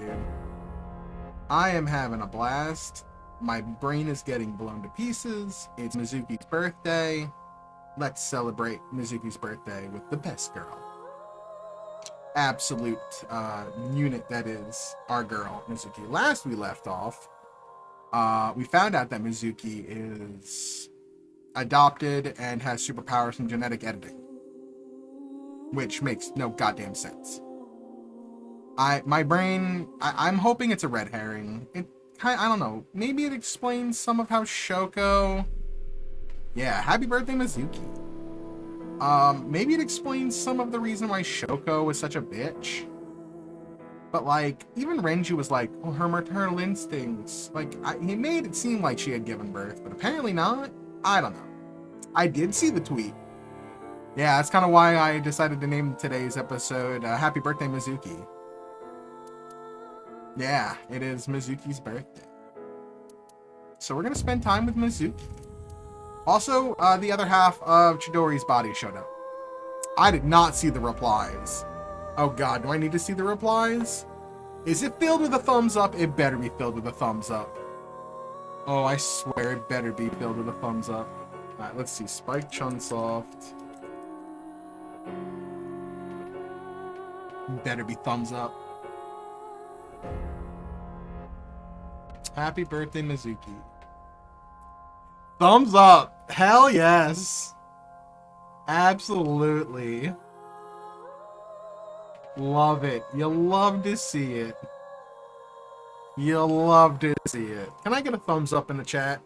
dude. I am having a blast. My brain is getting blown to pieces. It's Mizuki's birthday. Let's celebrate Mizuki's birthday with the best girl. Absolute unit that is our girl, Mizuki. Last we left off, we found out that Mizuki is adopted and has superpowers from genetic editing, which makes no goddamn sense. I'm hoping it's a red herring. I don't know. Maybe it explains some of how Shoko. Yeah, happy birthday, Mizuki. Maybe it explains some of the reason why Shoko was such a bitch. But like, even Renju was like, oh, her maternal instincts. Like, he made it seem like she had given birth, but apparently not. I don't know. I did see the tweet. Yeah, that's kind of why I decided to name today's episode Happy Birthday, Mizuki. Yeah, it is Mizuki's birthday. So we're going to spend time with Mizuki. Also, the other half of Chidori's body showed up. I did not see the replies. Oh god, do I need to see the replies? Is it filled with a thumbs up? It better be filled with a thumbs up. Oh, I swear it better be filled with a thumbs up. Alright, let's see. Spike Chunsoft. Better be thumbs up. Happy birthday, Mizuki. Thumbs up. Hell yes. Absolutely. Love it. You'll love to see it. You'll love to see it. Can I get a thumbs up in the chat?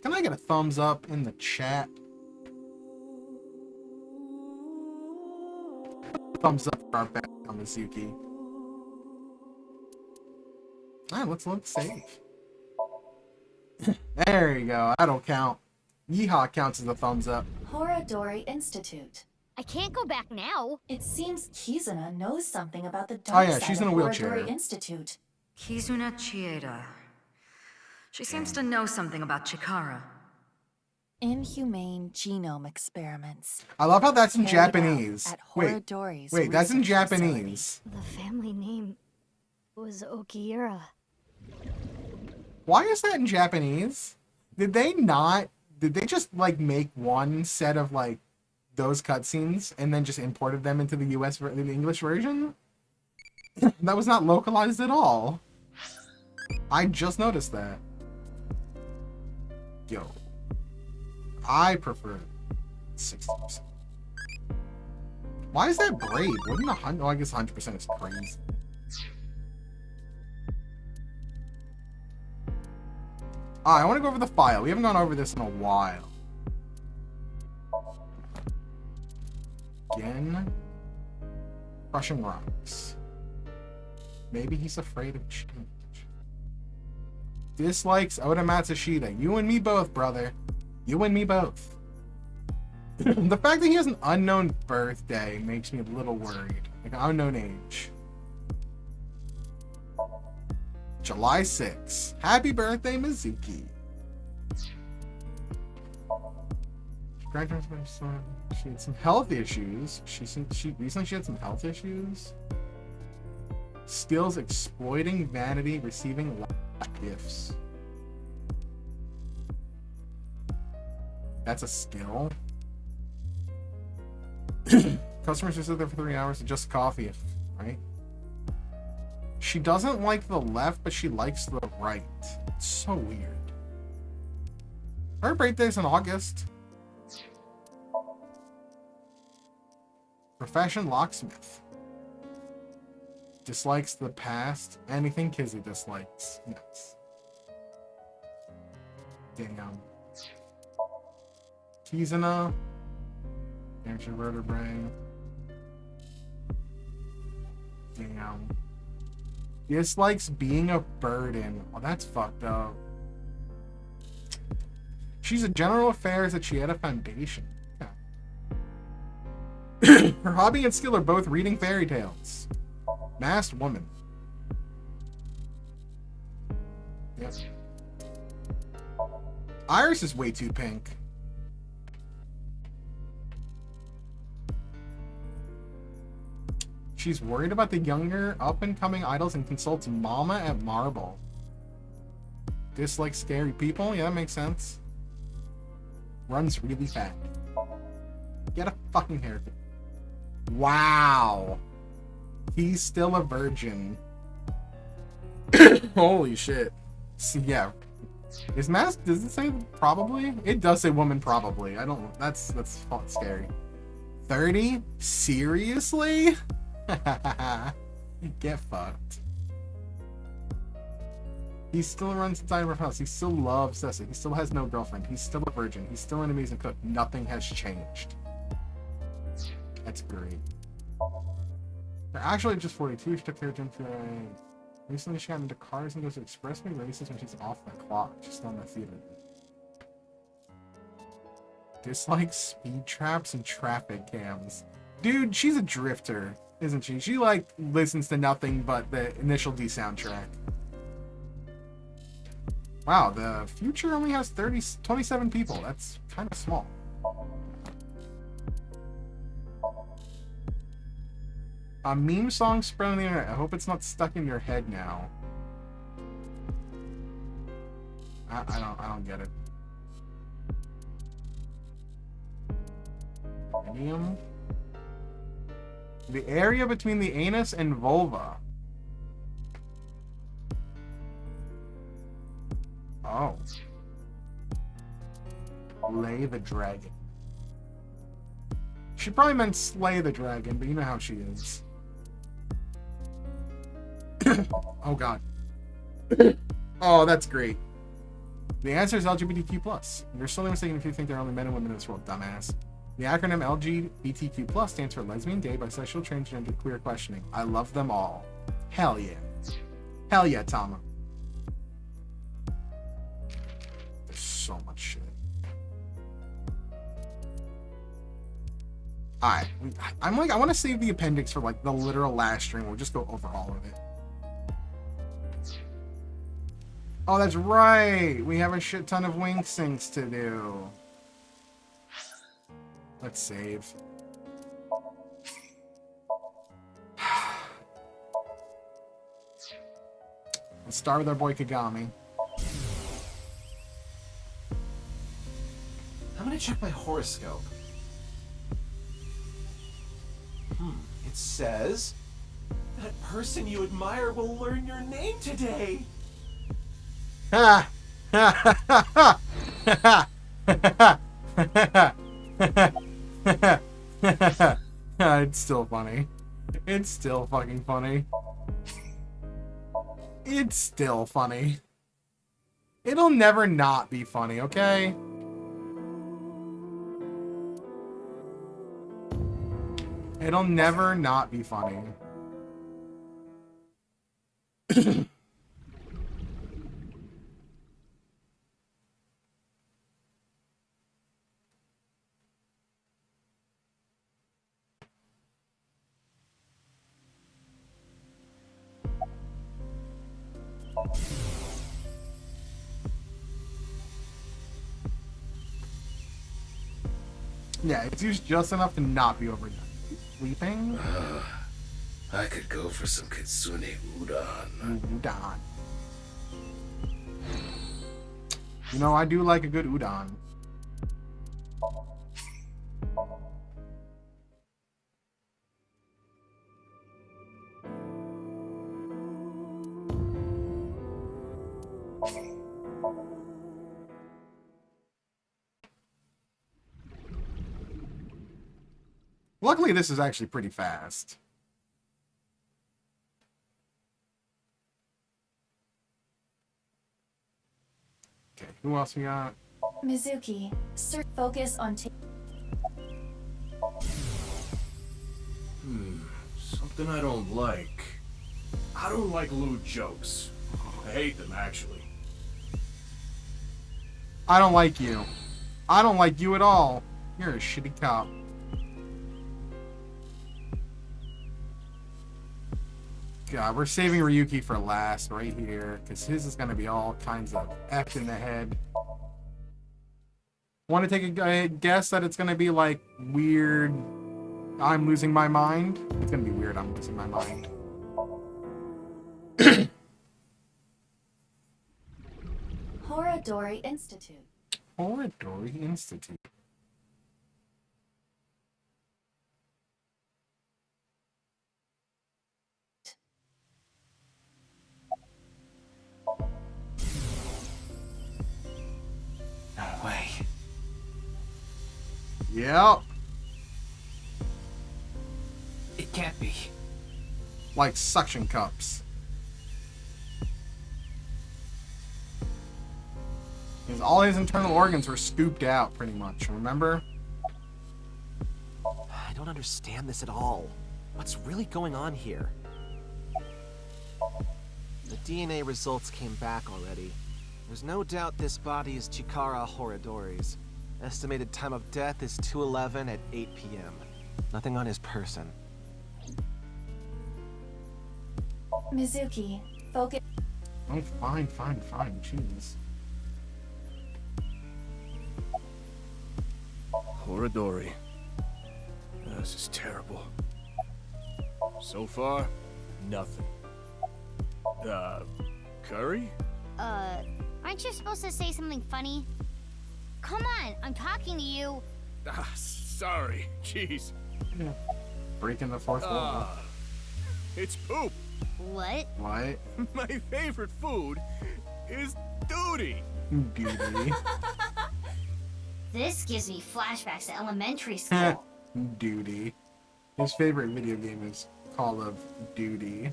Can I get a thumbs up in the chat? Thumbs up for our bet on Mizuki. Alright, let's save. There you go. That'll count. Yeehaw counts as a thumbs up. Horadori Institute. I can't go back now. It seems Kizuna knows something about the dark side she's in of a wheelchair. Horadori Institute. Kizuna Chieda. She seems to know something about Chikara. Inhumane genome experiments. I love how that's in Carried out Japanese. at Wait, Horadori's that's in research facility. Japanese. The family name was Okiura. Why is that in Japanese? Did they just like make one set of like those cutscenes and then just imported them into the the English version? That was not localized at all. I just noticed that. Yo. I prefer 60%. Why is that brave? Wouldn't 100? Oh, I guess 100% is crazy. I want to go over the file. We haven't gone over this in a while. Again. Crushing rocks. Maybe he's afraid of change. Dislikes Oda Matsushita. You and me both, brother. You and me both. The fact that he has an unknown birthday makes me a little worried. Like an unknown age. July 6th. Happy birthday, Mizuki. Grandparents, she had some health issues. Recently she had some health issues. Skills exploiting vanity, receiving gifts. That's a skill. Customers who sit there for 3 hours to just coffee, right? She doesn't like the left, but she likes the right. It's so weird. Her birthday's in August. Profession locksmith. Dislikes the past. Anything Kizzy dislikes. Yes. Damn. Kizuna. Amateur vertebrae. Damn. Dislikes being a burden. Oh, that's fucked up. She's a general affairs at Chieda Foundation. Yeah. Her hobby and skill are both reading fairy tales. Masked woman. Yes. Iris is way too pink. She's worried about the younger, up-and-coming idols and consults Mama at Marble. Dislikes scary people? Yeah, that makes sense. Runs really fast. Get a fucking haircut. Wow. He's still a virgin. Holy shit. So, yeah. Is mask, does it say probably? It does say woman probably. I don't, that's scary. 30? Seriously? Get fucked. He still runs inside of her house. He still loves Ceci. He still has no girlfriend. He's still a virgin. He's still an amazing cook. Nothing has changed. That's great. They're actually just 42. She took care of Jim for recently she got into cars and goes to expressway races when she's off the clock. She's still in the theater. Dislikes speed traps and traffic cams. Dude, she's a drifter, isn't she? She, like, listens to nothing but the Initial D soundtrack. Wow, the future only has 27 people. That's kind of small. A meme song spread on the internet. I hope it's not stuck in your head now. I don't get it. Medium. The area between the anus and vulva. Oh. Lay the dragon. She probably meant slay the dragon, but you know how she is. Oh god. Oh, that's great. The answer is LGBTQ+. You're solely mistaken if you think there are only men and women in this world, dumbass. The acronym LGBTQ+ stands for lesbian, gay, bisexual, transgender, queer questioning. I love them all. Hell yeah. Hell yeah, Tama. There's so much shit. Alright. I'm like, I want to save the appendix for like the literal last stream. We'll just go over all of it. Oh, that's right. We have a shit ton of wing syncs to do. Let's save. Let's start with our boy Kagami. I'm gonna check my horoscope. It says that person you admire will learn your name today. Ha! Ha ha ha ha! It's still funny. It's still fucking funny. It's still funny. It'll never not be funny, okay? It'll never not be funny. Yeah, it's used just enough to not be overdone. Sleeping? I could go for some kitsune udon. Udon. You know, I do like a good udon. Luckily, this is actually pretty fast. Okay, who else we got? Mizuki, focus on Something I don't like. I don't like little jokes. I hate them, actually. I don't like you. I don't like you at all. You're a shitty cop. God, we're saving Ryuki for last right here, because his is going to be all kinds of F in the head. Want to take a guess that it's going to be like weird I'm losing my mind. It's gonna be weird. I'm losing my mind. Horadori Institute. Horadori Institute. No way. Yep. It can't be. Like suction cups. Because all his internal organs were scooped out, pretty much. Remember? I don't understand this at all. What's really going on here? The DNA results came back already. There's no doubt this body is Chikara Horadori's. Estimated time of death is 2:11 at 8 p.m. Nothing on his person. Mizuki, focus. Oh, fine. Jeez. Horadori. This is terrible. So far, nothing. Curry? Aren't you supposed to say something funny? Come on, I'm talking to you. Ah, sorry. Jeez. Breaking the fourth wall. It's poop. What? What? My favorite food is duty. Duty. This gives me flashbacks to elementary school. Duty. His favorite video game is Call of Duty.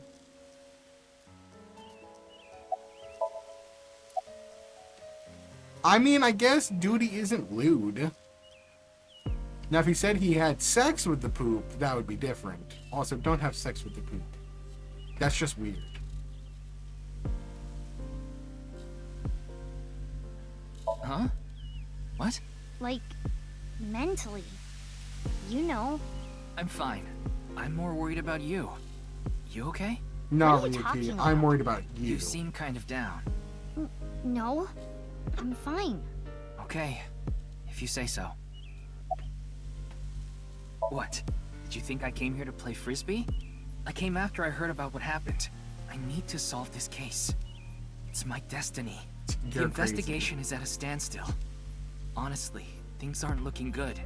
I mean, I guess duty isn't lewd. Now, if he said he had sex with the poop, that would be different. Also, don't have sex with the poop. That's just weird. Huh? What? Like, mentally. You know. I'm fine. I'm more worried about you. You okay? No, What are you Ryuki, talking I'm about? worried about you. You seem kind of down. No. I'm fine. Okay, if you say so. What? Did you think I came here to play frisbee? I came after I heard about what happened. I need to solve this case. It's my destiny. The You're investigation is at a standstill. Honestly, things aren't looking good.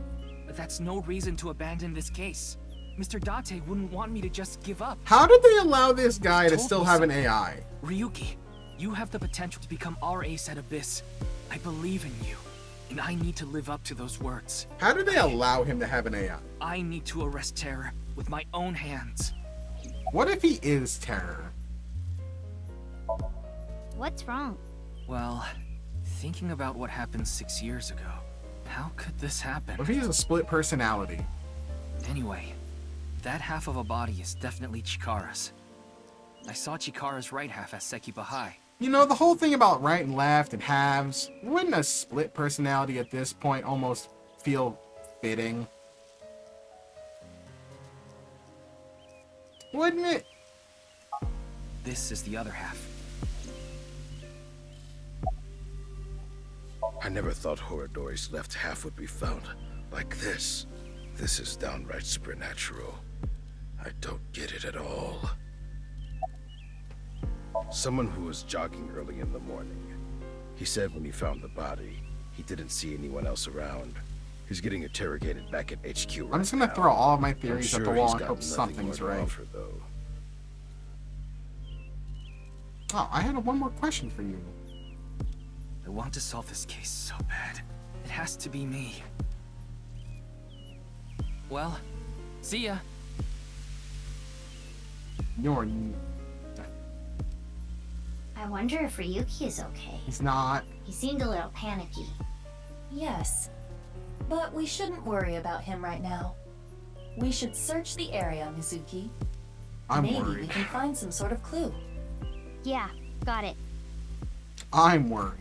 But that's no reason to abandon this case. Mr. Date wouldn't want me to just give up. How did they allow this guy to Told still me have an so. AI? Ryuki, you have the potential to become our ace at Abyss. I believe in you, and I need to live up to those words. How did they allow him to have an AI? I need to arrest Terror with my own hands. What if he is Terror? What's wrong? Well, thinking about what happened 6 years ago, how could this happen? What if he has a split personality? Anyway, that half of a body is definitely Chikara's. I saw Chikara's right half as Seki Bahai. You know, the whole thing about right and left and halves, wouldn't a split personality at this point almost feel fitting? Wouldn't it? This is the other half. I never thought Horadori's left half would be found like this. This is downright supernatural. I don't get it at all. Someone who was jogging early in the morning. He said when he found the body, he didn't see anyone else around. He's getting interrogated back at HQ right I'm just gonna now. throw all of my I'm theories sure at the he's wall and got hope nothing something's more to right. offer, though. Oh, I had one more question for you. I want to solve this case so bad. It has to be me. Well, see ya. You're... I wonder if Ryuki is okay. He's not. He seemed a little panicky. Yes. But we shouldn't worry about him right now. We should search the area, Mizuki. I'm Maybe we worried. can find some sort of clue. Yeah, got it. I'm worried.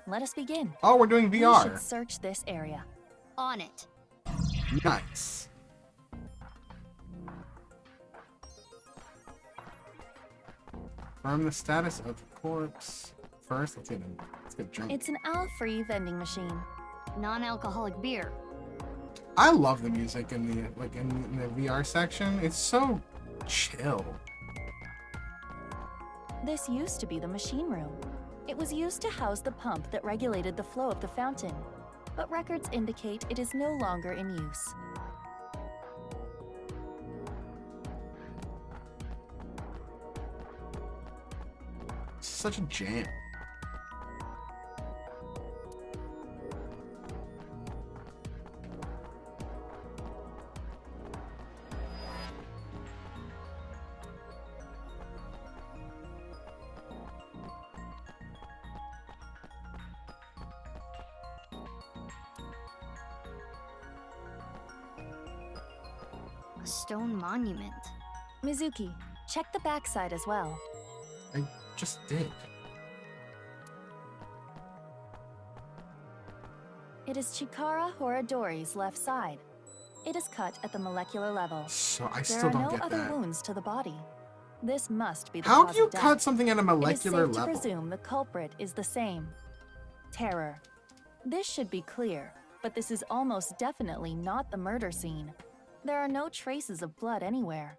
Let us begin. Oh, we're doing We should VR. search this area. On it. Nice. Confirm the status of the corpse. First, let's get a drink. It's an alcohol-free vending machine. Non-alcoholic beer. I love the music in the in the VR section. It's so chill. This used to be the machine room. It was used to house the pump that regulated the flow of the fountain, but records indicate it is no longer in use. It's such a jam. A stone monument. Mizuki, check the backside as well. I just did. It is Chikara Horadori's left side. It is cut at the molecular level. So I There still are don't no get other that. wounds to the body. This must be the How cause do you of death. cut something at a molecular It is safe level? to presume the culprit is the same. Terror. This should be clear, but this is almost definitely not the murder scene. There are no traces of blood anywhere.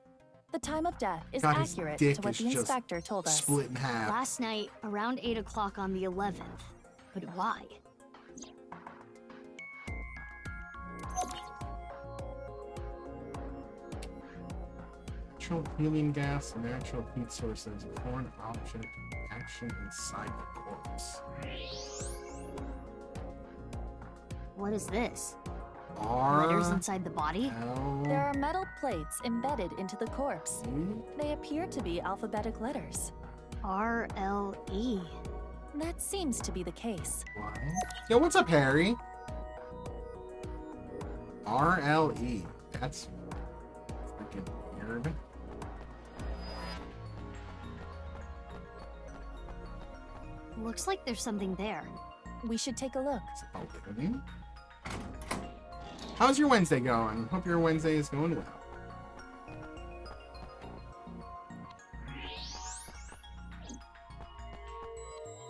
The time of death is God, his accurate dick to what is the just inspector told us. Split in half. Last night, around 8 o'clock on the 11th. But why? Natural helium gas and natural heat sources. A foreign object action inside the corpse. What is this? R Letters inside the body? L There are metal plates embedded into the corpse. E? They appear to be alphabetic letters. RLE. That seems to be the case. What? Yo, what's up, Harry? RLE. That's freaking weird. Looks like there's something there. We should take a look. It's open. How's your Wednesday going? Hope your Wednesday is going well.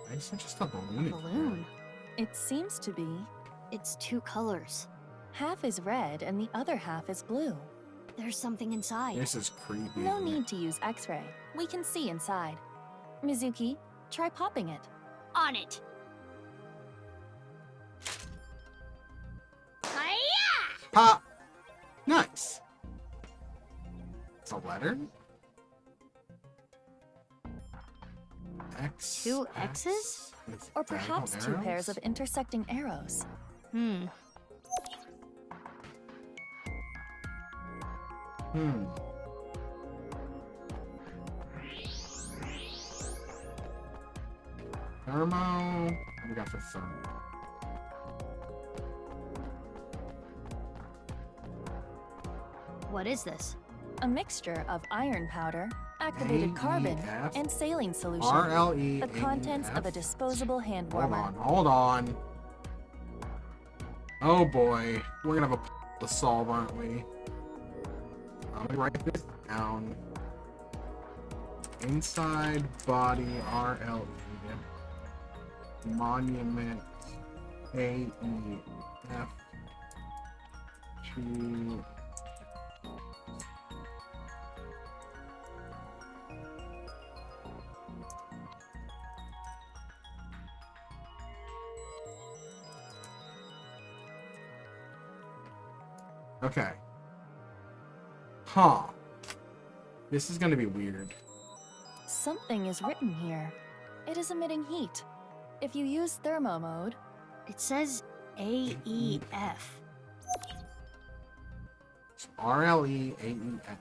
Why is it just a balloon? in Balloon. here? It seems to be. It's two colors. Half is red and the other half is blue. There's something inside. This is creepy. No need to use X-ray. We can see inside. Mizuki, try popping it. On it. Hiya! Pop! Nice. It's a letter? X. Two X X's? with Or perhaps two diagonal pairs of arrows? intersecting arrows. Hmm. Hmm. Thermo. What do we got for thermo? What is this? A mixture of iron powder, activated carbon, AEF? and saline solution. RLE. The contents of a disposable hand Hold warmer. on, hold on. Oh boy, we're gonna have a to solve, aren't we? Let me write this down. Inside body RLE. Monument AEF. To okay. Huh. This is gonna be weird. Something is written here. It is emitting heat. If you use thermo mode, It says AEF. So RLE AEF.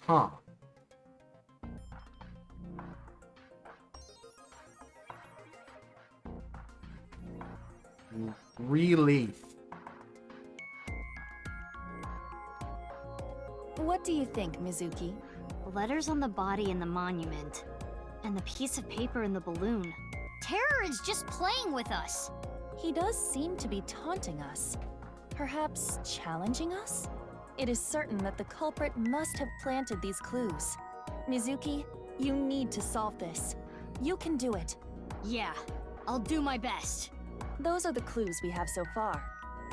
Huh. Relief. what do you think, Mizuki? Letters on the body in the monument. And the piece of paper in the balloon. Terror is just playing with us. He does seem to be taunting us. Perhaps challenging us? It is certain that the culprit must have planted these clues. Mizuki, you need to solve this. You can do it. Yeah, I'll do my best. Those are the clues we have so far.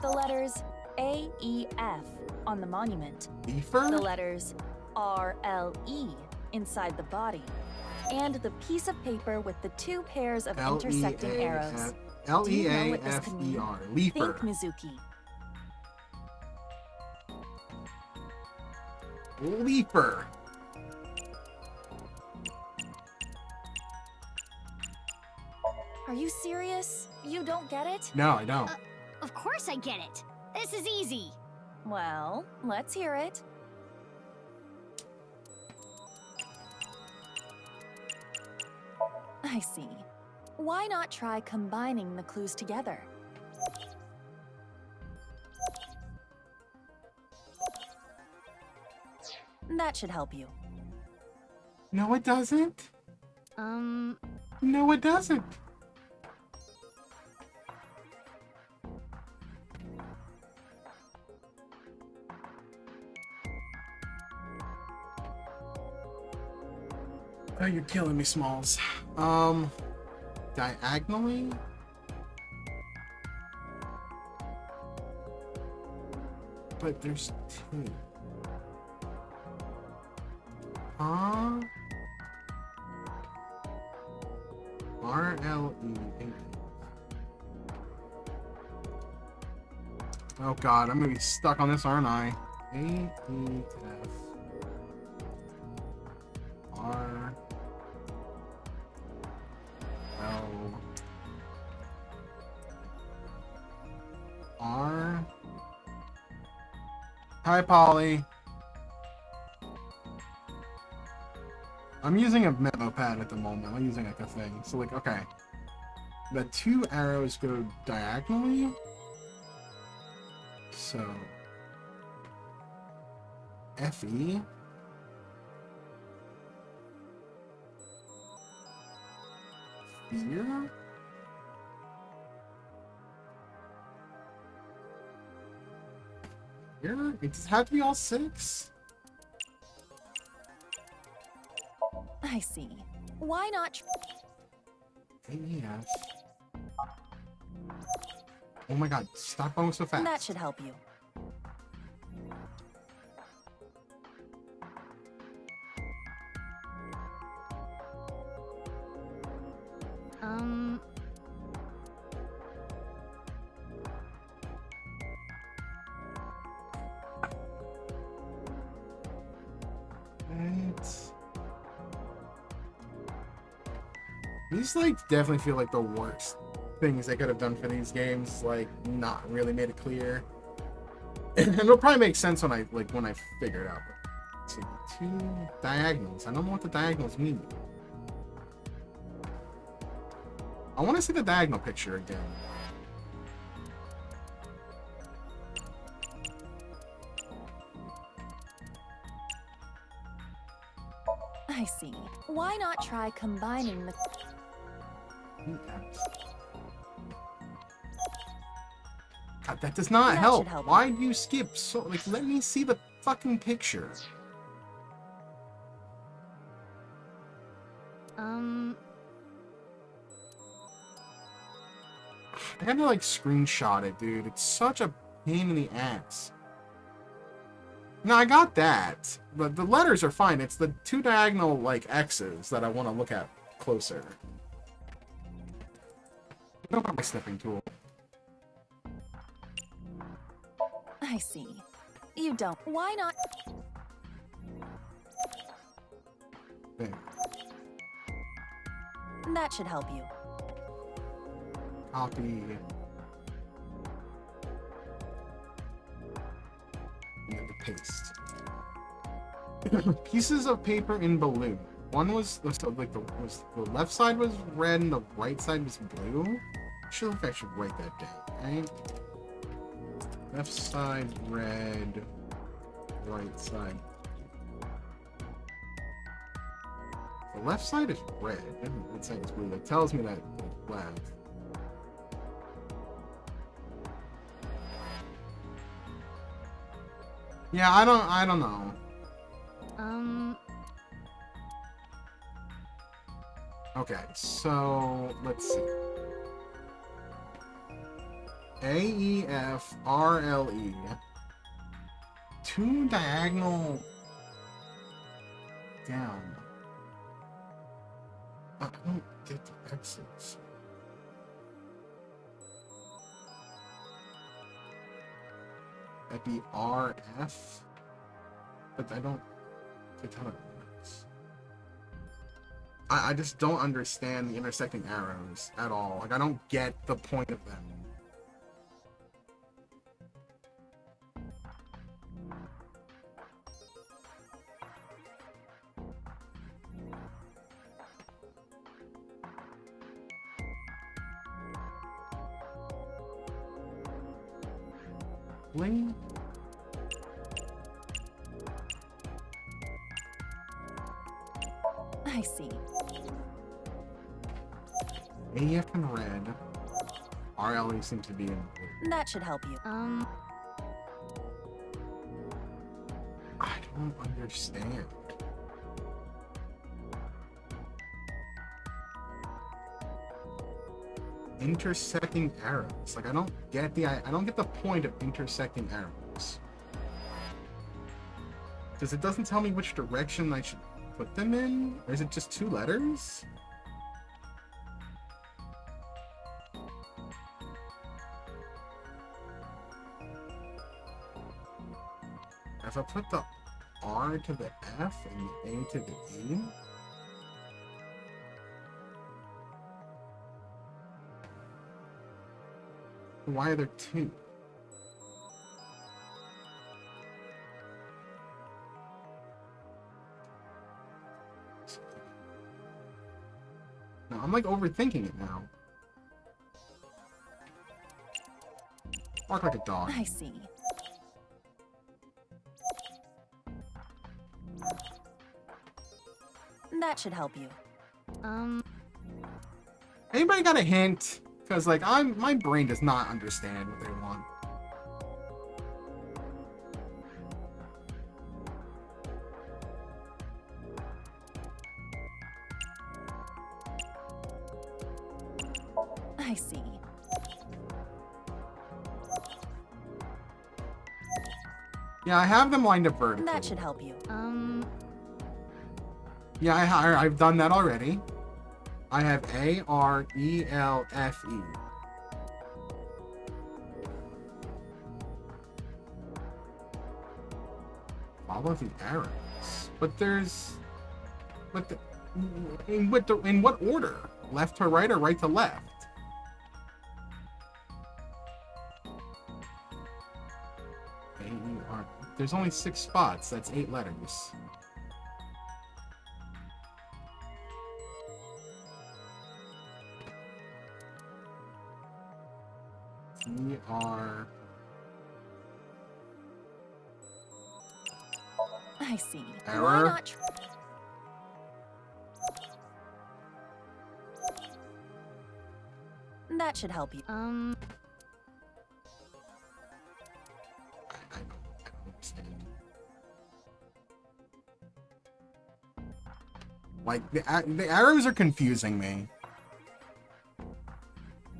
The letters A, E, F on the monument. Leafer? The letters R, L, E inside the body. And the piece of paper with the 2 pairs of intersecting arrows. Do you know what this could mean? L-E-A-F-E-R. Leafer. Think, Mizuki. Leaper. Are you serious? You don't get it? No, I don't. Of course I get it. This is easy. Well, let's hear it. I see. Why not try combining the clues together? That should help you. No, it doesn't. Um, No, it doesn't. Oh, you're killing me, Smalls. Diagonally? But there's 2. Huh? R-L-E-A. Oh god, I'm gonna be stuck on this, aren't I? A-E-F. R. L. R. Hi, Polly. I'm using a memo pad at the moment. I'm using like a thing. So like, okay. The 2 arrows go diagonally. So F-E. Fear? Fear? It does have to be all 6? I see. Why not AEF. Oh my god, stop going so fast. That should help you. These like definitely feel like the worst things they could have done for these games. Like not really made it clear, and it'll probably make sense when I figure it out. But, so 2 diagonals. I don't know what the diagonals mean. I want to see the diagonal picture again. I see. Why not try combining the... God, that does not That help. should help. Why do you skip so like let me see the fucking picture. I had to like screenshot it, dude. It's such a pain in the ass. No, I got that. But the letters are fine. It's the 2 diagonal like X's that I want to look at closer. I don't have my snipping tool. I see. You don't. Why not... There. That should help you. Copy. And then the paste. Pieces of paper in balloon. One was like the left side was red and the right side was blue. I should if I should write that down, right? Left side red, right side. The left side is red. Right side is blue. That tells me that left. Yeah, I don't know. Okay, so let's see. AEFRLE. 2 diagonal down. I don't get the X's. That'd be RF, but I don't get how it works. I just don't understand the intersecting arrows at all. Like, I don't get the point of them. Bling. I see. AF in red. RLE seems to be in blue. That should help you. I don't understand. Intersecting arrows. Like, I don't get the point of intersecting arrows. Because it doesn't tell me which direction I should put them in? Or is it just 2 letters? If I put the R to the F and the A to the E, why are there 2? No, I'm like overthinking it now. Bark like a dog. I see. That should help you. Anybody got a hint? Because like my brain does not understand what they want. I see. Yeah, I have them lined up vertically. That should help you. Yeah, I've done that already. I have A-R-E-L-F-E. Follow the arrows. But there's... in what order? Left to right or right to left? A-E-R... There's only 6 spots. That's 8 letters. E-R... I see. Error? Why not that should help you. I don't understand. Like, the arrows are confusing me.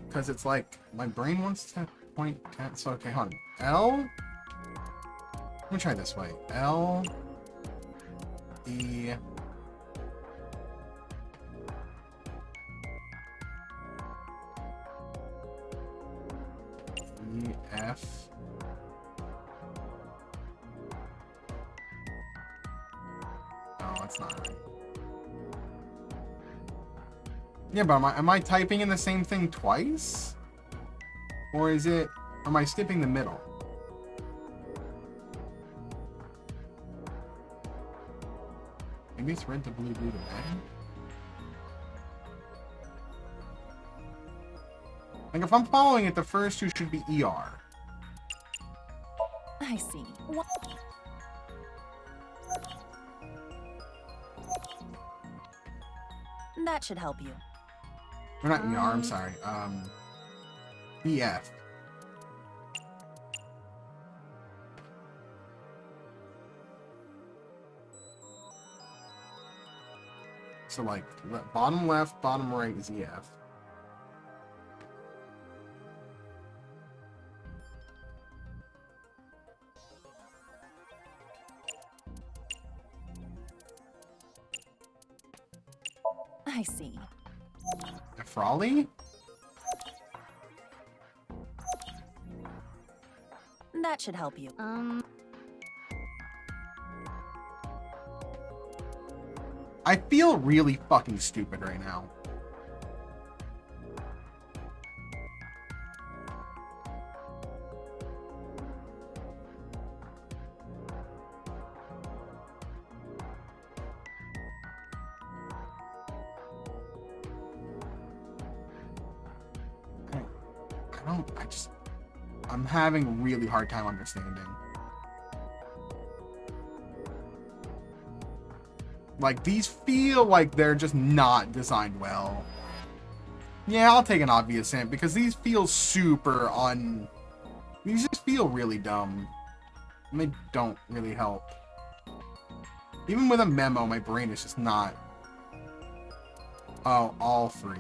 Because it's like, my brain wants to point at... So, okay, hold on. L... Let me try this way. L... E... E... F... No, that's not right. Yeah, but am I typing in the same thing twice? Or is it... Am I skipping the middle? Maybe it's red to blue, blue to red? Like, if I'm following it, the first 2 should be ER. I see. What? That should help you. Or not ER, I'm sorry. EF. So like bottom left, bottom right is EF. I see. Frawley? That should help you. I feel really fucking stupid right now. I'm having a really hard time understanding. Like, these feel like they're just not designed well. Yeah, I'll take an obvious hint, because these feel super These just feel really dumb. And they don't really help. Even with a memo, my brain is just not... Oh, all free.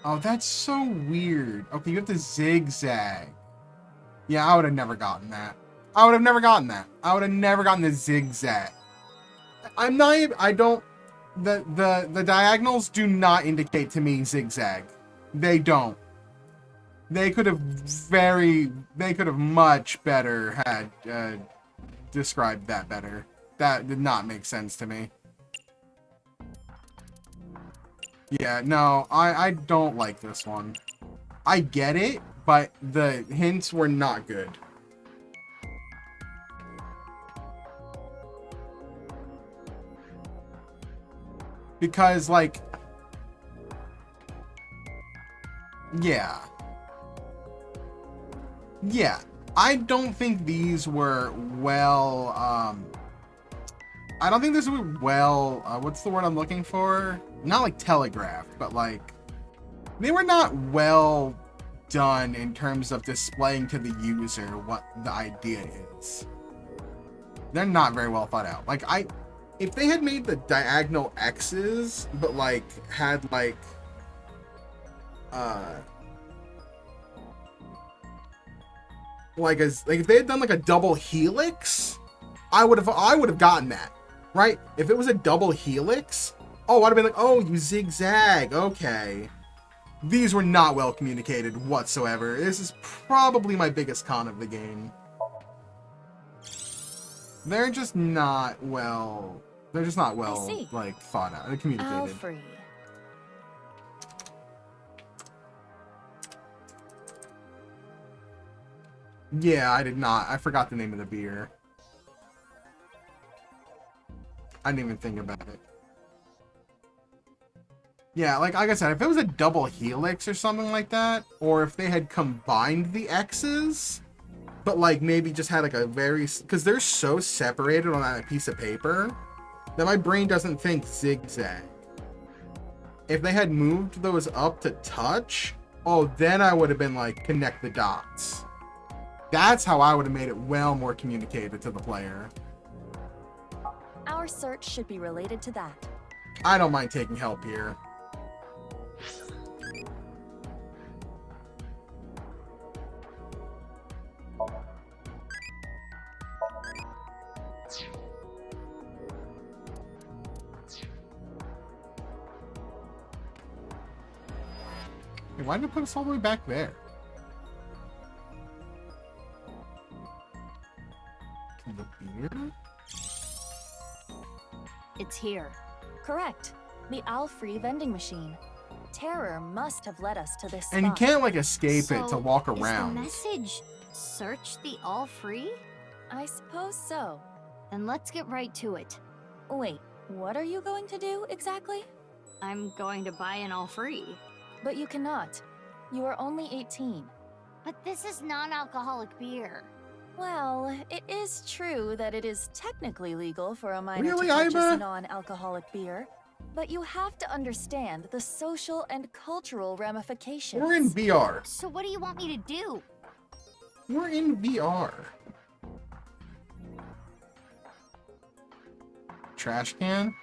Oh, that's so weird. Okay, you have to zigzag. Yeah, I would have never gotten that. I would have never gotten that. I would have never gotten the zigzag. I'm not even, I don't, the diagonals do not indicate to me zigzag. They don't. They could have much better had described that better. That did not make sense to me. Yeah, no, I don't like this one. I get it, but the hints were not good. Because, like... Yeah. Yeah. I don't think these were well, I don't think this was well, what's the word I'm looking for? Not like telegraphed, but like, they were not well done in terms of displaying to the user what the idea is. They're not very well thought out. Like, if they had made the diagonal X's, but like, had like, if they had done like a double helix, I would have gotten that. Right? If it was a double helix, oh, I'd have been like, oh, you zigzag. Okay. These were not well communicated whatsoever. This is probably my biggest con of the game. They're just not well, like, thought out and communicated. Alfred. Yeah, I did not. I forgot the name of the beer. I didn't even think about it. Yeah, like I said, if it was a double helix or something like that, or if they had combined the X's, but like maybe just had like a very... Because they're so separated on that piece of paper that my brain doesn't think zigzag. If they had moved those up to touch, oh, then I would have been like, connect the dots. That's how I would have made it well more communicated to the player. Our search should be related to that. I don't mind taking help here. Hey, why did it put us all the way back there? The beer? It's here. Correct. The Alfrey vending machine. Terror must have led us to this And you spot. can't like escape it to walk around. Is the message search the all free? I suppose so. Then let's get right to it. Wait, what are you going to do exactly? I'm going to buy an all free. But you cannot. You are only 18. But this is non-alcoholic beer. Well, it is true that it is technically legal for a minor Really, to purchase Iba? non-alcoholic beer, but you have to understand the social and cultural ramifications. We're in VR. So what do you want me to do? We're in VR. trash can.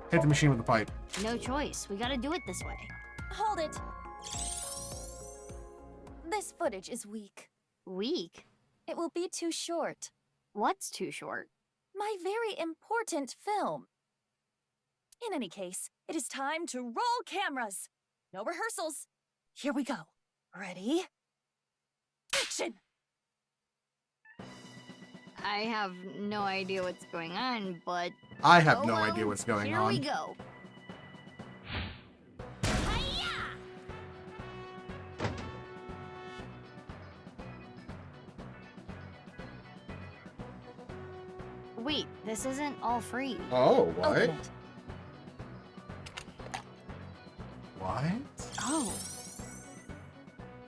Hit the machine with the pipe. No choice. We gotta do it this way. Hold it! This footage is weak. Weak? It will be too short. What's too short? My very important film. In any case, it is time to roll cameras. No rehearsals. Here we go. Ready? Action! I have no idea what's going on, but... I have oh no well, idea what's going here on. we go. Hi-ya! Wait, this isn't all free. Oh, what? Open it. What? Oh.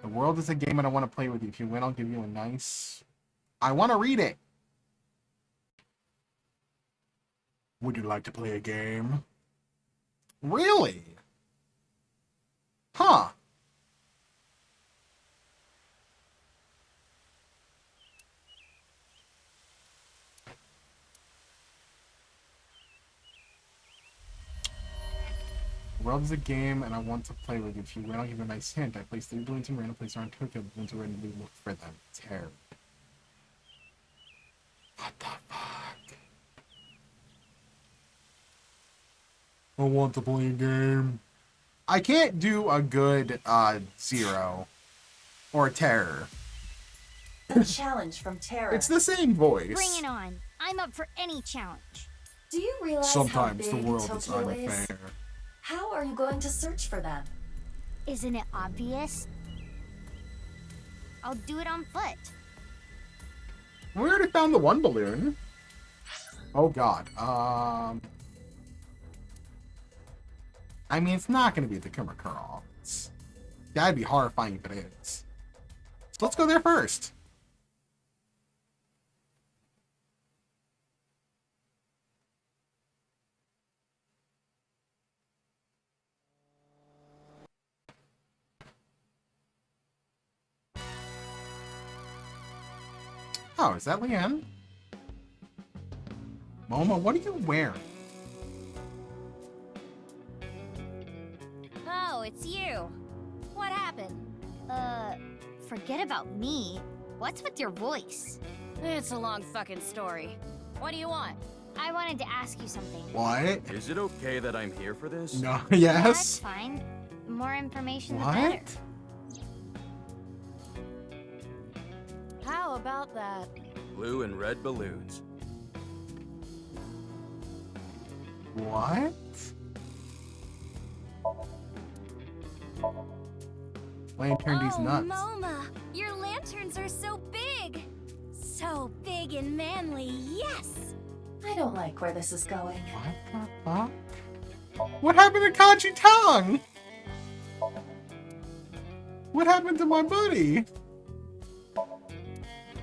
The world is a game and I want to play with you. If you win, I'll give you a nice... I want to read it. Would you like to play a game? Really? Huh. The world is a game, and I want to play with you. If you win, I'll give you a nice hint. I place 3 balloons in random places around Tokyo. The balloons are ready to look for them. Terror. What the fuck? I want to play a game. I can't do a good, Zero. Or Terror. A challenge from Terra. It's the same voice. Bring it on. I'm up for any challenge. Do you realize Sometimes how the big world Tokyo is unfair. How are you going to search for them? Isn't it obvious? I'll do it on foot. We already found the one balloon. Oh god. I mean, it's not going to be at the Kamakura office. That'd be horrifying if it is. So let's go there first. Oh, is that Leanne? Momo, what are you wearing? Oh, it's you. What happened? Forget about me. What's with your voice? It's a long fucking story. What do you want? I wanted to ask you something. What? Is it okay that I'm here for this? No, Yeah, that's yes? fine. The more information, the What? better. How about that? Blue and red balloons. What? Lantern these nuts. Moma, your lanterns are so big. So big and manly, yes. I don't like where this is going. What the fuck? What happened to Kaji Tang? What happened to my buddy?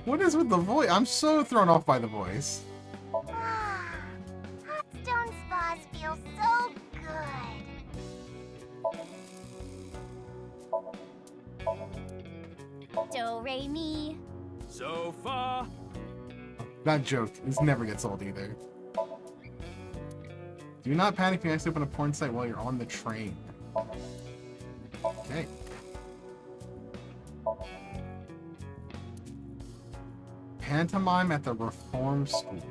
What is with the voice? I'm so thrown off by the voice. Hot stone spas feel so good. Do, re, mi. So far. That joke never gets old either. Do not panic if you accidentally open a porn site while you're on the train. Okay. Pantomime at the Reform School.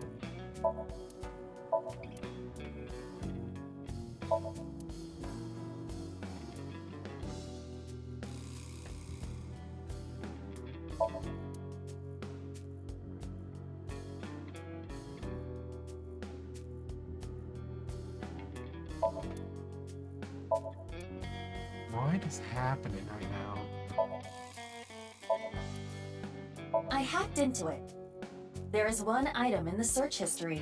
What is happening right now? I hacked into it. There is one item in the search history.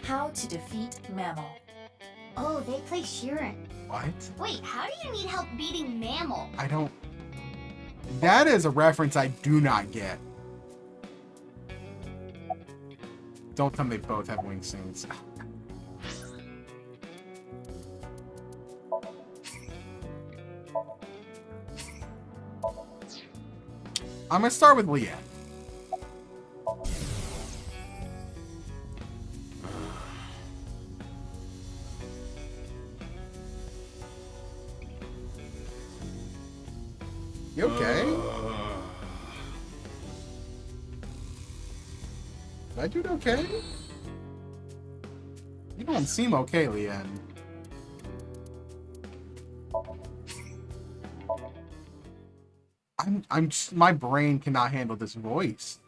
How to defeat Mammal. Oh, they play Sheeran. What? Wait, how do you need help beating Mammal? I don't... That is a reference I do not get. Don't tell me they both have wing scenes. I'm gonna start with Leanne. You okay? Did I do it okay? You don't seem okay, Leanne. I'm just, my brain cannot handle this voice.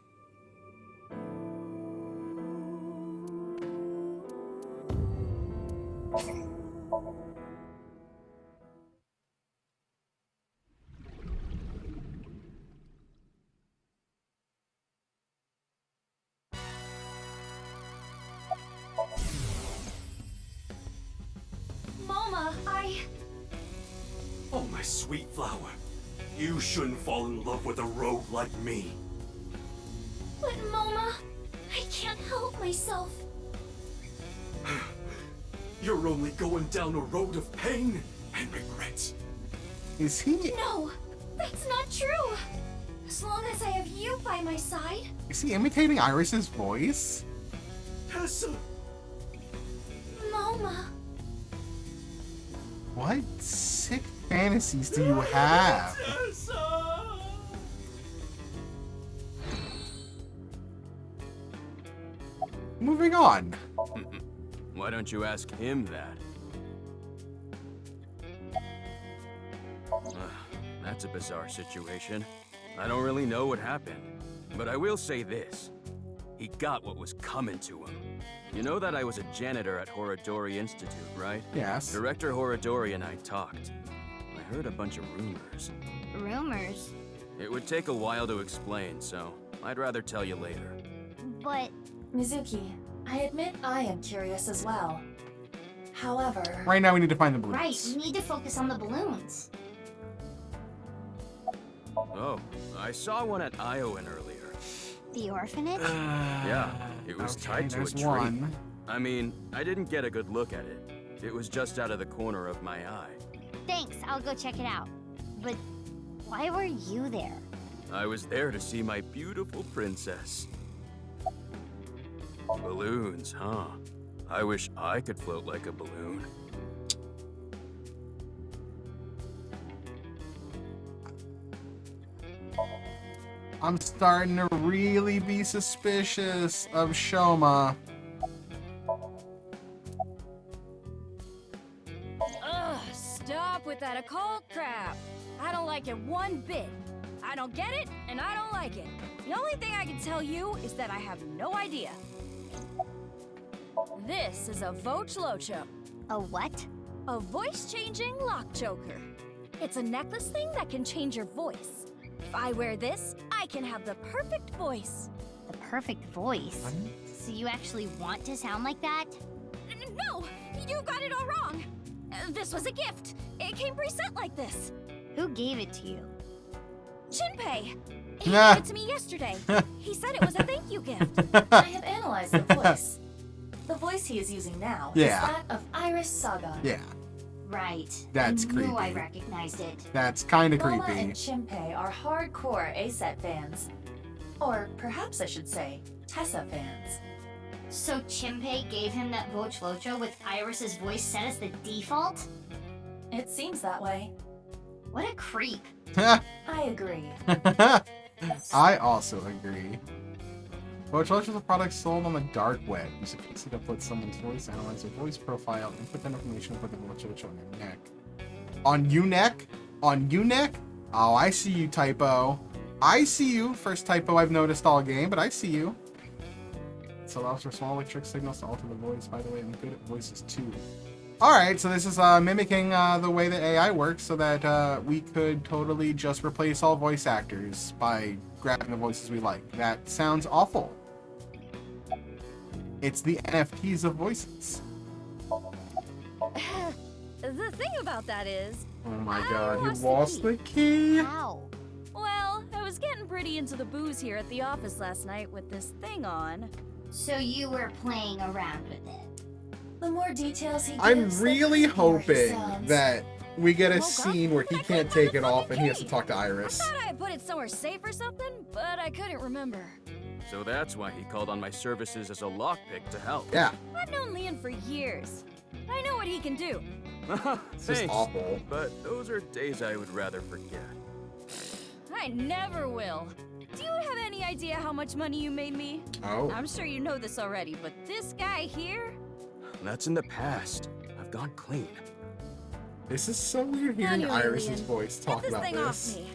Mama, Oh, my sweet flower. You shouldn't fall in love with a rogue like me. But Mama, I can't help myself. You're only going down a road of pain and regret. Is he? No, that's not true. As long as I have you by my side. Is he imitating Iris's voice? Tessa! Mama. What sick fantasies do you have? Tessa! Moving on. Why don't you ask him that? That's a bizarre situation. I don't really know what happened, but I will say this. He got what was coming to him. You know that I was a janitor at Horodori Institute, right? Yes. Director Horodori and I talked. I heard a bunch of rumors. Rumors? It would take a while to explain, so I'd rather tell you later. But Mizuki, I admit I am curious as well. However... Right now we need to find the balloons. right, we need to focus on the balloons. Oh, I saw one at Iowan earlier. The orphanage? Yeah, it was Okay, tied to a there's tree. one. I mean, I didn't get a good look at it. It was just out of the corner of my eye. Thanks, I'll go check it out. But why were you there? I was there to see my beautiful princess. Balloons, huh? I wish I could float like a balloon. I'm starting to really be suspicious of Shoma. Ugh, stop with that occult crap. I don't like it one bit. I don't get it, and I don't like it. The only thing I can tell you is that I have no idea. This is a Vochlocho, A what? a voice-changing lock choker. It's a necklace thing that can change your voice. If I wear this, I can have the perfect voice. The perfect voice. So you actually want to sound like that? No, you got it all wrong. This was a gift. It came preset like this. Who gave it to you? Shinpei. He Nah. gave it to me yesterday. He said it was a thank you gift. I have analyzed the voice. The voice he is using now Yeah. is that of Iris Saga. Yeah, Right. That's I knew I creepy. recognized it. that's kind of Moma creepy. and Chimpei are hardcore A-set fans. Or perhaps I should say, Tessa fans. So Chimpei gave him that Vochlocho with Iris's voice set as the default? It seems that way. What a creep. I agree. I also agree. Vochlocho is a product sold on the dark web. Use a pixie to put someone's voice, analyze their voice profile, and put that information for the Vochlocho on your neck. On you neck? On you neck? Oh, I see you, typo. I see you. First typo I've noticed all game, but I see you. It allows for small electric signals to alter the voice. By the way, I'm good at voices too. Alright, so this is mimicking the way that AI works so that we could totally just replace all voice actors by grabbing the voices we like. That sounds awful. It's the NFTs of voices. The thing about that is, Oh my I god, lost he the lost key. the key! How? well, I was getting pretty into the booze here at the office last night with this thing on. So you were playing around with it. The more details he gives, I'm the really creepier he hoping sounds. that we get a Woke up, scene where he but I couldn't can't find take the it off fucking and he has to key. talk to I Iris. thought I had put it somewhere safe or something, but I couldn't remember. So that's why he called on my services as a lockpick to help. Yeah, I've known Leon for years. I know what he can do. it's just Thanks. awful. But those are days I would rather forget. I never will. Do you have any idea how much money you made me? Oh, I'm sure you know this already, but this guy here? That's in the past. I've gone clean. this is so weird hearing Anyway, Iris's Leon, voice Get talk this about thing this. off me.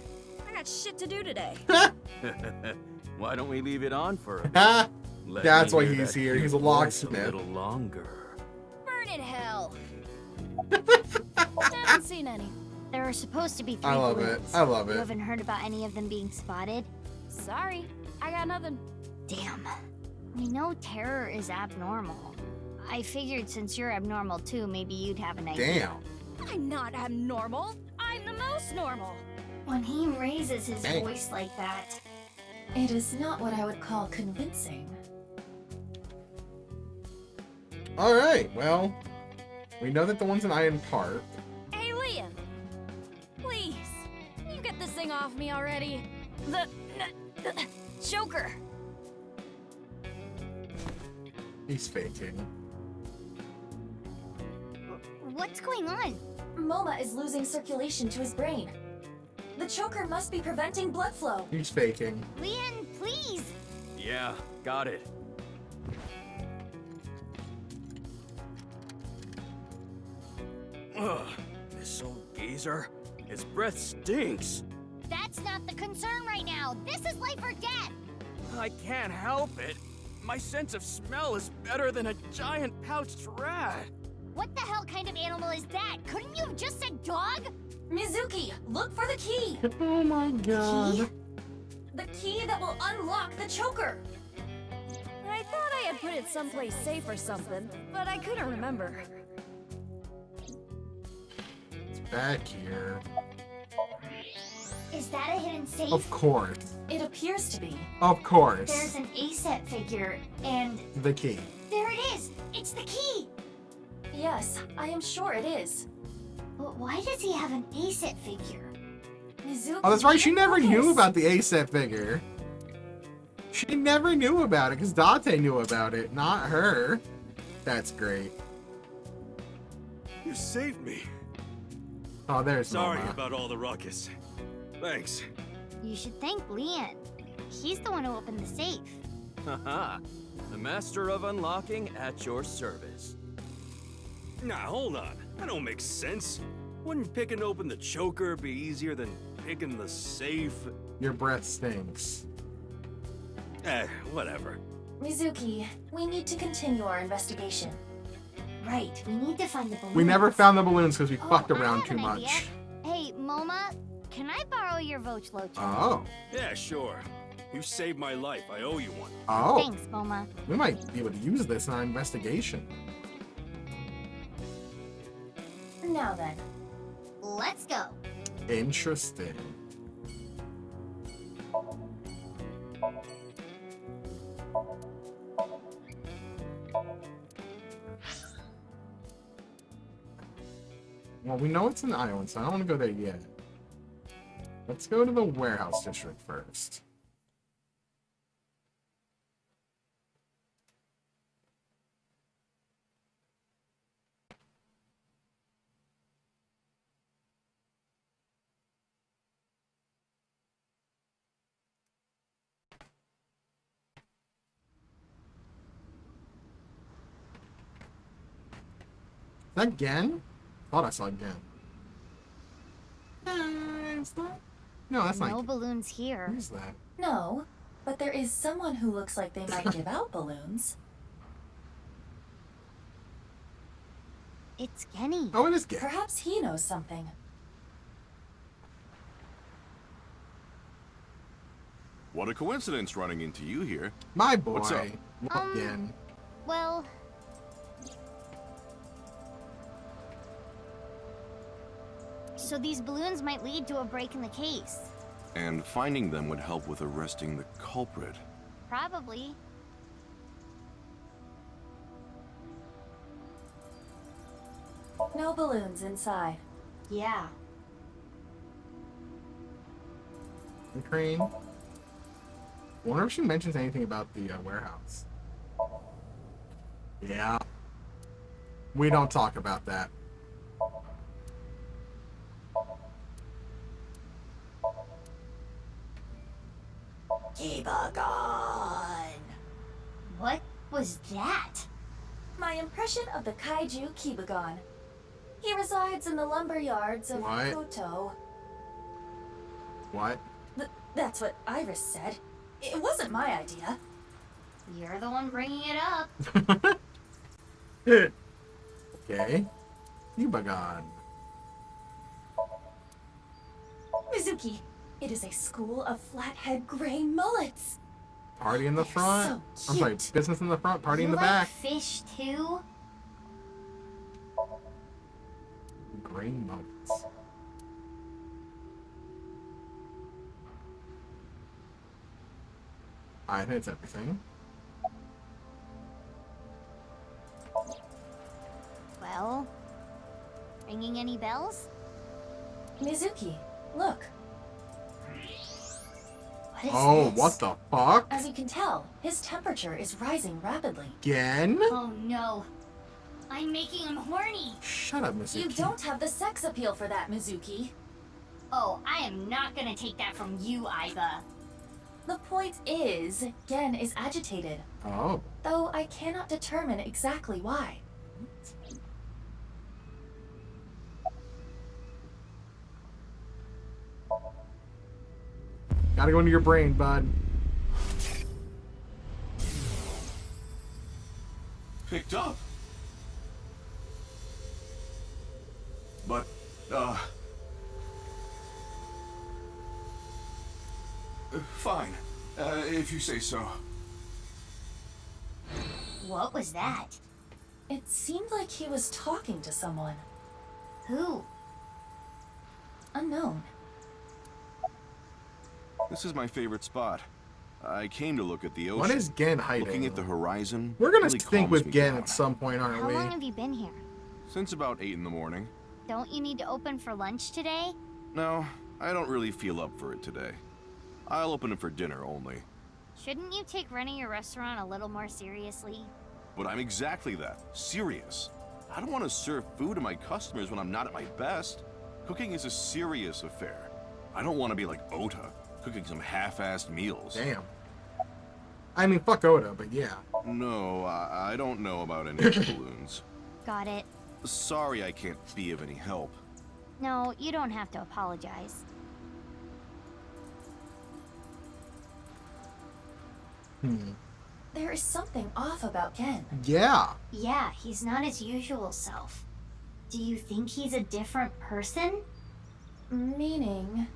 I got shit to do today. Why don't we leave it on for a bit? Ah, Let that's me why hear he's that here. cute He's a voice locksmith. A little longer. Burn in hell. Haven't seen any. There are supposed to be 3 I love it. balloons. I love You it. haven't heard about any of them being spotted? Sorry, I got nothing. Damn. We know terror is abnormal. I figured since you're abnormal too, maybe you'd have an idea. Damn. I'm not abnormal. I'm the most normal. When he raises his Dang. voice like that, It is not what I would call convincing. All right, well, we know that the one's in Iron Park. Hey, Leon. Please, you get this thing off me already. The choker. He's faking. what's going on? Moma is losing circulation to his brain. The choker must be preventing blood flow. He's faking. Leon, please! Yeah, got it. Ugh, this old geezer. His breath stinks. That's not the concern right now. This is life or death. I can't help it. My sense of smell is better than a giant pouched rat. What the hell kind of animal is that? Couldn't you have just said dog? Mizuki, look for the key! Oh my god. Key? The key that will unlock the choker! I thought I had put it someplace safe or something, but I couldn't remember. It's back here. Is that a hidden safe? Of course. It appears to be. Of course. There's an A-set figure, and The key. there it is! It's the key! Yes, I am sure it is. But why does he have an A-set figure? Mizuki. Oh, that's right. She never knew Focus. about the A-set figure. She never knew about it because Date knew about it, not her. That's great. You saved me. Oh, there's Sorry Moma. about all the ruckus. Thanks. You should thank Leon. He's the one who opened the safe. Haha. The master of unlocking at your service. Nah, hold on. That don't make sense. Wouldn't picking open the choker be easier than picking the safe? Your breath stinks. Whatever. Mizuki, we need to continue our investigation. Right, we need to find the balloons. We never found the balloons because we Oh, fucked I around have too an idea. much. Hey, Moma, can I borrow your Vochloch? Oh. Yeah, sure. You saved my life. I owe you one. Oh. Thanks, Moma. We might be able to use this in our investigation. Now then, Let's go. Interesting. Well, we know it's an island, so I don't want to go there yet. Let's go to the warehouse district first. Is that Gen? Thought I saw Gen. Is that? No, that's No not. balloons here. Who's that? no, but there is someone who looks like they might give out balloons. It's Kenny. Oh, it is Gen. Perhaps he knows something. What a coincidence running into you here. My boy. What's up? Love Gen. Well... So these balloons might lead to a break in the case. And finding them would help with arresting the culprit. Probably. No balloons inside. Yeah. Crane. Wonder if she mentions anything about the warehouse. Yeah. We don't talk about that. Kibagon! What was that? My impression of the kaiju Kibagon. He resides in the lumber yards of What? Koto. What? That's what Iris said. It wasn't my idea. You're the one bringing it up. Okay. Kibagon. Mizuki, it is a school of flathead gray mullets. Party in the front. so I'm sorry, cute. business in the front, party you in the like back. fish too? Gray mullets. I think it's everything. Well, ringing any bells? Mizuki, look. What is Oh, this? what the fuck? As you can tell, his temperature is rising rapidly. Again? Oh no. I'm making him horny. Shut up, Mizuki. You don't have the sex appeal for that, Mizuki. Oh, I am not gonna take that from you, Aiba. The point is, Gen is agitated, Oh. though I cannot determine exactly why. Gotta go into your brain, bud. Picked up. But, fine. If you say so. What was that? It seemed like he was talking to someone. Who? Unknown. This is my favorite spot. I came to look at the ocean. What is Gen hiding? Looking at the horizon. We're gonna really think calms with me Gen down. at some point, aren't How we? long have you been here? Since about 8 in the morning. Don't you need to open for lunch today? No, I don't really feel up for it today. I'll open it for dinner only. Shouldn't you take running your restaurant a little more seriously? But I'm exactly that. Serious. I don't want to serve food to my customers when I'm not at my best. Cooking is a serious affair. I don't want to be like Ota, cooking some half-assed meals. Damn. I mean, fuck Oda, but yeah. No, I don't know about any balloons. Got it. Sorry I can't be of any help. No, you don't have to apologize. There is something off about Gen. Yeah. Yeah, he's not his usual self. Do you think he's a different person? Meaning?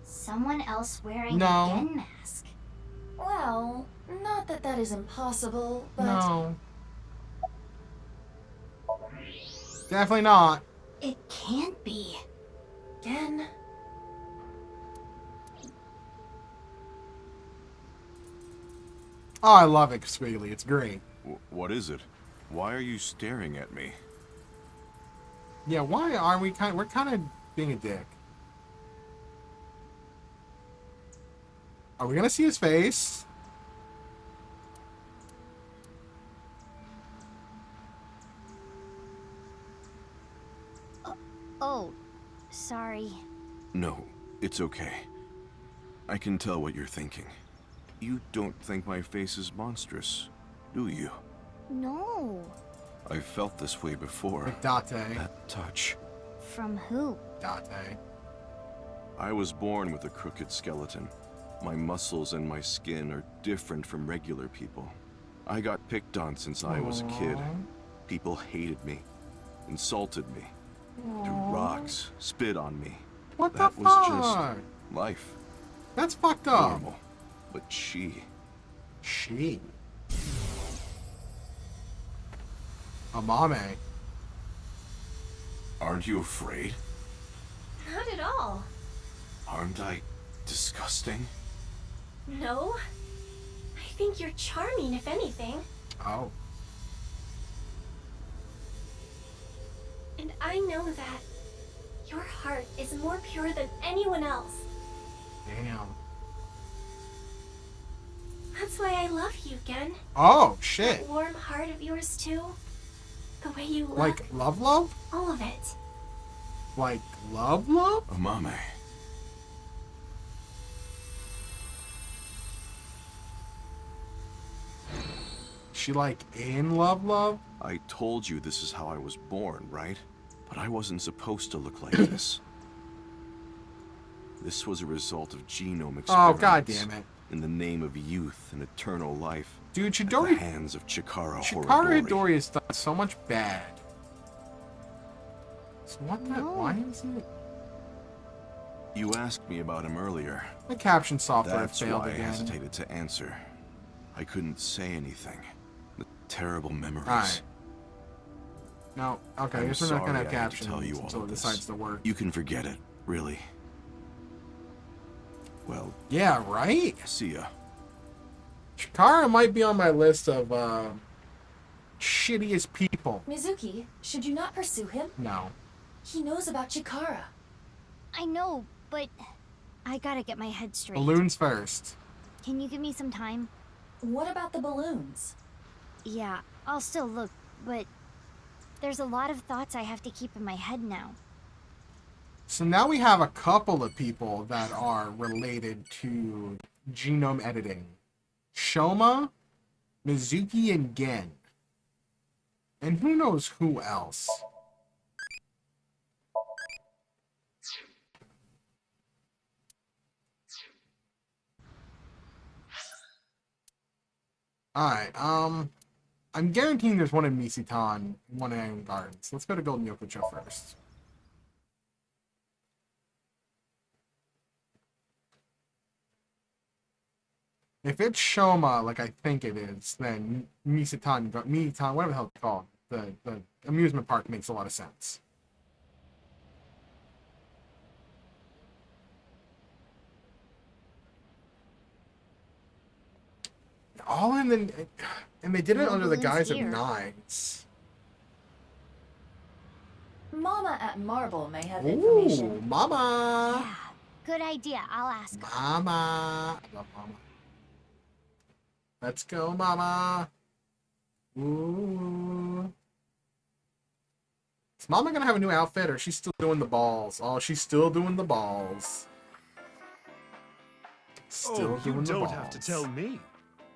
Someone else wearing No. a Gen mask. Well, not that that is impossible, but... No. Definitely not. It can't be. Gen... Oh, I love it, Squiggly. It's great. What is it? Why are you staring at me? Yeah, why are we we're kind of being a dick. Are we gonna see his face? Oh, sorry. No, it's okay. I can tell what you're thinking. You don't think my face is monstrous, do you? No. I've felt this way before. Like Date. That touch. From who? Date. I was born with a crooked skeleton. My muscles and my skin are different from regular people. I got picked on since I was a kid. People hated me, insulted me, threw rocks, spit on me. What That the was fuck? just life. That's fucked up. Normal. But she... Amame. Aren't you afraid? Not at all. Aren't I disgusting? No. I think you're charming, if anything. Oh. And I know that Your heart is more pure than anyone else. Damn. That's why I love you, Gen. Oh, shit. That warm heart of yours, too. The way you look. Like, love? All of it. Like, love? Amame. She, like, in love? I told you this is how I was born, right? But I wasn't supposed to look like this. This was a result of genome experiments. Oh, god damn it. In the name of youth and eternal life. Dude, At the hands of Chikara Horodori. Hidori has done so much bad. So what the... Why is it... You asked me about him earlier. The caption software That's failed why I again. hesitated to answer. I couldn't say anything. The terrible memories. Alright. No, okay, I I'm guess we're not gonna sorry have I had to captions tell you all until it of this. decides to work. You can forget it, really. Well, yeah, right? See ya. Chikara might be on my list of, shittiest people. Mizuki, should you not pursue him? No. He knows about Chikara. I know, but I gotta get my head straight. Balloons first. Can you give me some time? What about the balloons? Yeah, I'll still look, but there's a lot of thoughts I have to keep in my head now. So now we have a couple of people that are related to genome editing. Shoma, Mizuki, and Gen. And who knows who else. Alright, I'm guaranteeing there's one in Misitan and one in Iron Gardens. Let's go to Golden Yokocho first. If it's Shoma, like I think it is, then Misitan, whatever the hell it's called, the amusement park makes a lot of sense. All in the... And they did it No under the balloons guise here. of knives. Mama at Marble may have Ooh, information. Mama! Yeah, good idea. I'll ask. Mama! I love Mama. Let's go, Mama! Ooh. Is Mama gonna have a new outfit, or is she still doing the balls? Oh, she's still doing the balls. Still you doing the balls. don't have to tell me.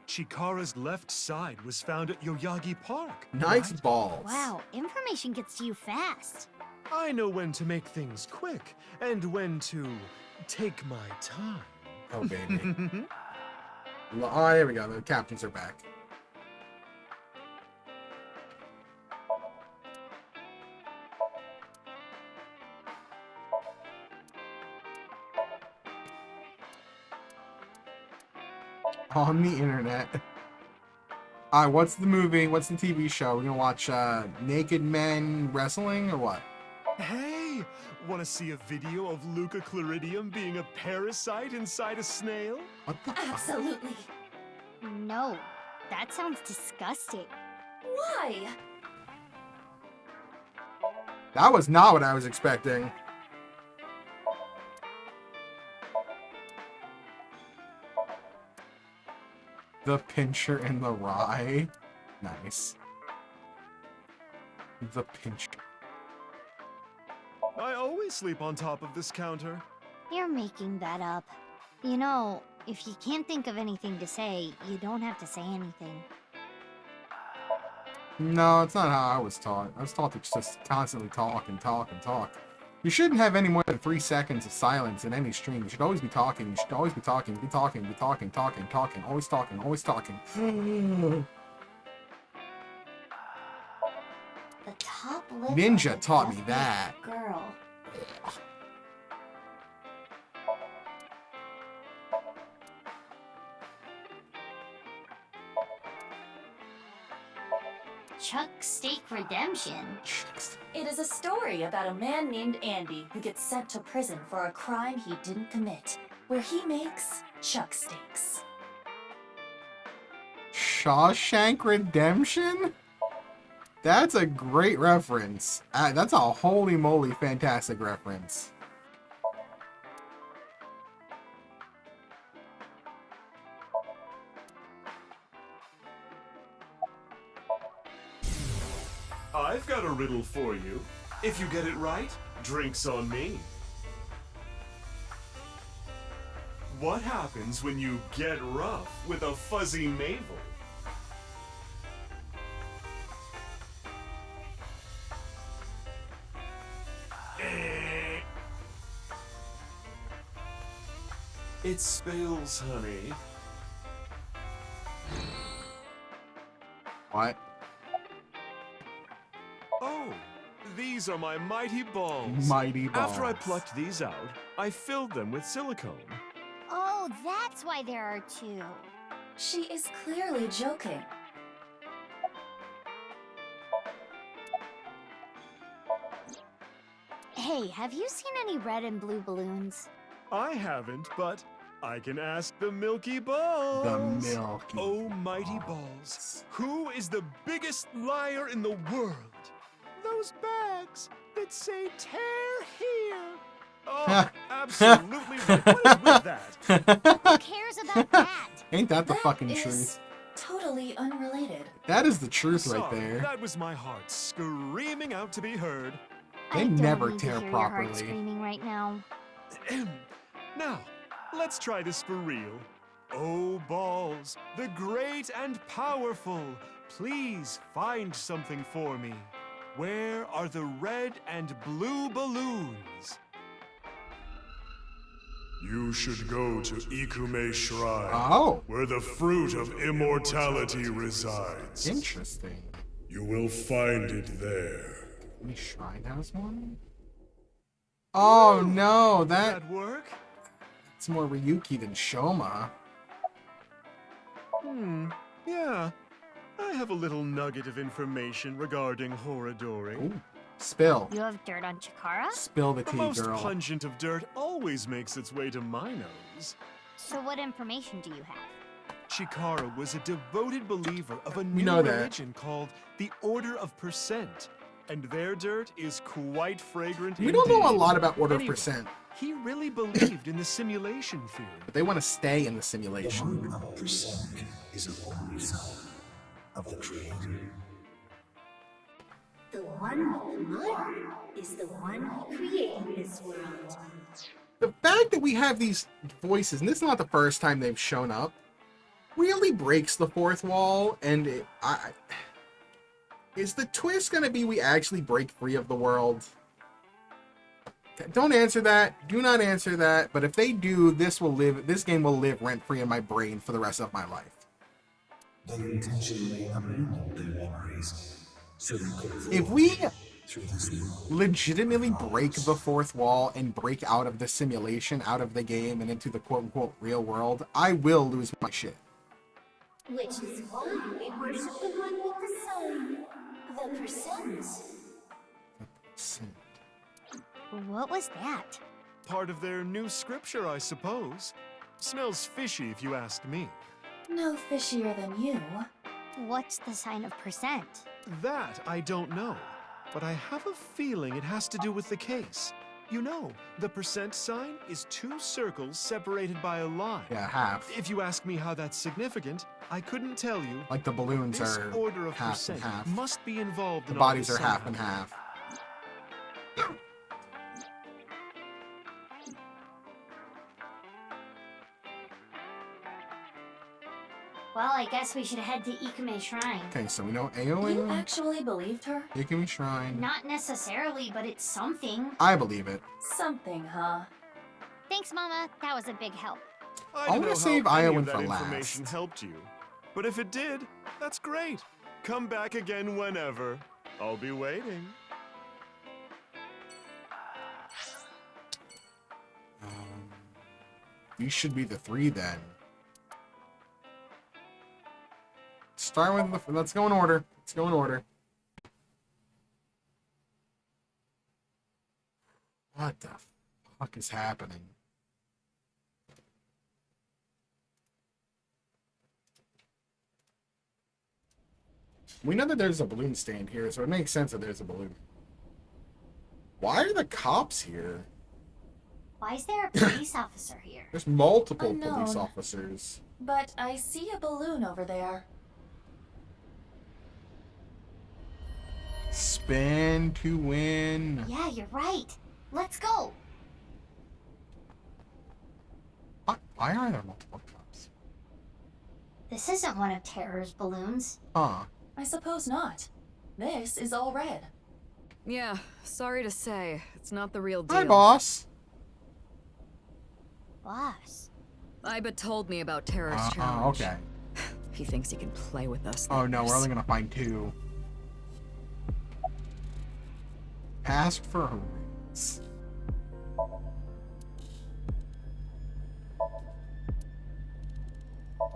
Chikara's left side was found at Yoyagi Park. Nice right? balls. Wow, information gets to you fast. I know when to make things quick and when to take my time. Oh, baby. Oh, there we go. The captains are back. On the internet. Alright, what's the movie? What's the TV show? We're gonna watch naked men wrestling or what? Hey, want to see a video of Luca Claridium being a parasite inside a snail? What the Absolutely. No, that sounds disgusting. Why? That was not what I was expecting. The pincher and the rye. Nice. The pincher. I always sleep on top of this counter. You're making that up. You know, if you can't think of anything to say, you don't have to say anything. No, it's not how I was taught. I was taught to just constantly talk and talk and talk. You shouldn't have any more than 3 seconds of silence in any stream. You should always be talking. You should always be talking. Be talking. Be talking. Talking. Talking. Always talking. Always talking. The top lip Ninja of the taught me death that. girl. Chuck Steak Redemption. It is a story about a man named Andy who gets sent to prison for a crime he didn't commit, where he makes chuck steaks. Shawshank Redemption? That's a great reference. That's a holy moly fantastic reference. I've got a riddle for you. If you get it right, drinks on me. What happens when you get rough with a fuzzy navel? It spills, honey. What? Oh, these are my mighty balls. Mighty balls. After I plucked these out, I filled them with silicone. Oh, that's why there are two. She is clearly joking. Hey, have you seen any red and blue balloons? I haven't, but I can ask the Milky Balls. The Milky Oh, mighty balls. Who is the biggest liar in the world? Those bags that say tear here. Oh, absolutely right. What is with that? Who cares about that? Ain't that the fucking is truth? totally unrelated. That is the truth right Sorry, there. that was my heart screaming out to be heard. They I don't never need to tear hear your heart properly. screaming right now. Now, let's try this for real. Oh, balls, the great and powerful, please find something for me. Where are the red and blue balloons? You should go to Ikume Shrine, Oh. where the fruit of immortality resides. Interesting. You will find it there. Any shrine has one? Oh no, Did that work? that's more Ryuki than Shoma. Yeah. I have a little nugget of information regarding Horadori. Ooh. Spill. You have dirt on Chikara? Spill the The tea, most girl. pungent of dirt always makes its way to my nose. So what information do you have? Chikara was a devoted believer of a We new know that. religion called the Order of Percent, and their dirt is quite fragrant. We don't know a indeed. lot about Order of Anyway, Percent, He really believed in the simulation theory. but they want to stay in the simulation. 1% is a holy son of the Creator. The one with the mud is the one who created this world. The fact that we have these voices, and this is not the first time they've shown up, really breaks the fourth wall, and is the twist going to be we actually break free of the world? Don't answer that. Do not answer that. But if they do, this game will live rent-free in my brain for the rest of my life. They intentionally abandoned their memories so they could If we through this world. legitimately break the fourth wall and break out of the simulation, out of the game, and into the quote-unquote real world, I will lose my shit. Which is why we worship the one with the sun, the percent. What was that? Part of their new scripture, I suppose. Smells fishy if you ask me. No fishier than you. What's the sign of percent? That I don't know, but I have a feeling it has to do with the case. You know, the percent sign is two circles separated by a line. Yeah, half. If you ask me how that's significant, I couldn't tell you. Like the balloons This are order of half percent and half. must be involved The in all bodies this are half somehow. and half. Well, I guess we should head to Ikume Shrine. Okay, so we know You Aoin, actually believed her? Ikumi Shrine. Not necessarily, but it's something. I believe it. Something, huh? Thanks, Mama. That was a big help. I I'm don't gonna know save how any Iowan of that for information last. helped you, but if it did, that's great. Come back again whenever. I'll be waiting. You should be the 3 then. Start with the. Let's go in order. Let's go in order. What the fuck is happening? We know that there's a balloon stand here, so it makes sense that there's a balloon. Why are the cops here? Why is there a police officer here? There's multiple Unknown. police officers. But I see a balloon over there. Spin to win. Yeah, you're right. Let's go. Why are there multiple cops? This isn't one of Terror's balloons. Huh. I suppose not. This is all red. Yeah, sorry to say, it's not the real deal. Hi, boss. Boss. Iba told me about Terror's challenge. Okay. He thinks he can play with us. Oh no, we're only gonna find 2. Ask for a raise.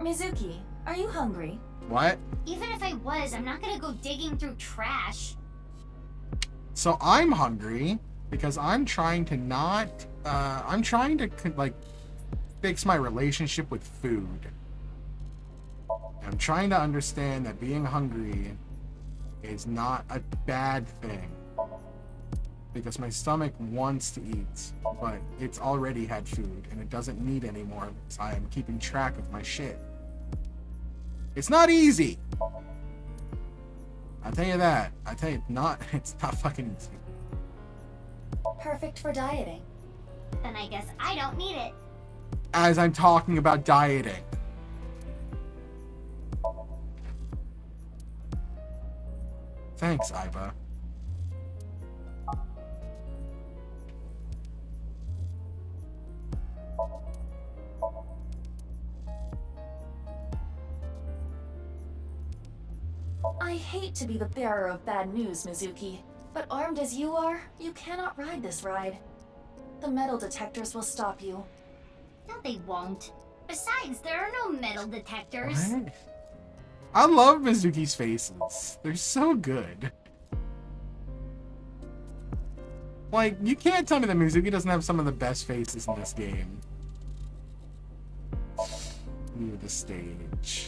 Mizuki, are you hungry? What? Even if I was, I'm not gonna go digging through trash. So I'm hungry because I'm trying to not. I'm trying to like fix my relationship with food. I'm trying to understand that being hungry is not a bad thing. Because my stomach wants to eat, but it's already had food and it doesn't need any more because I am keeping track of my shit. It's not easy. I'll tell you that. I tell you, it's not fucking easy. Perfect for dieting. Then I guess I don't need it. As I'm talking about dieting. Thanks, Iba. I hate to be the bearer of bad news, Mizuki, but armed as you are, you cannot ride this ride. The metal detectors will stop you. No, they won't. Besides, there are no metal detectors. What? I love Mizuki's faces. They're so good. Like, you can't tell me that Mizuki doesn't have some of the best faces in this game. View the stage.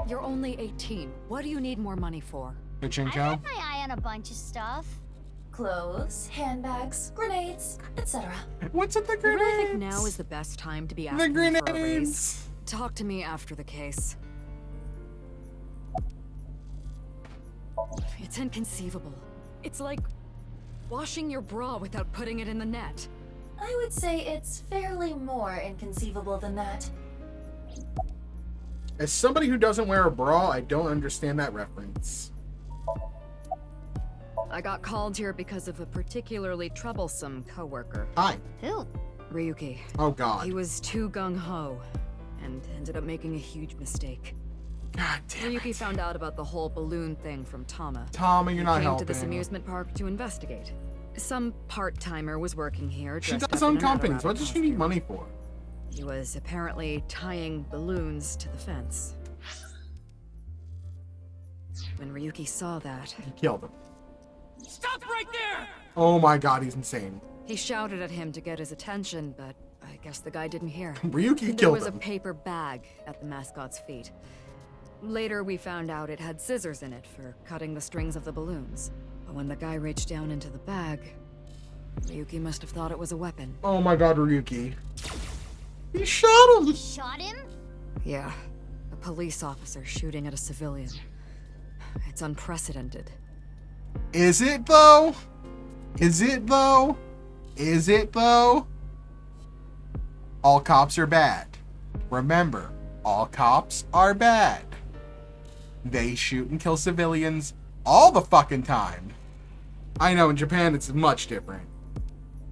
You're only 18. What do you need more money for? I Pachinko? had my eye on a bunch of stuff. Clothes, handbags, grenades, etc. What's at the You grenades? really think now is the best time to be The asking me for a raise? grenades! Talk to me after the case. It's inconceivable. It's like washing your bra without putting it in the net. I would say it's fairly more inconceivable than that. As somebody who doesn't wear a bra, I don't understand that reference. I got called here because of a particularly troublesome coworker. Hi. Who? Ryuki. Oh god. He was too gung-ho and ended up making a huge mistake. God damn Ryuki it. found out about the whole balloon thing from Tama. Tama, you're not He came helping. to this amusement park to investigate. Some part-timer was working here. She dressed does up own in an companies. Adorab What does she need costume. money for? He was apparently tying balloons to the fence. When Ryuki saw that, He killed him. Stop right there! Oh my god, he's insane. he shouted at him to get his attention, but I guess the guy didn't hear. Ryuki There killed was a him. paper bag at the mascot's feet. Later, we found out it had scissors in it for cutting the strings of the balloons. But when the guy reached down into the bag, Ryuki must have thought it was a weapon. Oh my god, Ryuki. He shot him! You shot him? Yeah, a police officer shooting at a civilian. It's unprecedented. Is it though? Is it though? Is it though? All cops are bad. Remember, all cops are bad. They shoot and kill civilians all the fucking time. I know in Japan it's much different.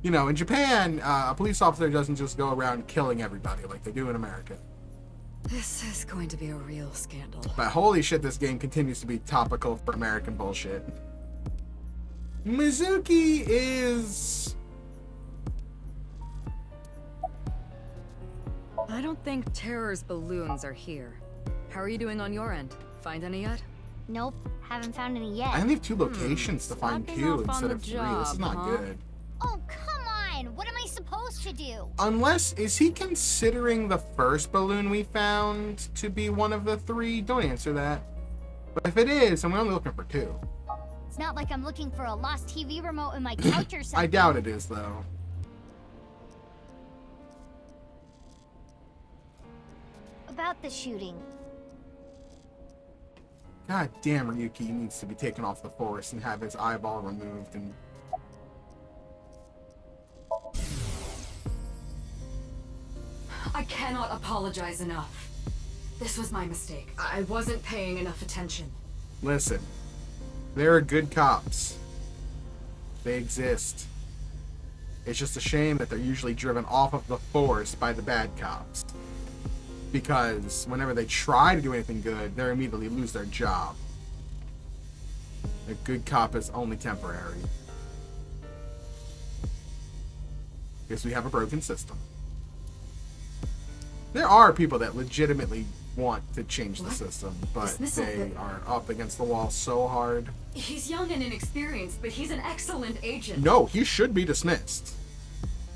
You know, in Japan, a police officer doesn't just go around killing everybody like they do in America. This is going to be a real scandal. But holy shit, this game continues to be topical for American bullshit. Mizuki is... I don't think Terror's balloons are here. How are you doing on your end? Find any yet? Nope, haven't found any yet. I only have 2 locations to find Slacking 2 off on instead the of 3. This is job, not huh? good. Oh, come on! What am I supposed to do. Unless, is he considering the first balloon we found to be one of the 3? Don't answer that. But if it is, and we're only looking for 2. It's not like I'm looking for a lost TV remote in my couch or something. I doubt it is, though. About the shooting. God damn, Ryuki needs to be taken off the force and have his eyeball removed and... I cannot apologize enough. This was my mistake. I wasn't paying enough attention. Listen, there are good cops. They exist. It's just a shame that they're usually driven off of the force by the bad cops. Because whenever they try to do anything good, they immediately lose their job. A good cop is only temporary. Because we have a broken system. There are people that legitimately want to change the system, but they are up against the wall so hard. He's young and inexperienced, but he's an excellent agent. No, he should be dismissed.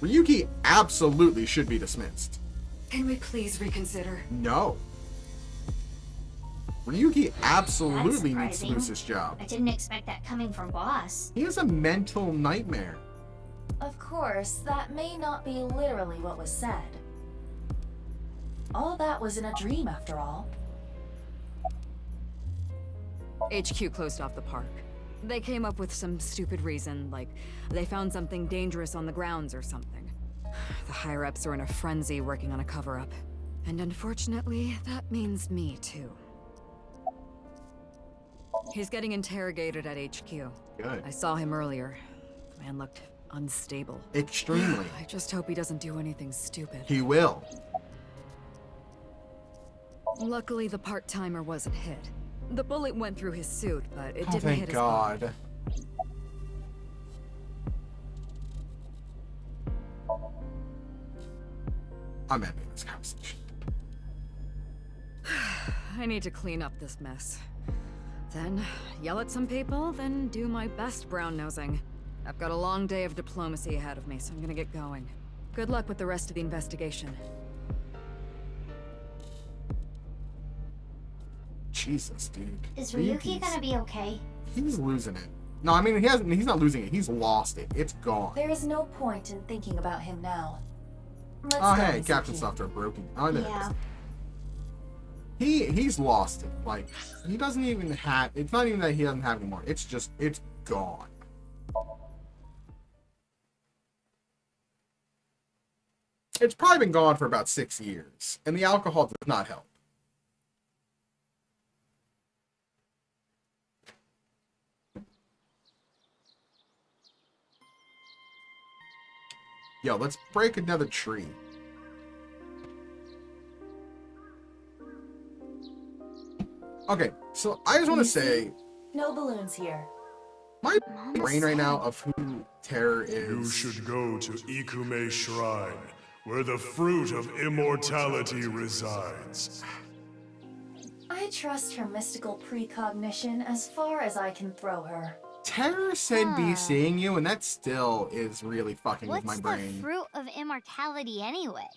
Ryuki absolutely should be dismissed. Can we please reconsider? No. Ryuki absolutely needs to lose his job. I didn't expect that coming from boss. He is a mental nightmare. Of course, that may not be literally what was said. All that was in a dream, after all. HQ closed off the park. They came up with some stupid reason, like they found something dangerous on the grounds or something. The higher-ups are in a frenzy working on a cover-up. And unfortunately, that means me too. He's getting interrogated at HQ. Good. I saw him earlier. The man looked unstable. Extremely. I just hope he doesn't do anything stupid. He will. Luckily, the part-timer wasn't hit. The bullet went through his suit, but it didn't hit his God. body. I'm ending this conversation. I need to clean up this mess. Then yell at some people, then do my best brown-nosing. I've got a long day of diplomacy ahead of me, so I'm gonna get going. Good luck with the rest of the investigation. Jesus, dude. Is Ryuki gonna be okay? He's losing it. No, I mean, he's not losing it. He's lost it. It's gone. There is no point in thinking about him now. Let's Oh, go, hey, Mizuki. Captain Software broken. Oh, there Yeah. it is. He's lost it. Like, he doesn't even have... It's not even that he doesn't have it anymore. It's just... It's gone. It's probably been gone for about 6 years. And the alcohol does not help. Yo, let's break another tree. Okay, so I just want to say, No balloons here. my brain right now of who Terror is. You should go to Ikume Shrine, where the fruit of immortality resides. I trust her mystical precognition as far as I can throw her. Terror said be seeing you, and that still is really fucking with What's my the brain. fruit of immortality anyway?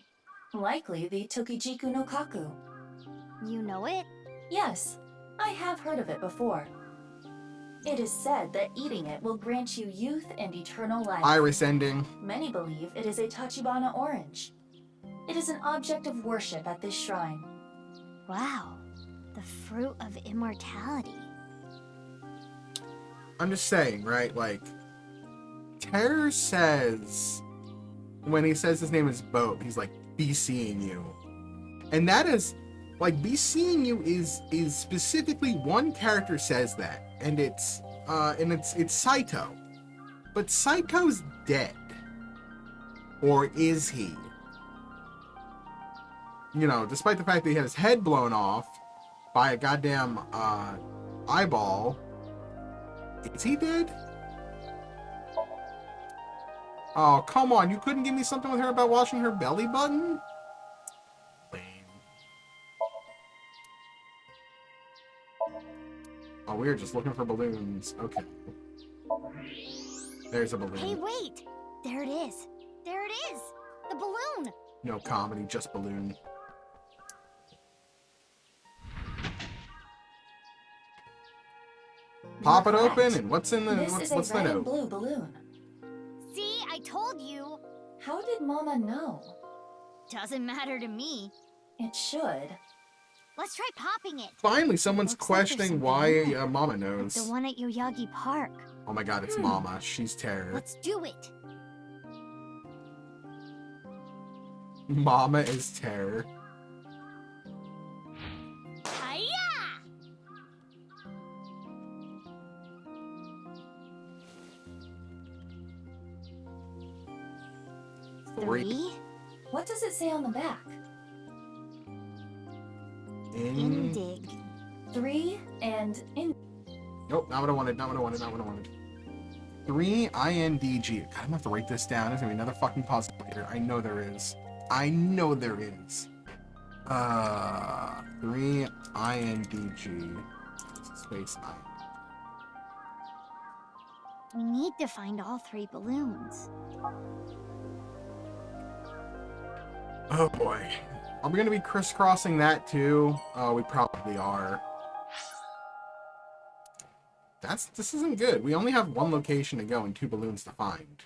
Likely the Tokijiku no Kaku. You know it? Yes, I have heard of it before. It is said that eating it will grant you youth and eternal life. Iris ending. Many believe it is a Tachibana orange. It is an object of worship at this shrine. Wow, the fruit of immortality. I'm just saying, right? Like, Terror says, when he says his name is Boat, he's like, be seeing you. And that is, like, be seeing you is specifically one character says that. And it's Saito. But Saito's dead. Or is he? You know, despite the fact that he had his head blown off by a goddamn eyeball, is he dead? Oh, come on. You couldn't give me something with her about washing her belly button? Lame. Oh, we were just looking for balloons. Okay. There's a balloon. Hey, wait! There it is. There it is! The balloon! No comedy, just balloon. Pop it open, and what's in the what's the red and note? blue balloon. See, I told you. How did Mama know? Doesn't matter to me. It should. Let's try popping it. Finally, someone's Looks like there's questioning something why in there. Mama Like knows. the one at Yoyagi Park. Oh my god, it's Mama. She's terror. Let's do it. Mama is terror. Hiya! Three? What does it say on the back? Indig. 3 and in. Nope, not what I wanted, not what I wanted, not what I wanted. 3 INDG. God, I'm gonna have to write this down. There's gonna be another fucking puzzle later. I know there is. I know there is. 3 INDG. Space 9. We need to find all 3 balloons. Oh boy. Are we gonna be crisscrossing that too? Oh, we probably are. This isn't good. We only have 1 location to go and 2 balloons to find.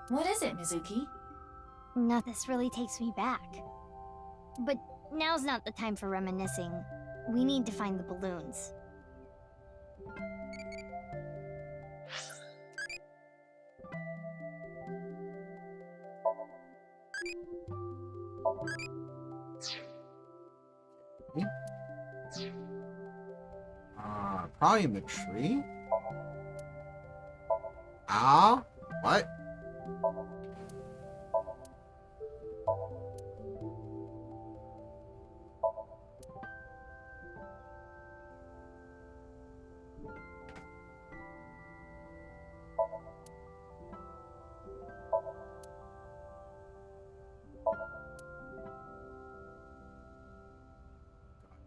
What is it, Mizuki? No, this really takes me back. But now's not the time for reminiscing. We need to find the balloons. Probably in the tree? Ah? What?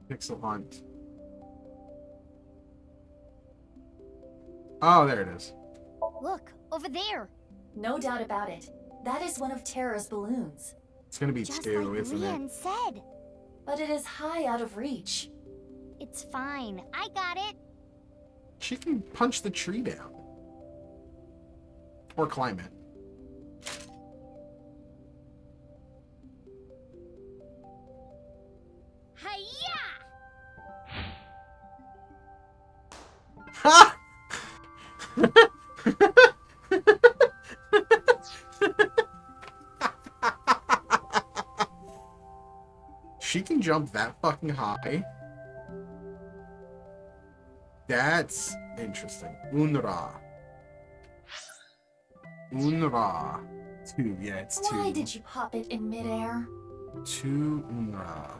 Pixel hunt. Oh, there it is. Look, over there. No doubt about it. That is one of Terra's balloons. It's gonna be Just 2, like isn't Leon it? said. But it is high out of reach. It's fine. I got it. She can punch the tree down. Or climb it. Hiya! Ha! She can jump that fucking high. That's interesting. Unra. Unra. 2, yeah, it's 2. Why did you pop it in midair? 2 Unra.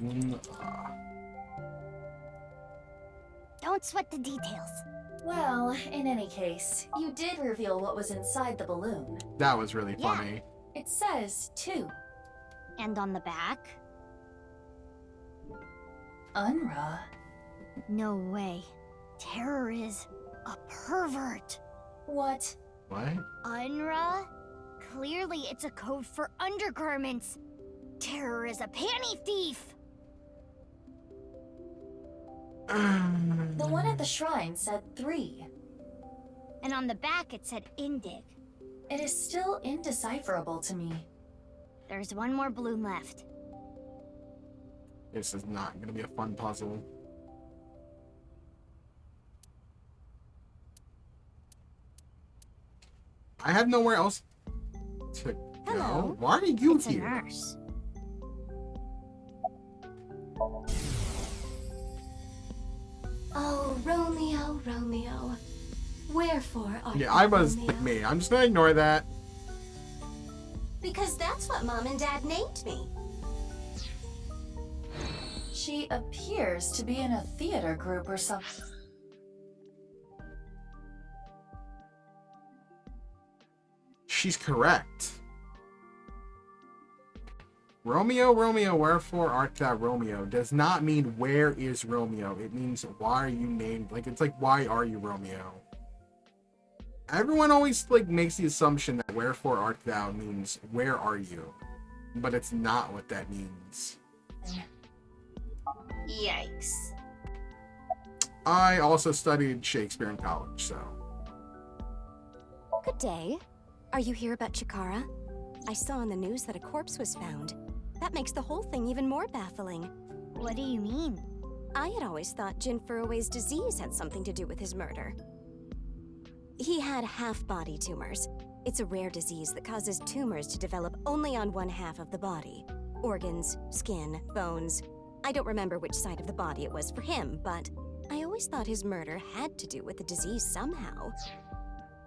Unra. Don't sweat the details. Well, in any case, you did reveal what was inside the balloon. That was really funny. It says 2. And on the back? Unra. No way. Terror is a pervert. What? What? Unra? Clearly it's a code for undergarments. Terror is a panty thief. The one at the shrine said 3. And on the back it said Indig. It is still indecipherable to me. There's one more balloon left. This is not gonna be a fun puzzle. I have nowhere else to go. Why are you It's here? a nurse. Oh, Romeo, Romeo. Wherefore art Yeah, thou, I was Romeo? like me. I'm just gonna ignore that. Because that's what Mom and Dad named me. She appears to be in a theater group or something. She's correct. Romeo, Romeo, wherefore art thou Romeo does not mean where is Romeo. It means why are you named? Like, it's like, why are you Romeo? Everyone always like makes the assumption that wherefore art thou means where are you? But it's not what that means. Yikes. I also studied Shakespeare in college, so. Good day. Are you here about Chikara? I saw on the news that a corpse was found. That makes the whole thing even more baffling. What do you mean? I had always thought Jin Furui's disease had something to do with his murder. He had half-body tumors. It's a rare disease that causes tumors to develop only on one half of the body. Organs, skin, bones. I don't remember which side of the body it was for him, but I always thought his murder had to do with the disease somehow.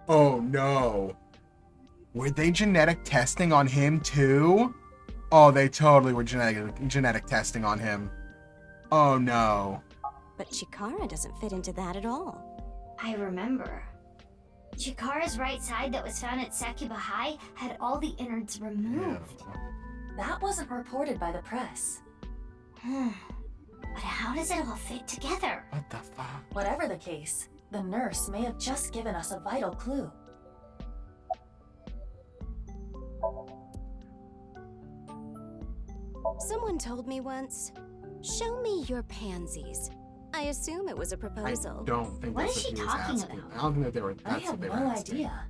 Oh no. Were they genetic testing on him too? Oh, they totally were genetic testing on him. Oh no. But Chikara doesn't fit into that at all. I remember. Chikara's right side that was found at Sakuba High had all the innards removed. That wasn't reported by the press. But how does it all fit together? What the fuck? Whatever the case, the nurse may have just given us a vital clue. Someone told me once, show me your pansies. I assume it was a proposal. I don't think What that's is what she he was talking asking. about? I don't think that they were. I That's have what they no were asking. idea.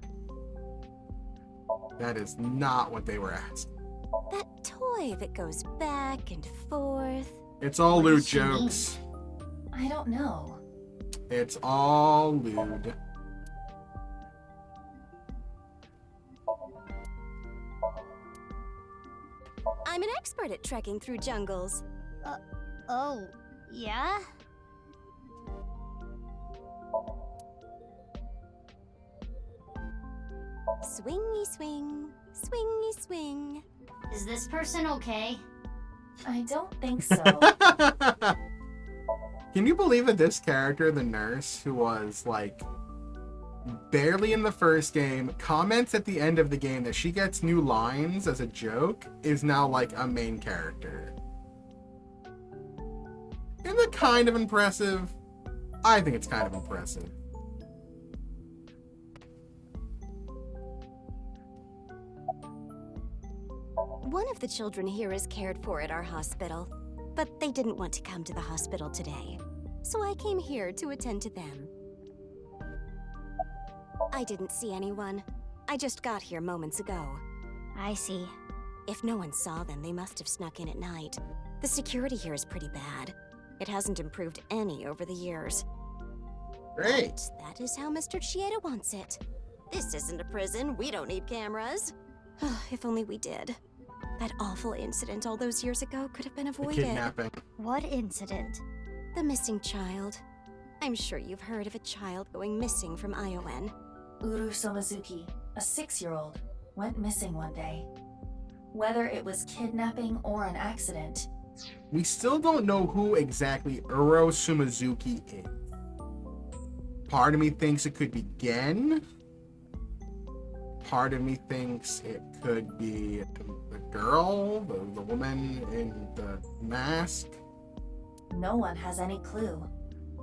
That is not what they were asking. That toy that goes back and forth. It's all What lewd does she mean? jokes. I don't know. It's all lewd. I'm an expert at trekking through jungles. Oh, yeah? Swingy swing, swingy swing. Is this person okay? I don't think so. Can you believe that this character, the nurse, who was like barely in the first game, comments at the end of the game that she gets new lines as a joke, is now like a main character? Isn't that kind of impressive? I think it's kind of impressive. One of the children here is cared for at our hospital, but they didn't want to come to the hospital today. So I came here to attend to them. I didn't see anyone. I just got here moments ago. I see. If no one saw them, they must have snuck in at night. The security here is pretty bad. It hasn't improved any over the years. Great. But that is how Mr. Chieda wants it. This isn't a prison. We don't need cameras. If only we did. That awful incident all those years ago could have been The avoided. kidnapping. What incident? The missing child. I'm sure you've heard of a child going missing from Iowan. Uru Somizuki, a 6-year-old, went missing one day. Whether it was kidnapping or an accident, We still don't know who exactly Uro Sumizuki is. Part of me thinks it could be Gen. Part of me thinks it could be the girl, the woman in the mask. no one has any clue,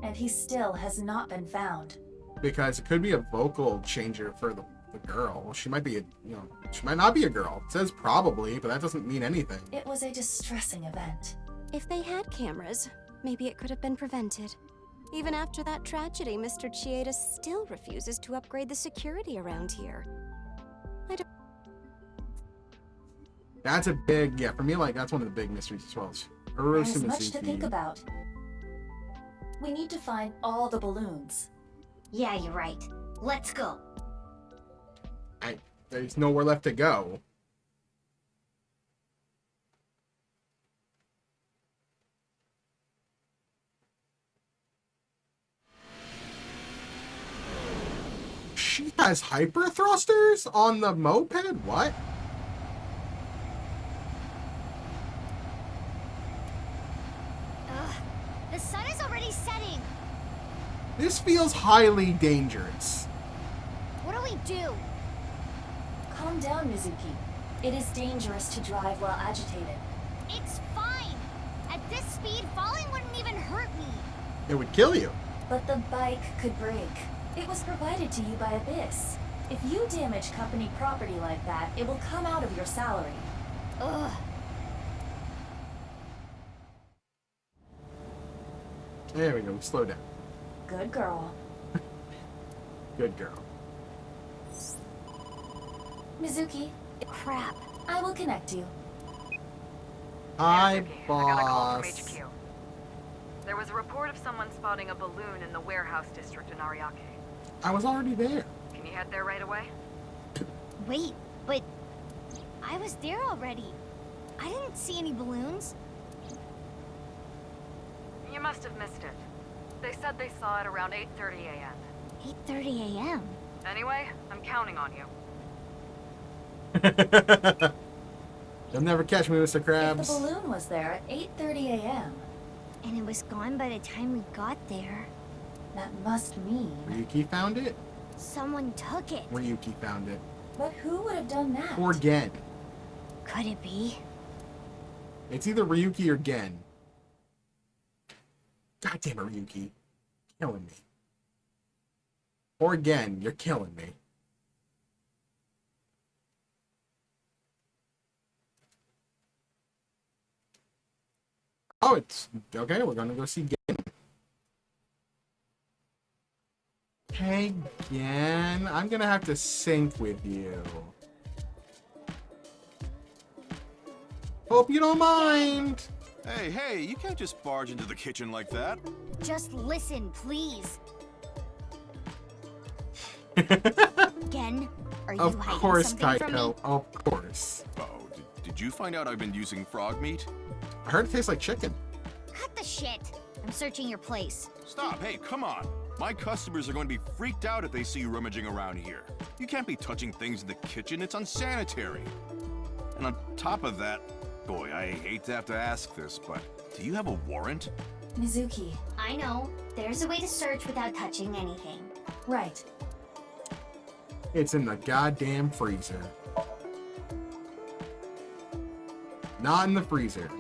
and he still has not been found. Because it could be a vocal changer for the girl. She might be she might not be a girl. It says probably, but that doesn't mean anything. It was a distressing event. If they had cameras, maybe it could have been prevented. Even after that tragedy, Mr. Chieda still refuses to upgrade the security around here. That's a big, for me, like, that's one of the big mysteries as well. Uro There's much to think Sumizuki. about. We need to find all the balloons. Yeah, you're right. Let's go. There's nowhere left to go. She has hyper thrusters on the moped? What? Ugh, the sun is already setting. This feels highly dangerous. What do we do? Calm down, Mizuki. It is dangerous to drive while agitated. It's fine. At this speed, falling wouldn't even hurt me. It would kill you. But the bike could break. It was provided to you by Abyss. If you damage company property like that, it will come out of your salary. Ugh. There we go. Slow down. Good girl. Good girl. Mizuki, crap. I will connect you. Hi, I got a call from boss. HQ. There was a report of someone spotting a balloon in the warehouse district in Ariake. I was already there. Can you head there right away? Wait, but I was there already. I didn't see any balloons. You must have missed it. They said they saw it around 8:30 a.m. 8:30 a.m. Anyway, I'm counting on you. You'll never catch me, Mr. If Krabs. the balloon was there at 8:30 a.m., And it was gone by the time we got there. that must mean... Ryuki found it? Someone took it. Ryuki found it. But who would have done that? Or Gen. Could it be? It's either Ryuki or Gen. God damn it, Ryuki. Killing me. Or Gen, you're killing me. Oh, it's... Okay, we're gonna go see Gen. Hey, Gen. I'm gonna have to sync with you. Hope you don't mind. Hey, you can't just barge into the kitchen like that. Just listen, please. Gen, are you Of hiding course, something from me? Kaito. Of course. Oh, did you find out I've been using frog meat? I heard it tastes like chicken. Cut the shit. I'm searching your place. Stop, hey, come on. My customers are going to be freaked out if they see you rummaging around here. You can't be touching things in the kitchen, it's unsanitary. And on top of that, boy, I hate to have to ask this, but do you have a warrant? Mizuki. I know. There's a way to search without touching anything. Right. It's in the goddamn freezer. Not in the freezer.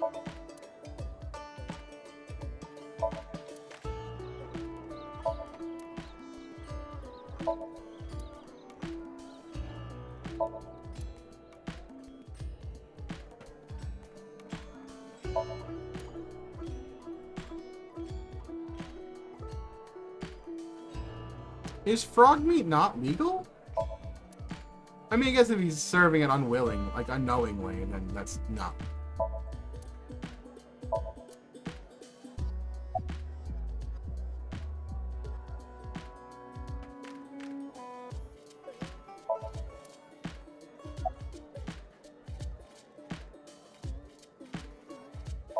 Is frog meat not legal? I mean, I guess if he's serving it unwilling, like unknowingly, then that's not.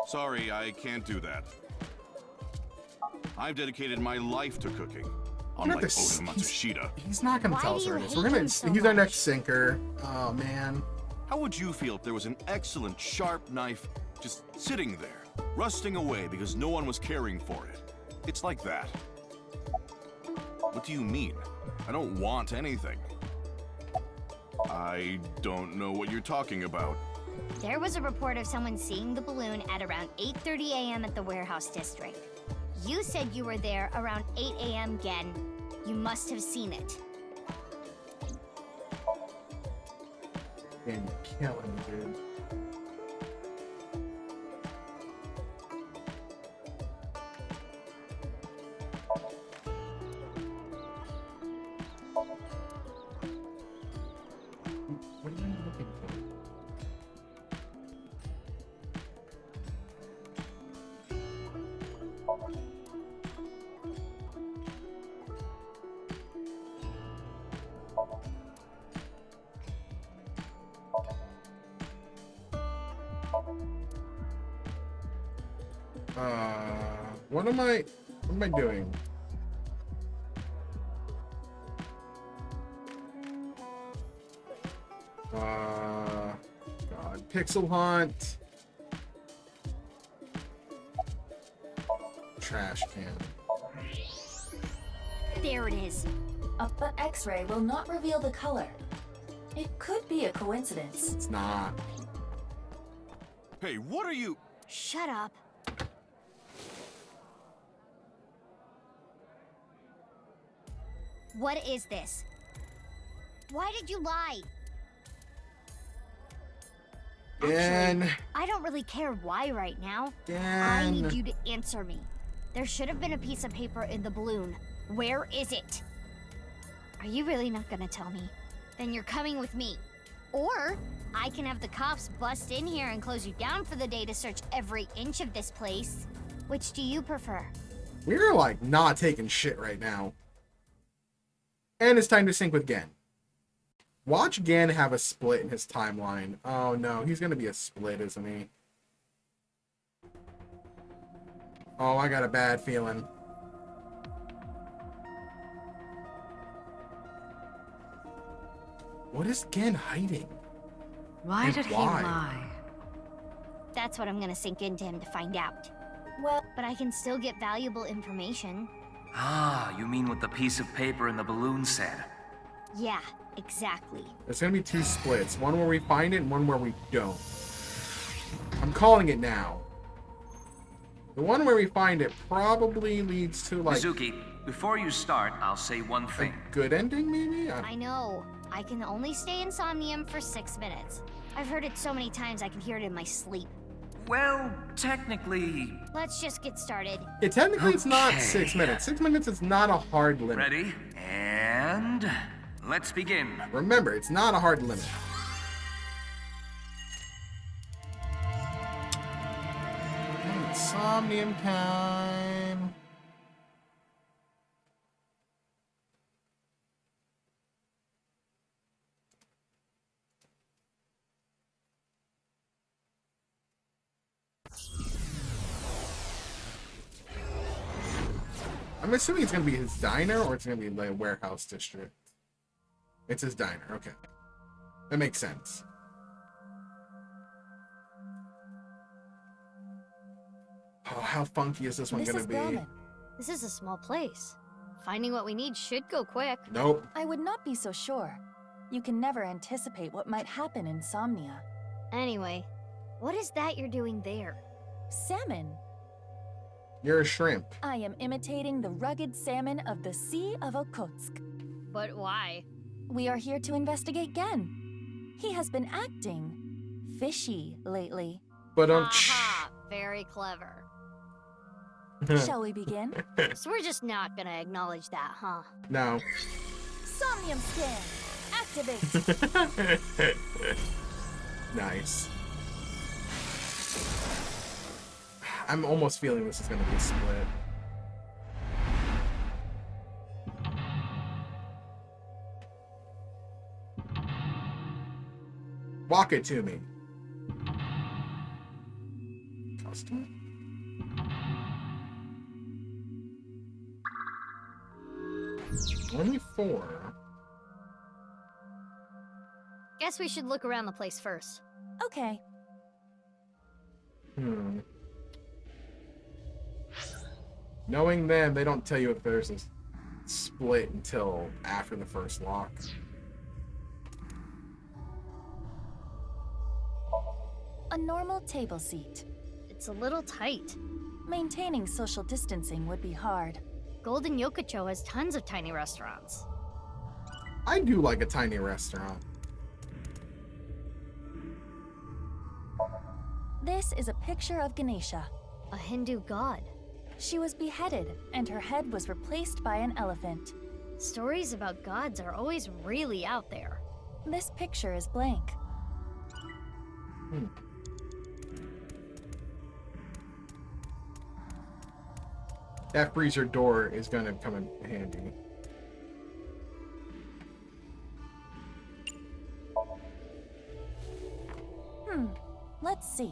Sorry, I can't do that. I've dedicated my life to cooking. Unlike Oda Matsushita. He's not gonna tell us where it is. We're gonna. He's our next sinker. Oh man. How would you feel if there was an excellent sharp knife just sitting there, rusting away because no one was caring for it? It's like that. What do you mean? I don't want anything. I don't know what you're talking about. There was a report of someone seeing the balloon at around 8:30 a.m. at the warehouse district. You said you were there around 8 a.m. Gen. You must have seen it. And killing me, dude. What are you looking for? What am I doing? God, Pixel Hunt. Trash can. There it is. But X-ray will not reveal the color. It could be a coincidence. It's not. Hey, what are you? Shut up. What is this? Why did you lie? Again. Actually, I don't really care why right now. Again. I need you to answer me. There should have been a piece of paper in the balloon. Where is it? Are you really not gonna tell me? Then you're coming with me. Or I can have the cops bust in here and close you down for the day to search every inch of this place. Which do you prefer? We're like not taking shit right now. And it's time to sync with Gen. Watch Gen have a split in his timeline. Oh no, he's gonna be a split, isn't he? Oh, I got a bad feeling. What is Gen hiding? Why And did he why? lie? That's what I'm gonna sink into him to find out. Well, but I can still get valuable information. Ah, you mean what the piece of paper in the balloon said? Yeah, exactly. There's gonna be two splits. One where we find it and one where we don't. I'm calling it now. The one where we find it probably leads to like Mizuki, before you start, I'll say one thing. a good ending, maybe? I know. I can only stay in Somnium for 6 minutes. I've heard it so many times I can hear it in my sleep. Well, technically... Let's just get started. Yeah, technically it's not Okay. 6 minutes. 6 minutes is not a hard limit. Ready? And... let's begin. Remember, it's not a hard limit. It's Somnium time. I'm assuming it's gonna be his diner or it's gonna be the warehouse district. It's his diner, okay. That makes sense. Oh, how funky is this one gonna be? Bellman. This is a small place. Finding what we need should go quick. Nope. I would not be so sure. You can never anticipate what might happen in Somnia. Anyway, what is that you're doing there? Salmon. You're a shrimp. I am imitating the rugged salmon of the Sea of Okhotsk. But why? We are here to investigate Gen. He has been acting fishy lately. But Aha, very clever. Shall we begin? So we're just not gonna acknowledge that, huh? No. Somnium scan! Activate! Nice. I'm almost feeling this is gonna be a split. Walk it to me. Custom? Only 4. Guess we should look around the place first. Okay. Knowing them, they don't tell you if there's a split until after the first lock. A normal table seat. It's a little tight. Maintaining social distancing would be hard. Golden Yokocho has tons of tiny restaurants. I do like a tiny restaurant. This is a picture of Ganesha, a Hindu god. She was beheaded, and her head was replaced by an elephant. Stories about gods are always really out there. This picture is blank. That freezer door is gonna come in handy. Let's see.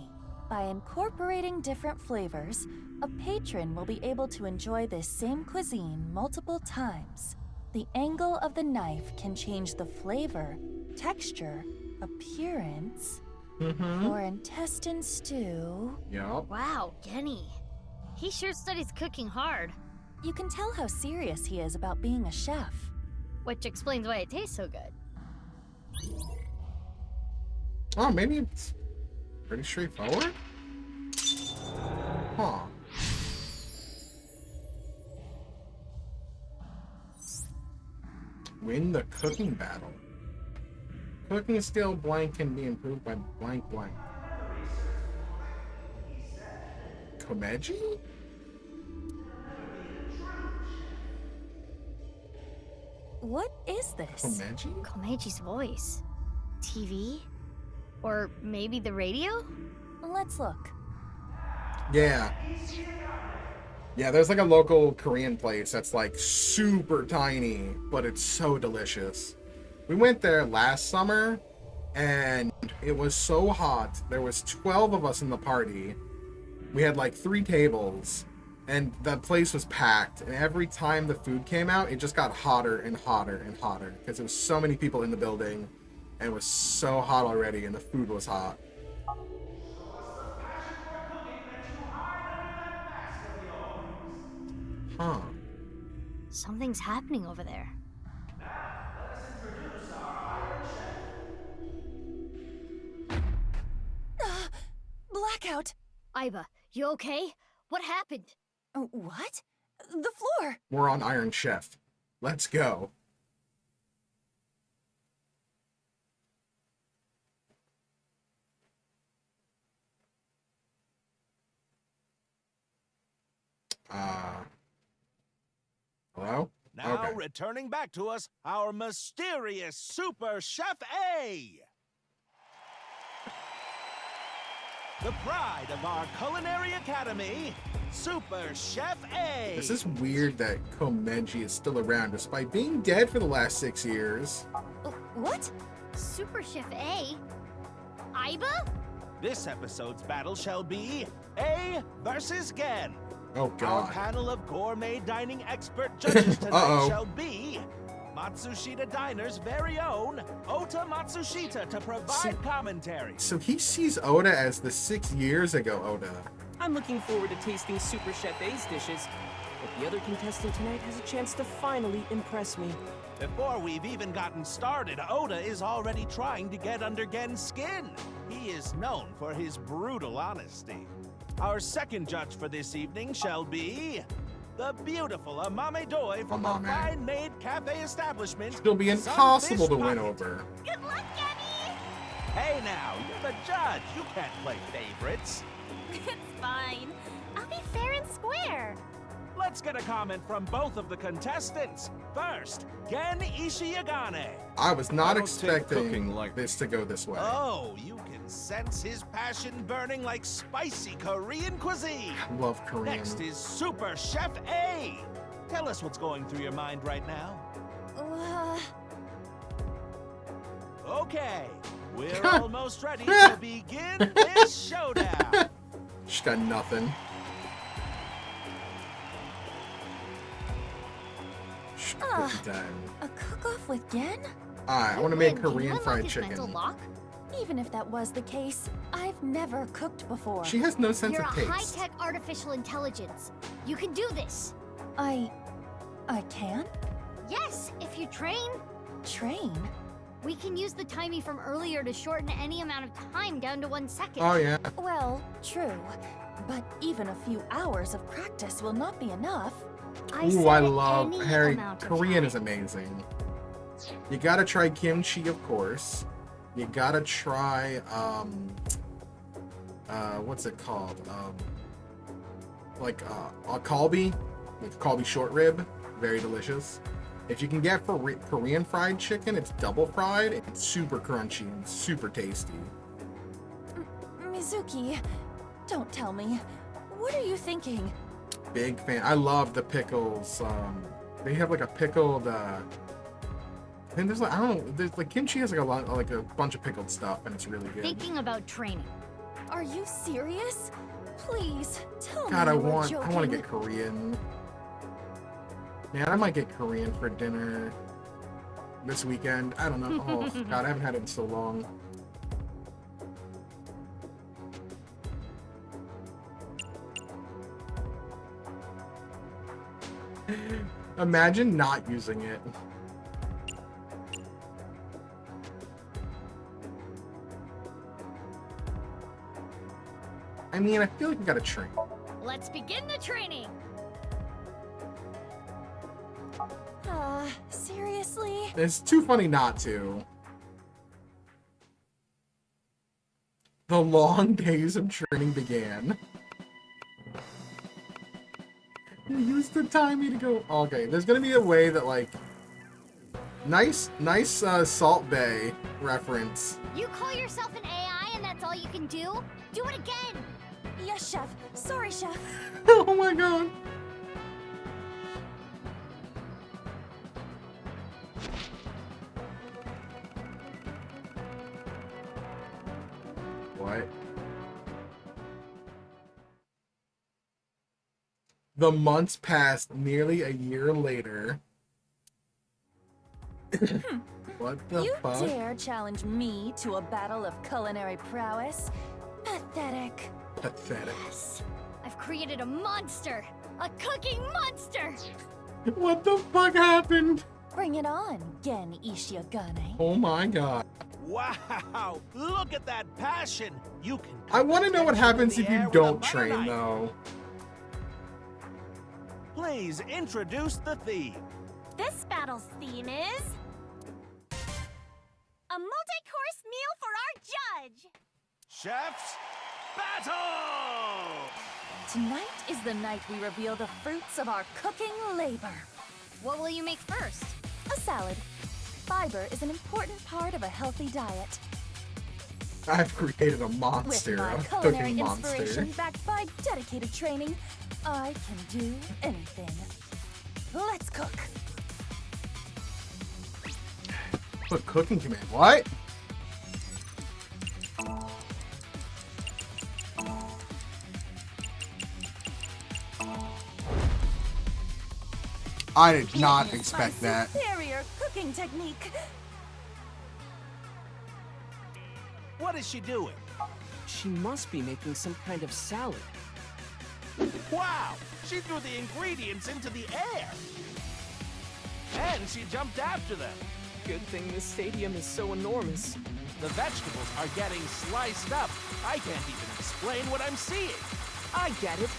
By incorporating different flavors, a patron will be able to enjoy this same cuisine multiple times. The angle of the knife can change the flavor, texture, appearance. For intestine stew. Yup. Wow, Genny. He sure studies cooking hard. You can tell how serious he is about being a chef. Which explains why it tastes so good. Oh, maybe it's pretty straightforward? Huh. Win the cooking battle. Cooking skill blank can be improved by blank blank. Komeji? What is this? Komeji? Komeji's voice. TV? Or maybe the radio? Let's look. Yeah. Yeah, there's like a local Korean place that's like super tiny, but it's so delicious. We went there last summer and it was so hot. There was 12 of us in the party. We had like 3 tables and the place was packed. And every time the food came out, it just got hotter and hotter and hotter because there was so many people in the building and it was so hot already and the food was hot. Huh. Something's happening over there. Blackout! Aiba, you okay? What happened? What? The floor! We're on Iron Chef. Let's go. Hello? Now Okay. returning back to us, our mysterious Super Chef A! The pride of our culinary academy, Super Chef A! This is weird that Komeji is still around despite being dead for the last 6 years. What? Super Chef A? Aiba? This episode's battle shall be A versus Gen. Oh Our god. panel of gourmet dining expert judges tonight Uh-oh. shall be Matsushita Diner's very own Ota Matsushita to provide commentary. So he sees Oda as the 6 years ago Oda. I'm looking forward to tasting Super Chef A's dishes, but the other contestant tonight has a chance to finally impress me. Before we've even gotten started, Oda is already trying to get under Gen's skin. He is known for his brutal honesty. Our second judge for this evening shall be the beautiful Amame Doi from the fine-made cafe establishment. It'll be impossible Sunfish to win Pocket. over. Good luck, Gabby! Hey now, you're the judge. You can't play favorites. It's fine. I'll be fair and square. Let's get a comment from both of the contestants. First, Gen Ishiyagane. I was not I don't take expecting cooking like this to go this way. Oh, you can sense his passion burning like spicy Korean cuisine. I love Korean. Next is Super Chef A. Tell us what's going through your mind right now. Okay, we're almost ready to begin this showdown. She's got nothing. Cookie time. A cook-off with Gen? Alright, I want to make Can you Korean unlock fried his chicken. mental lock? Even if that was the case, I've never cooked before. She has no sense You're of a taste. high-tech artificial intelligence. You can do this. I can? Yes, if you train. Train? We can use the timey from earlier to shorten any amount of time down to 1 second. Oh, yeah. Well, true. But even a few hours of practice will not be enough. Ooh, I love Harry. Korean is amazing. You gotta try kimchi, of course. You gotta try, what's it called? A kalbi, like kalbi short rib. Very delicious. If you can get for Korean fried chicken, it's double fried. It's super crunchy and super tasty. Mizuki, don't tell me. What are you thinking? Big fan. I love the pickles. They have like a pickled. And there's like I don't know. There's like kimchi has like a bunch of pickled stuff, and it's really good. Thinking about training. Are you serious? Please tell God, me I you were want to joking. get Korean. Man, I might get Korean for dinner this weekend. I don't know. Oh God, I haven't had it in so long. Imagine not using it. I mean, I feel like we gotta train. Let's begin the training. Seriously? It's too funny not to. The long days of training began. Use the timing to go. Okay, there's gonna be a way that, like, nice Salt Bay reference. You call yourself an AI and that's all you can do? Do it again! Yes, Chef. Sorry, Chef. Oh my god. What? The months passed nearly a year later. What the You fuck? dare challenge me to a battle of culinary prowess? Pathetic. Pathetic. I've created a monster! A cooking monster! What the fuck happened? Bring it on, Gen Ishiagane. Oh my god. Wow! Look at that passion! You can. I want to know what happens if you air with a don't butter train, knife. though. Please introduce the theme. This battle's theme is... a multi-course meal for our judge! Chef's battle! Tonight is the night we reveal the fruits of our cooking labor. What will you make first? A salad. Fiber is an important part of a healthy diet. I've created a With monster, my a culinary cooking monster. inspiration backed by dedicated training, I can do anything. Let's cook. Put cooking command. What? I did not Witness expect my that. Superior cooking technique. What is she doing? She must be making some kind of salad. Wow! She threw the ingredients into the air! And she jumped after them! Good thing this stadium is so enormous. The vegetables are getting sliced up. I can't even explain what I'm seeing. I get it.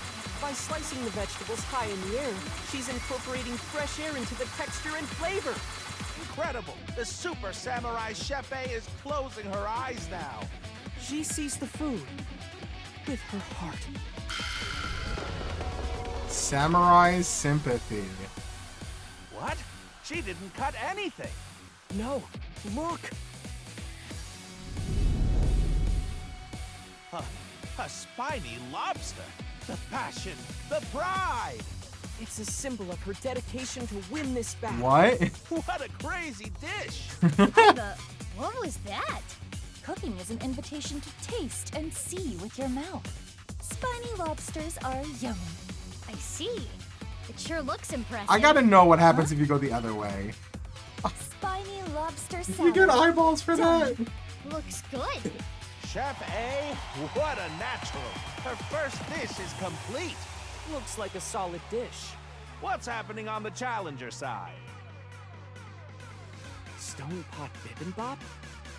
By slicing the vegetables high in the air, she's incorporating fresh air into the texture and flavor. Incredible! The Super Samurai Chef A is closing her eyes now. She sees the food with her heart. Samurai sympathy. What? She didn't cut anything. No, look. A spiny lobster. The passion, the pride. It's a symbol of her dedication to win this battle. What? What a crazy dish. What was that? Cooking is an invitation to taste and see with your mouth. Spiny lobsters are yummy. I see. It sure looks impressive. I gotta know what happens if you go the other way. Spiny lobster salad. You get eyeballs for that? Looks good. Chef A, what a natural. Her first dish is complete. Looks like a solid dish. What's happening on the challenger side? Stone pot bibimbap?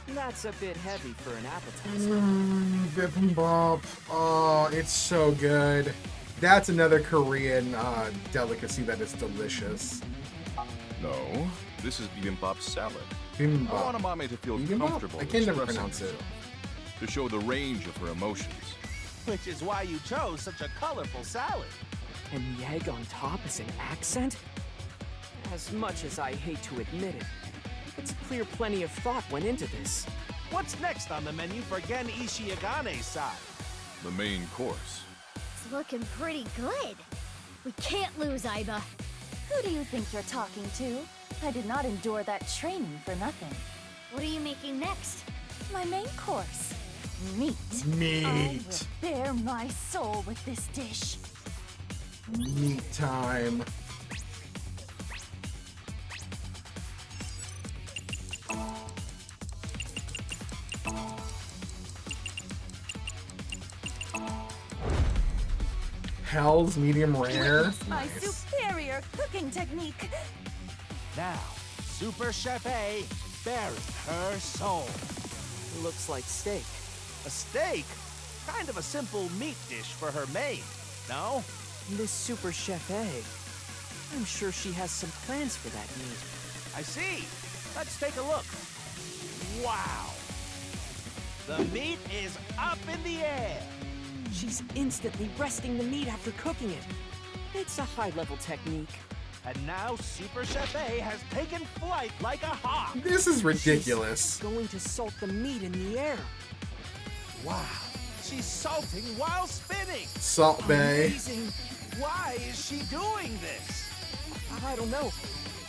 That's a bit heavy for an appetizer. Bibimbap. Oh, it's so good. That's another Korean delicacy that is delicious. No, this is bibimbap salad. Bibimbap. I want Amame to feel Bibimbap? comfortable I can never expressing pronounce it. herself, to show the range of her emotions. Which is why you chose such a colorful salad. And the egg on top is an accent? As much as I hate to admit it, it's clear plenty of thought went into this. What's next on the menu for Gen Ishiagane's side? The main course. It's looking pretty good. We can't lose, Aiba. Who do you think you're talking to? I did not endure that training for nothing. What are you making next? My main course. Meat. Meat. I will bare my soul with this dish. Meat time. Hell's medium rare. Witness my superior cooking technique. Now, Super Chef A bears her soul. Looks like steak. A steak? Kind of a simple meat dish for her maid, no? This Super Chef A. I'm sure she has some plans for that meat. I see. Let's take a look. Wow. The meat is up in the air. She's instantly resting the meat after cooking it. It's a high-level technique. And now Super Chef A has taken flight like a hawk. This is ridiculous. She's going to salt the meat in the air. Wow. She's salting while spinning. Salt Bay. Amazing. Why is she doing this? I don't know.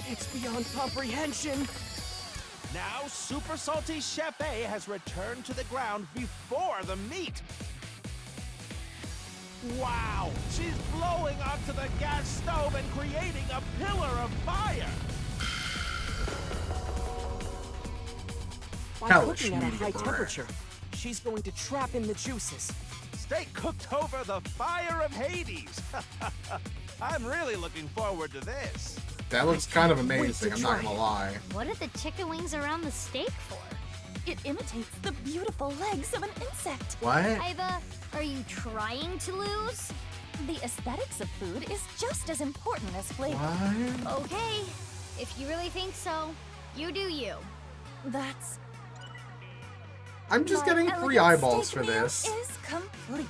It's beyond comprehension. Now Super Salty Chef A has returned to the ground before the meat. Wow! She's blowing onto the gas stove and creating a pillar of fire! By cooking at a high temperature, she's going to trap in the juices. Stay cooked over the fire of Hades! I'm really looking forward to this. That looks kind of amazing, I'm not gonna lie. What are the chicken wings around the steak for? It imitates the beautiful legs of an insect. What? Iva, are you trying to lose? The aesthetics of food is just as important as flavor. What? Okay, if you really think so, you do you. That's... I'm just My getting 3 elegant eyeballs steak for meal this. is complete.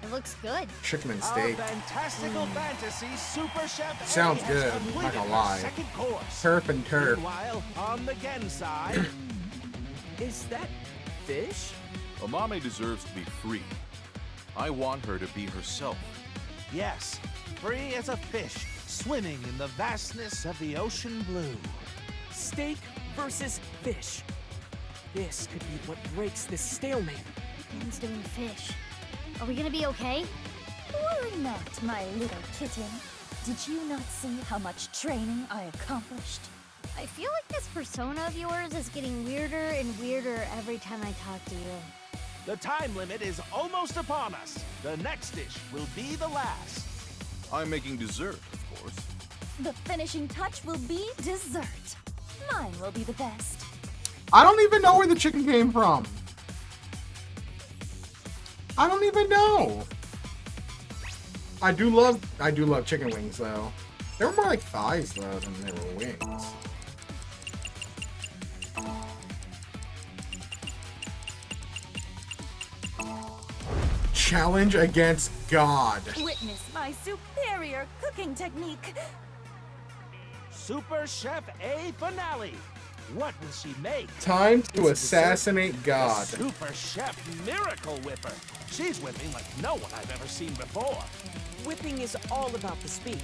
It looks good. Chicken and Our steak. fantastical fantasy Super Chef A Sounds has good, I'm not completed gonna her lie. second course. Turf and turf. Meanwhile, on the Gen side, Is that fish? Amame deserves to be free. I want her to be herself. yes, free as a fish, swimming in the vastness of the ocean blue. Steak versus fish. This could be what breaks this stalemate. Gen's doing fish. Are we gonna be okay? Worry not, my little kitten. Did you not see how much training I accomplished? I feel like this persona of yours is getting weirder and weirder every time I talk to you. The time limit is almost upon us. The next dish will be the last. I'm making dessert, of course. The finishing touch will be dessert. Mine will be the best. I don't even know where the chicken came from. I don't even know. I do love chicken wings though. They were more like thighs though than they were wings. Challenge against God. Witness my superior cooking technique. Super Chef A finale. What will she make? Time to assassinate God. The Super Chef Miracle Whipper. She's whipping like no one I've ever seen before. Whipping is all about the speed.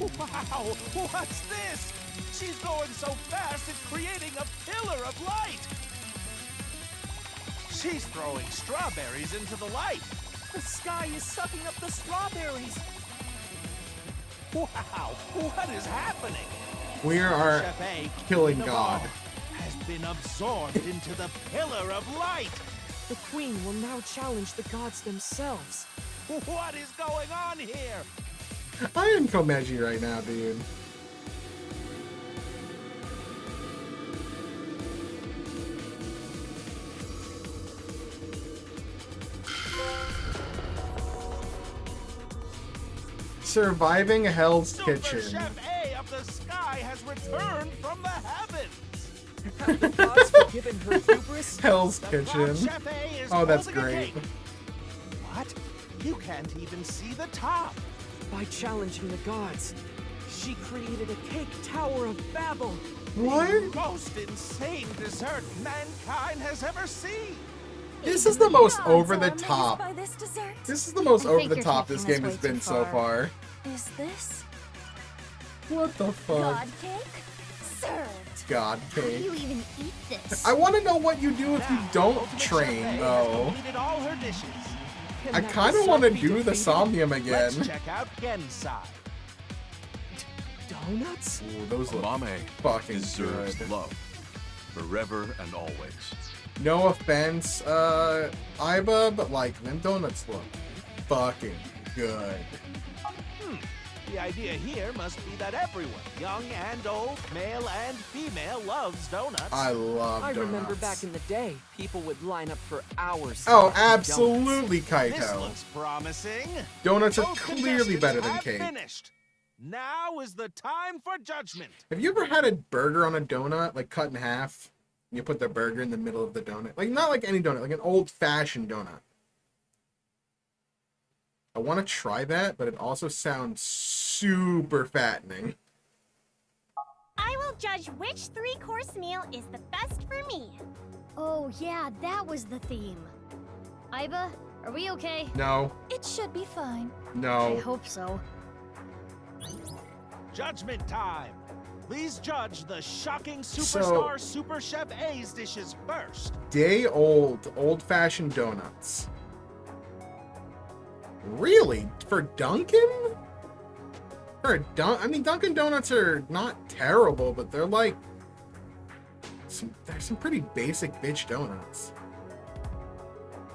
Wow, what's this? She's going so fast it's creating a pillar of light. She's throwing strawberries into the light. The sky is sucking up the strawberries. Wow, what is happening? We are Chef A, killing Queen of God. all, has been absorbed into the pillar of light. The queen will now challenge the gods themselves. What is going on here? I am Komeji right now, dude. Surviving Hell's Super Kitchen. Chef A of the sky has returned from the heavens. Have the gods forgiven her hubris? Hell's The Kitchen. Chef A is Oh, that's holding a great. cake. What? You can't even see the top. By challenging the gods, she created a cake tower of Babel. What? The most insane dessert mankind has ever seen. This is the most Gods over are the amazed top. by this dessert. This is the most I over think the you're top taking this this game has way too been so far. far. Is this What the fuck? God cake? Served. God How do you cake. even eat this? I want to know what you do if you don't Ultimate train, Chef A has though. completed all her dishes. Can I that kind of dessert want to be do the defeated? Somnium Let's again. check out Gen's side. Donuts? Ooh, those look Amame fucking deserves good. love, forever and always. No offense, Iba, but like, them donuts look fucking good. The idea here must be that everyone, young and old, male and female, loves donuts. I love I donuts. remember back in the day, people would line up for hours. Oh, to get absolutely, This Kaito. looks promising. Donuts are Both clearly contestants better than have cake. Finished. Now is the time for judgment. Have you ever had a burger on a donut, like cut in half? And you put the burger in the middle of the donut? Like, not like any donut, like an old-fashioned donut. I want to try that, but it also sounds super fattening. I will judge which 3-course meal is the best for me. Oh, yeah, that was the theme. Iba, are we okay? No. It should be fine. No. I hope so. Judgment time. Please judge the shocking superstar Super Chef A's dishes first. Day-old, old-fashioned donuts. Really? For Dunkin'? I mean, Dunkin' Donuts are not terrible, but they're like... There's some pretty basic bitch donuts.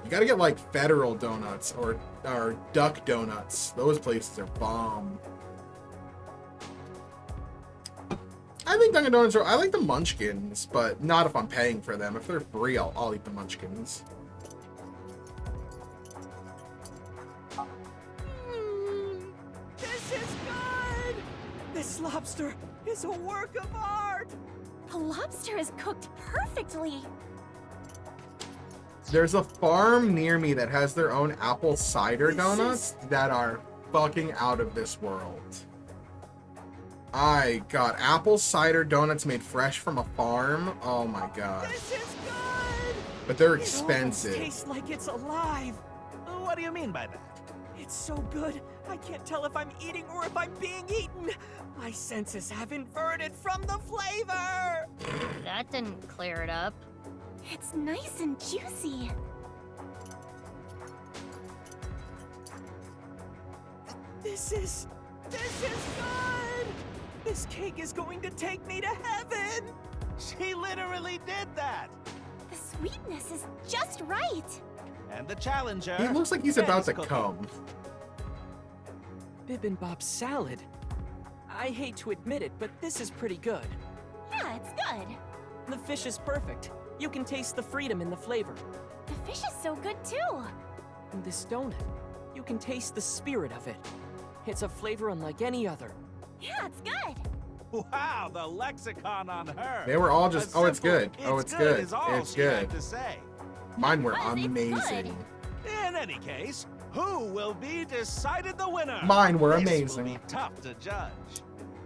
You gotta get, like, Federal Donuts or Duck Donuts. Those places are bomb. I think Dunkin' Donuts are... I like the Munchkins, but not if I'm paying for them. If they're free, I'll eat the Munchkins. This is good! This lobster is a work of art! The lobster is cooked perfectly. There's a farm near me that has their own apple cider donuts that are fucking out of this world. I got apple cider donuts made fresh from a farm. Oh my god. This is good! But they're It almost expensive. tastes like it's alive. What do you mean by that? It's so good, I can't tell if I'm eating or if I'm being eaten. My senses have inverted from the flavor. That didn't clear it up. It's nice and juicy. This is good. This cake is going to take me to heaven. She literally did that. The sweetness is just right. And the challenger... He looks like he's about to cooking. come. Bibimbap salad. I hate to admit it, but this is pretty good. Yeah, it's good. The fish is perfect. You can taste the freedom in the flavor. The fish is so good too. And this donut, you can taste the spirit of it. It's a flavor unlike any other. Yeah, it's good. Wow, the lexicon on her. They were all just, A oh, it's simple, good. Oh, it's good. is all It's she had good. to say. Mine were Because it's amazing. In any case, who will be decided the winner? Mine were This amazing. will be tough to judge.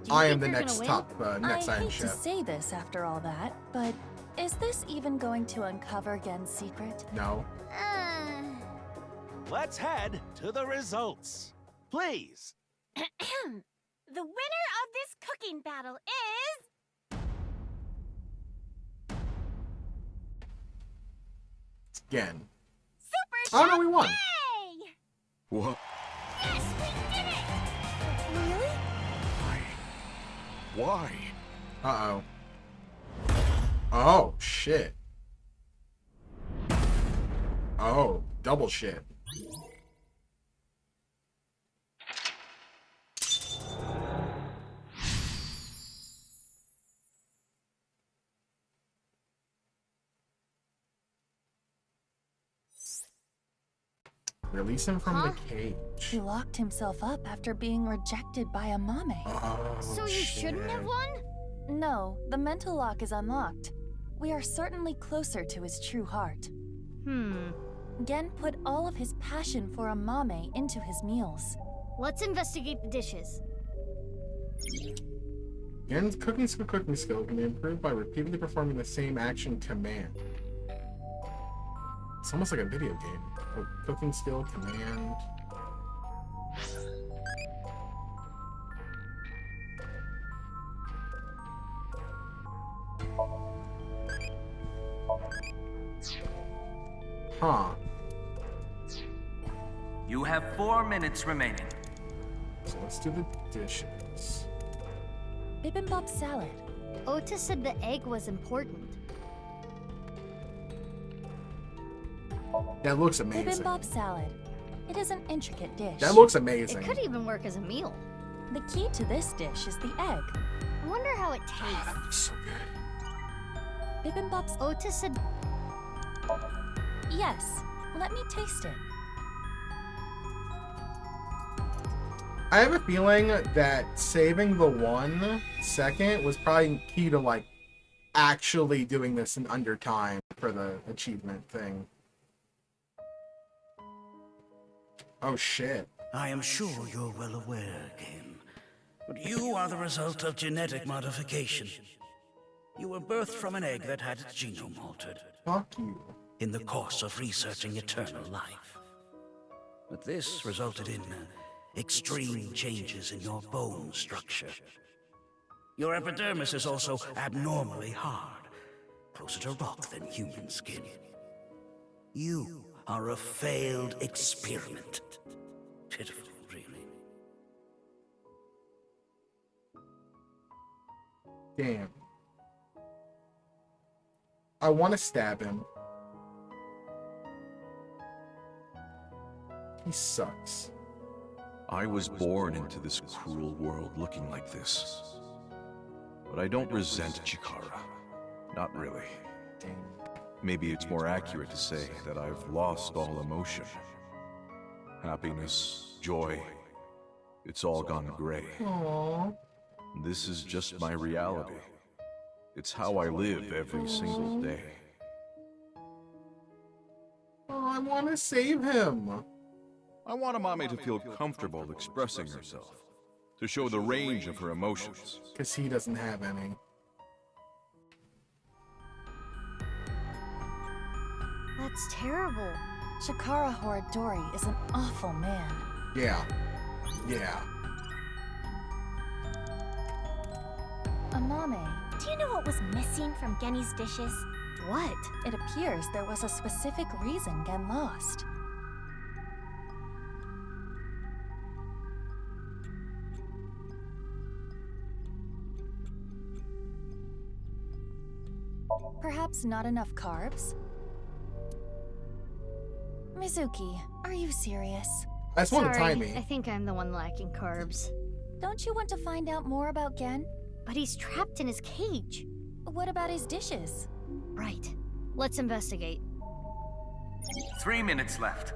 I am the think they're next gonna top, next I Iron hate to Chef. say this after all that, but is this even going to uncover Gen's secret? No. Let's head to the results. Please. The winner of this cooking battle is... Again. Super Oh, no, we won. Yay! What? Yes, we did it! Really? Why? Uh-oh. Oh, shit. Oh, double shit. Release him from the cage. He locked himself up after being rejected by a mame. Oh, So you shouldn't have won? No, the mental lock is unlocked. We are certainly closer to his true heart. Gen put all of his passion for a mame into his meals. Let's investigate the dishes. Gen's cooking skill can be improved by repeatedly performing the same action command. It's almost like a video game. Cooking skill command. Huh. You have 4 minutes remaining. So let's do the dishes. Bibimbap salad. Ota said the egg was important. That looks amazing. Bibimbap salad. It is an intricate dish. That looks amazing. It could even work as a meal. The key to this dish is the egg. I wonder how it tastes. So good. Bibimbap's Ota said. Yes. Let me taste it. I have a feeling that saving the 1 second was probably key to like actually doing this in under time for the achievement thing. Oh shit. I am sure you're well aware, Game, but you are the result of genetic modification. You were birthed from an egg that had its genome altered. Fuck you. In the course of researching eternal life. But this resulted in extreme changes in your bone structure. Your epidermis is also abnormally hard, closer to rock than human skin. You are a failed experiment. Pitiful, really. Damn. I want to stab him. He sucks. I was born into this cruel world looking like this. But I don't resent Chikara. Not really. Maybe it's more accurate to say that I've lost all emotion. Happiness, joy, it's all gone gray. Aww. This is just my reality. It's how I live every single day. Oh, I want to save him. I want Amame to feel comfortable expressing herself, to show the range of her emotions. Because he doesn't have any. That's terrible. Chikara Horadori is an awful man. Yeah. Yeah. Amame, Do you know what was missing from Genny's dishes? what? It appears there was a specific reason Gen lost. Perhaps not enough carbs? Mizuki, are you serious? I just want to Sorry, time me. I think I'm the one lacking carbs. Don't you want to find out more about Gen? But he's trapped in his cage. What about his dishes? Right. Let's investigate. 3 minutes left.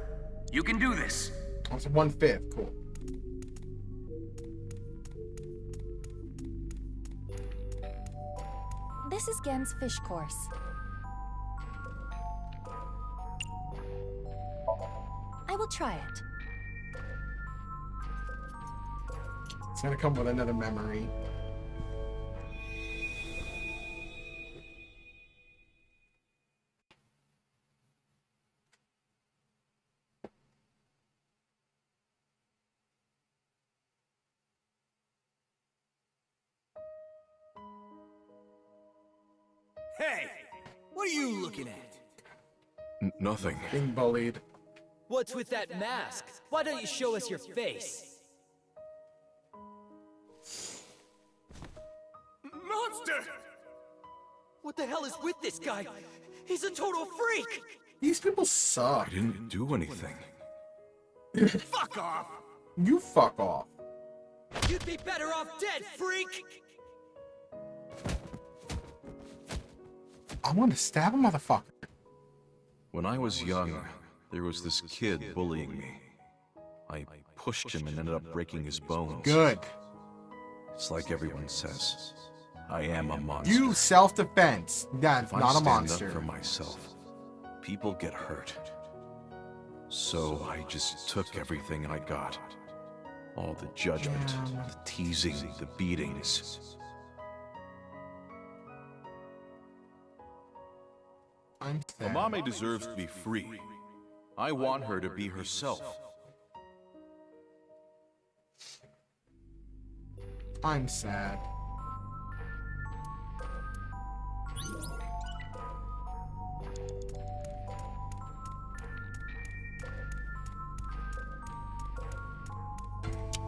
You can do this. That's 1/5. Cool. This is Gen's fish course. I will try it. It's gonna come with another memory. Hey! What are you looking at? Nothing. Being bullied. What's with that mask? Why don't you show us your face? Monster! What the hell is with this guy? He's a total freak! These people suck. I didn't do anything. Fuck off! You fuck off. You'd be better off dead, freak! I want to stab a motherfucker. When I was young, there was this kid bullying me. I pushed him and ended up breaking his bones. Good. It's like everyone says. I am a monster. You self-defense. That's If I not a stand monster. up for myself, people get hurt. So I just took everything I got. All the judgment, the teasing, the beatings. I'm sad. Amame deserves to be free. I want her to be herself. I'm sad.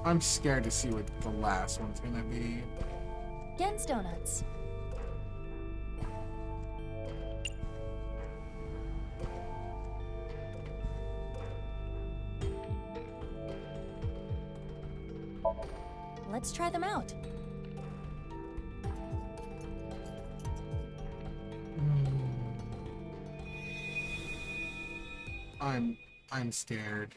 I'm scared to see what the last one's gonna be. Gen's donuts. Let's try them out. I'm scared.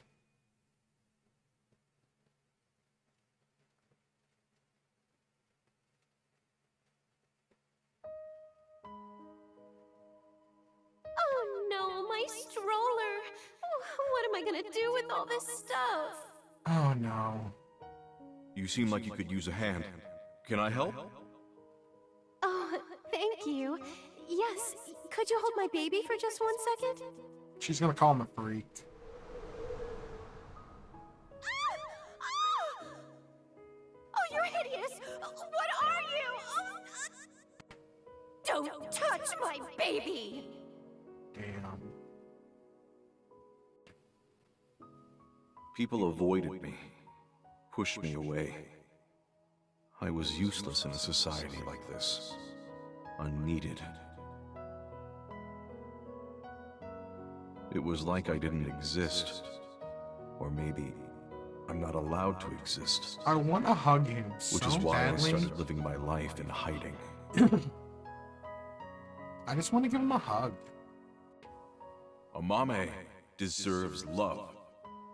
Oh no, my stroller! What am I gonna do with all this stuff? Oh no. You seem like you could use a hand. Can I help? Oh, thank you. Yes, could you hold my baby for just 1 second? She's gonna call him a freak. Oh, you're hideous! What are you? Don't touch my baby! Damn. People avoided me, pushed me away. I was useless in a society like this, unneeded. It was like I didn't exist, or maybe I'm not allowed to exist. I want to hug him so Which is why badly. I started living my life in hiding. I just want to give him a hug. Amame deserves love,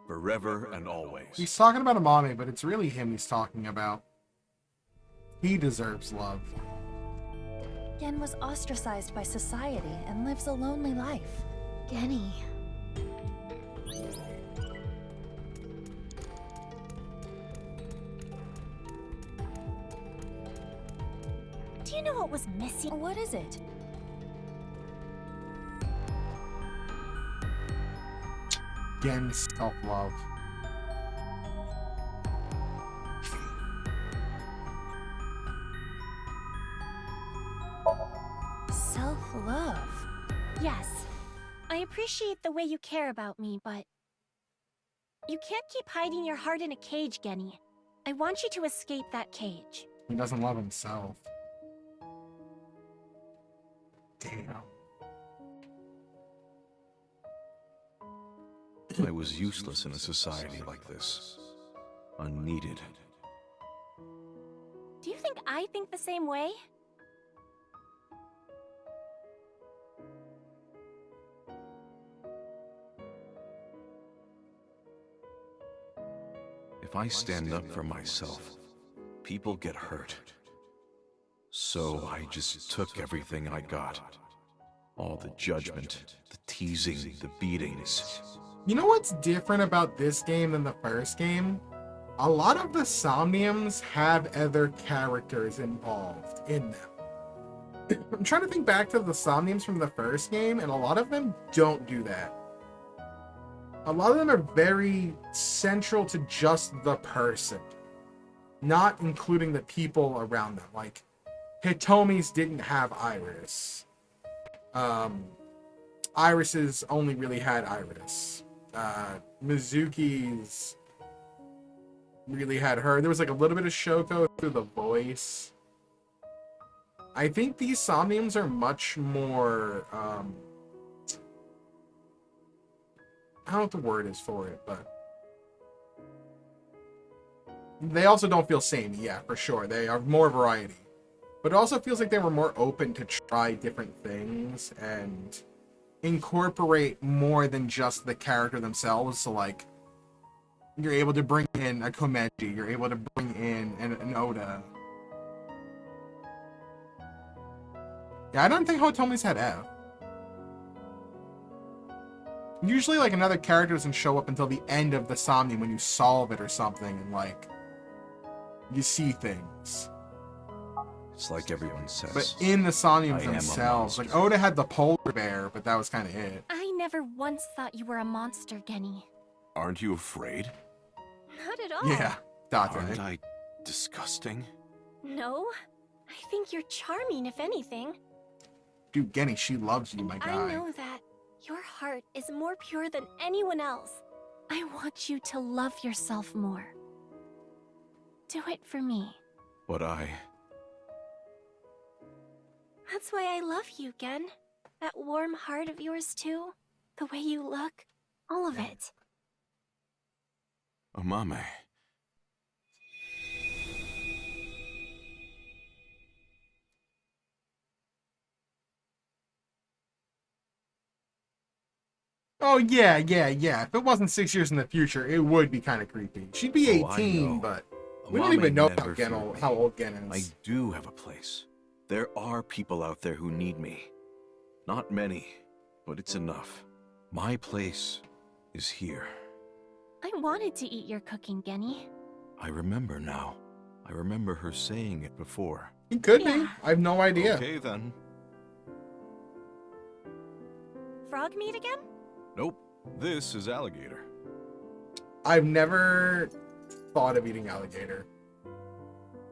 forever and always. He's talking about Amame, but it's really him he's talking about. He deserves love. Gen was ostracized by society and lives a lonely life. Genny. Do you know what was missing? What is it? Gen's self-love. Self-love. Yes. I appreciate the way you care about me, but you can't keep hiding your heart in a cage, Genny. I want you to escape that cage. He doesn't love himself. Damn. I was useless in a society like this, unneeded. Do you think I think the same way? If I stand up for myself, people get hurt. So I just took everything I got. All the judgment, the teasing, the beatings. You know what's different about this game than the first game? A lot of the Somniums have other characters involved in them. I'm trying to think back to the Somniums from the first game, and a lot of them don't do that. A lot of them are very central to just the person, not including the people around them. Like, Hitomi's didn't have Iris. Iris's only really had Iris. Mizuki's really had her. There was like a little bit of Shoko through the voice. I think these Somniums are much more, I don't know what the word is for it, but they also don't feel samey, yeah, for sure. They are more variety. But it also feels like they were more open to try different things and incorporate more than just the character themselves. So, like, you're able to bring in a Komeji, you're able to bring in an Oda. Yeah, I don't think Hotomi's had F. Usually, like, another character doesn't show up until the end of the Somnium when you solve it or something, and, like, you see things. It's like everyone says. But in the Somniums I am a themselves, monster. like, Oda had the polar bear, but that was kind of it. I never once thought you were a monster, Genny. Aren't you afraid? Not at all. Yeah, Date. Aren't I disgusting? No. I think you're charming, if anything. Dude, Genny, she loves you, my guy. I know that. Your heart is more pure than anyone else. I want you to love yourself more. Do it for me. But That's why I love you, Gen. That warm heart of yours, too. The way you look. All of it. Amame. Oh, yeah. If it wasn't 6 years in the future, it would be kind of creepy. She'd be 18, but we don't even know how old Gen I is. do have a place. There are people out there who need me. Not many, but it's enough. My place is here. I wanted to eat your cooking, Genny. I remember now. I remember her saying it before. It could be. I have no idea. Okay, then. Frog meat again? Nope. This is alligator. I've never thought of eating alligator.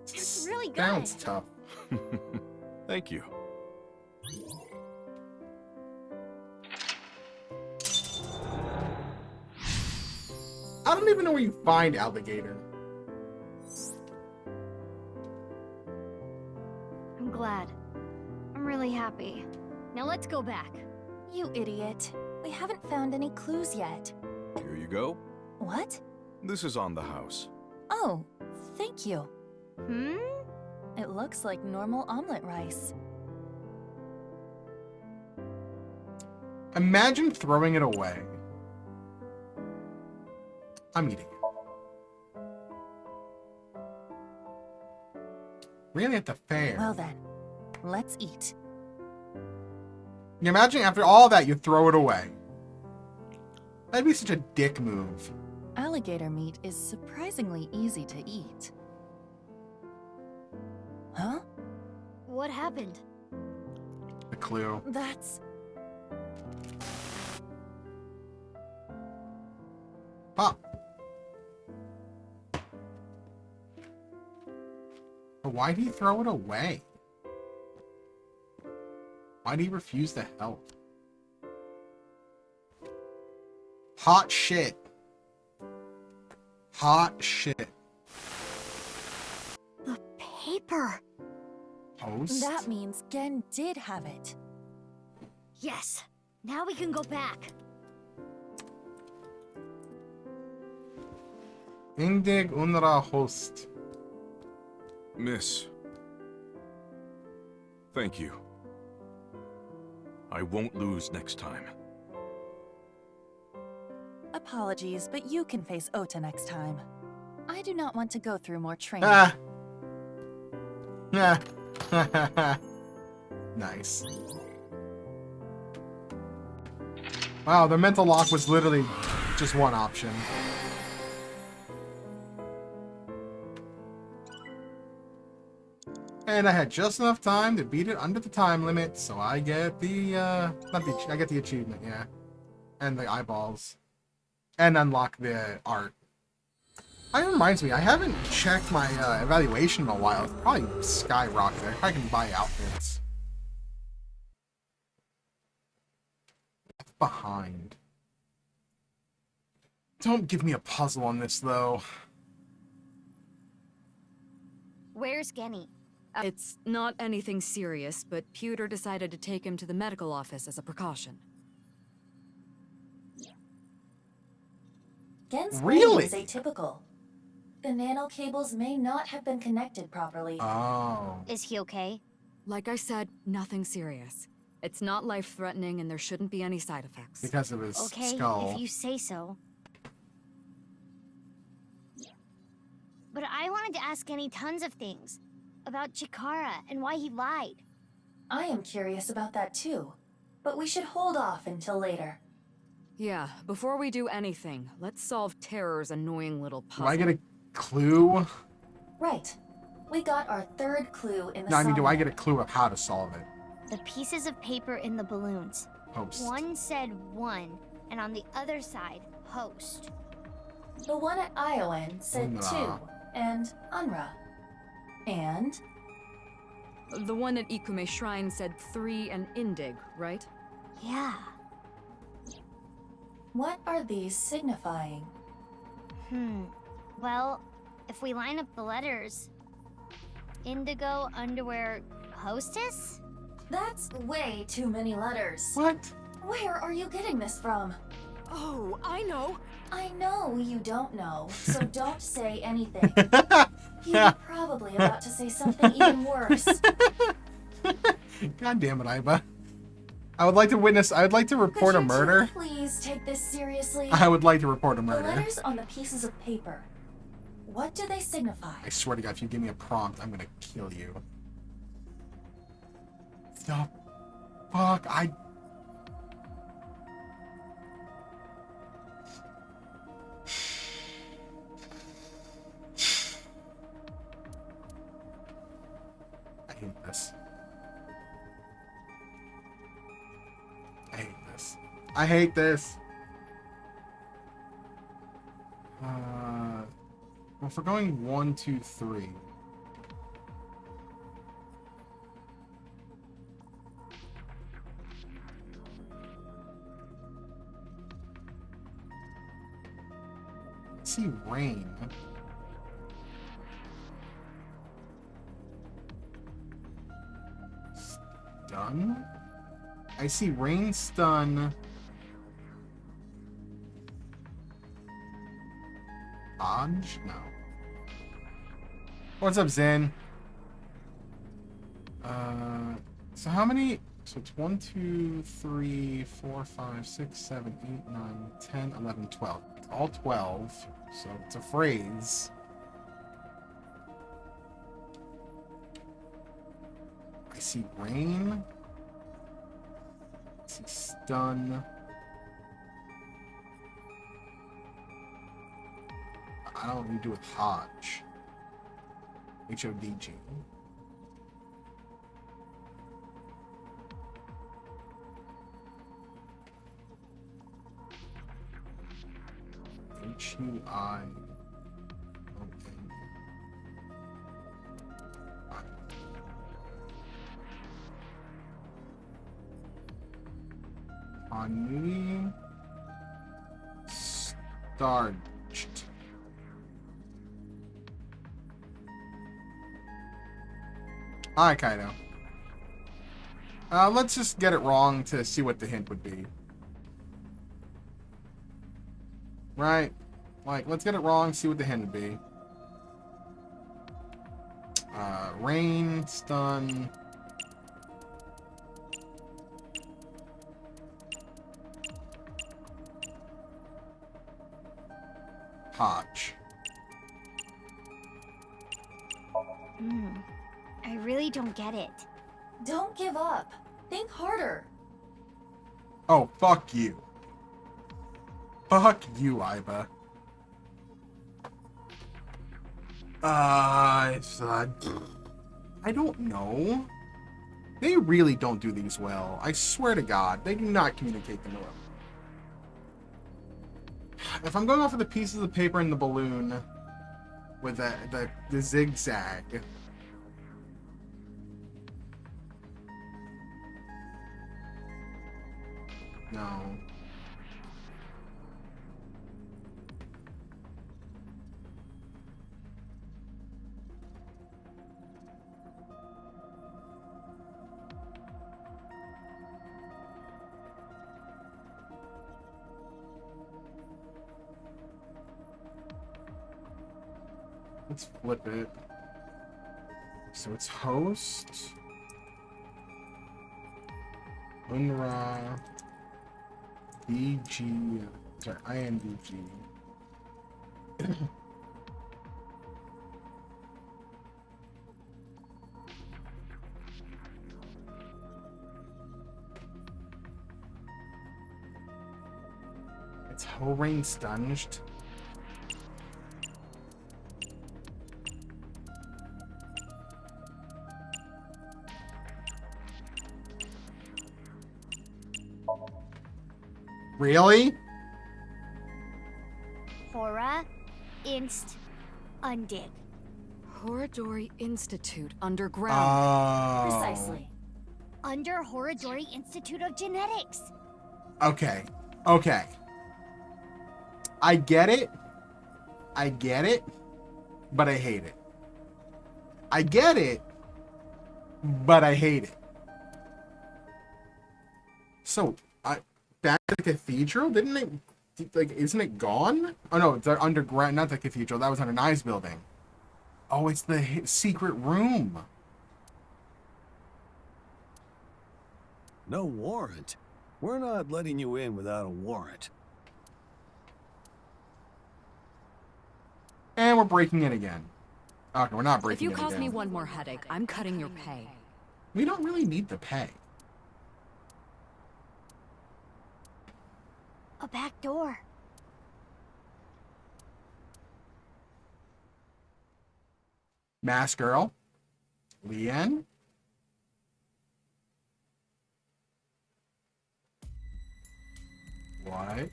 It's really good. Sounds tough. Thank you. I don't even know where you find alligator. I'm glad. I'm really happy. Now let's go back. You idiot. We haven't found any clues yet. Here you go. What? This is on the house. Oh, thank you. Hmm? It looks like normal omelet rice. Imagine throwing it away. I'm eating it. Really at the fair. Well then, let's eat. You imagine after all that you throw it away. That'd be such a dick move. Alligator meat is surprisingly easy to eat. Huh? What happened? The clue. That's... Pop. But why'd he throw it away? Why'd he refuse to help? Hot shit. Hot shit. The paper. Post? That means Gen did have it. Yes. Now we can go back. Indig unra host. Miss. Thank you. I won't lose next time. Apologies, but you can face Ota next time. I do not want to go through more training. Nice. Wow, the mental lock was literally just one option. And I had just enough time to beat it under the time limit, so I get the, I get the achievement, yeah. And the eyeballs. And unlock the art. It reminds me, I haven't checked my evaluation in a while. It's probably skyrocketed. I probably can buy outfits. Behind. Don't give me a puzzle on this, though. Where's Genny? It's not anything serious, but Pewter decided to take him to the medical office as a precaution. Gen's Really? brain is atypical. The nano cables may not have been connected properly. Oh. Is he okay? Like I said, nothing serious. It's not life-threatening and there shouldn't be any side effects. Because of his Okay, skull. if you say so. But I wanted to ask Genny tons of things. About Chikara and why he lied. I am curious about that too. But we should hold off until later. Yeah, before we do anything, let's solve Terror's annoying little puzzle. Do I get a clue? Right. We got our third clue in the No, I mean, do I Somnium. get a clue of how to solve it? The pieces of paper in the balloons. Host. One said one, and on the other side, host. The one at Iowan said Unra. 2, and Unra. And? The one at Ikume Shrine said 3 and Indig, right? Yeah. What are these signifying? Well, if we line up the letters... Indigo, underwear, hostess? That's way too many letters. What? Where are you getting this from? Oh, I know. I know you don't know, so don't say anything. You're probably about to say something even worse. God damn it, Iba. I would like to witness. I would like to report a murder. Please take this seriously. I would like to report a The murder. letters on the pieces of paper. What do they signify? I swear to God, if you give me a prompt, I'm gonna kill you. The fuck? I hate this. I hate this. I hate this. Well, if we're going 1, 2, 3. Let's see rain. Stun? I see rain, stun. Dodge? No. What's up, Zen? So how many? So it's 1, 2, 3, 4, 5, 6, 7, 8, 9, 10, 11, 12. It's all 12. So it's a phrase. I see rain. I see stun. I don't know what you do with Hodge. H-O-D-G. H-U-I-O-N. Anui. Starched. Alright, Kaido. Let's just get it wrong to see what the hint would be. Right? Like, let's get it wrong, see what the hint would be. Rain, stun. Hodge. I really don't get it. Don't give up. Think harder. Oh, fuck you. Fuck you, Iba. I don't know. They really don't do these well. I swear to God, they do not communicate them well. If I'm going off of the pieces of paper in the balloon with the zigzag. No. Let's flip it. So it's host, Unra, BG, sorry, INDG. It's Ho-Rain Stunged. Really? Hora, Inst, Undig. Horadori Institute Underground. Oh. Precisely. Under Horadori Institute of Genetics. Okay. Okay. I get it. I get it. But I hate it. I get it. But I hate it. So, back to the cathedral? Didn't it, like, isn't it gone? Oh no, it's underground, not the cathedral. That was under Nye's building. Oh, it's the secret room. No warrant? We're not letting you in without a warrant. And we're breaking in again. Okay, we're not If breaking you in cause again. me one more headache, I'm cutting your pay. We don't really need the pay. A back door. Mask Girl. Leanne. What?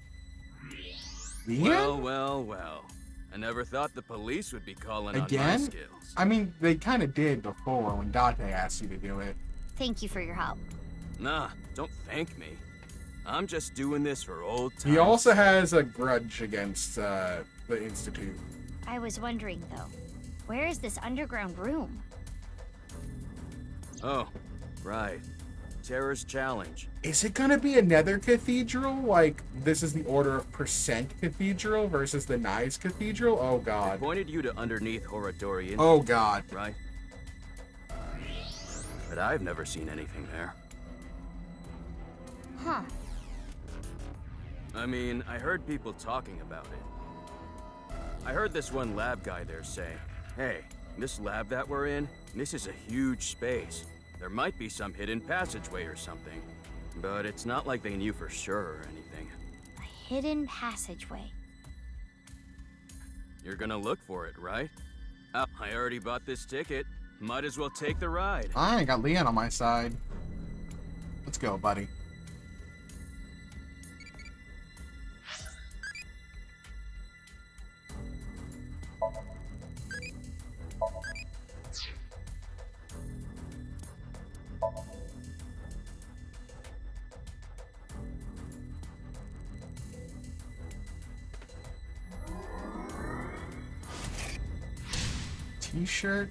Leanne? Well. I never thought the police would be calling on my Again? skills. I mean, they kind of did before when Date asked you to do it. Thank you for your help. Nah, don't thank me. I'm just doing this for old times. He also has a grudge against the Institute. I was wondering, though, where is this underground room? Oh, right. Terror's Challenge. Is it gonna be another cathedral? Like, this is the Order of Percent Cathedral versus the Nice Cathedral? Oh, I God. pointed you to underneath Horadori. Oh, God. Right? But I've never seen anything there. Huh. I mean, I heard people talking about it. I heard this one lab guy there say, hey, this lab that we're in, this is a huge space. There might be some hidden passageway or something. But it's not like they knew for sure or anything. A hidden passageway. You're gonna look for it, right? Oh, I already bought this ticket. Might as well take the ride. I got Leanne on my side. Let's go, buddy.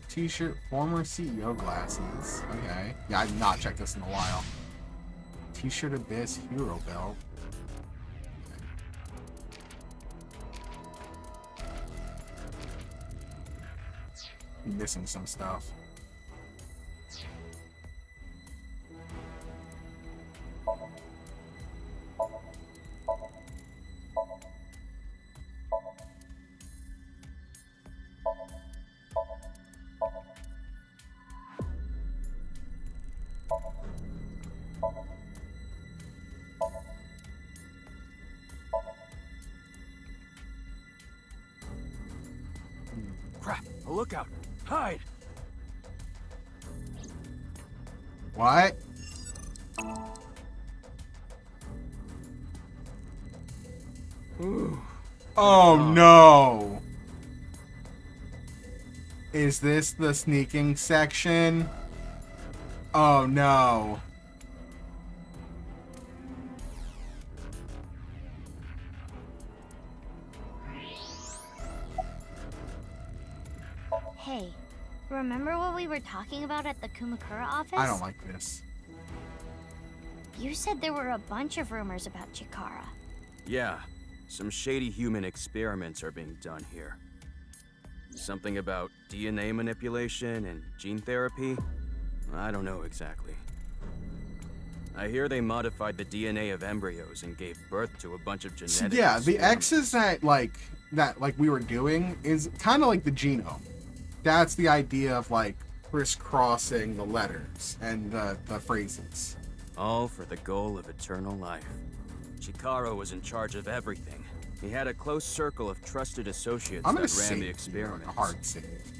T-shirt, former CEO glasses. Okay. Yeah, I've not checked this in a while. T-shirt Abyss, hero belt. I'm missing some stuff. Crap, a lookout. Hide! What? Oh no! Is this the sneaking section? Oh no. Hey, remember what we were talking about at the Kumakura office? I don't like this. You said there were a bunch of rumors about Chikara. Yeah, some shady human experiments are being done here. Something about DNA manipulation and gene therapy? I don't know exactly. I hear they modified the DNA of embryos and gave birth to a bunch of So genetic yeah, the experiments. X's that we were doing is kind of like the genome. That's the idea of like crisscrossing the letters and the phrases. All for the goal of eternal life. Chikara was in charge of everything. He had a close circle of trusted associates I'm gonna that ran save the you, experiments. a hard save.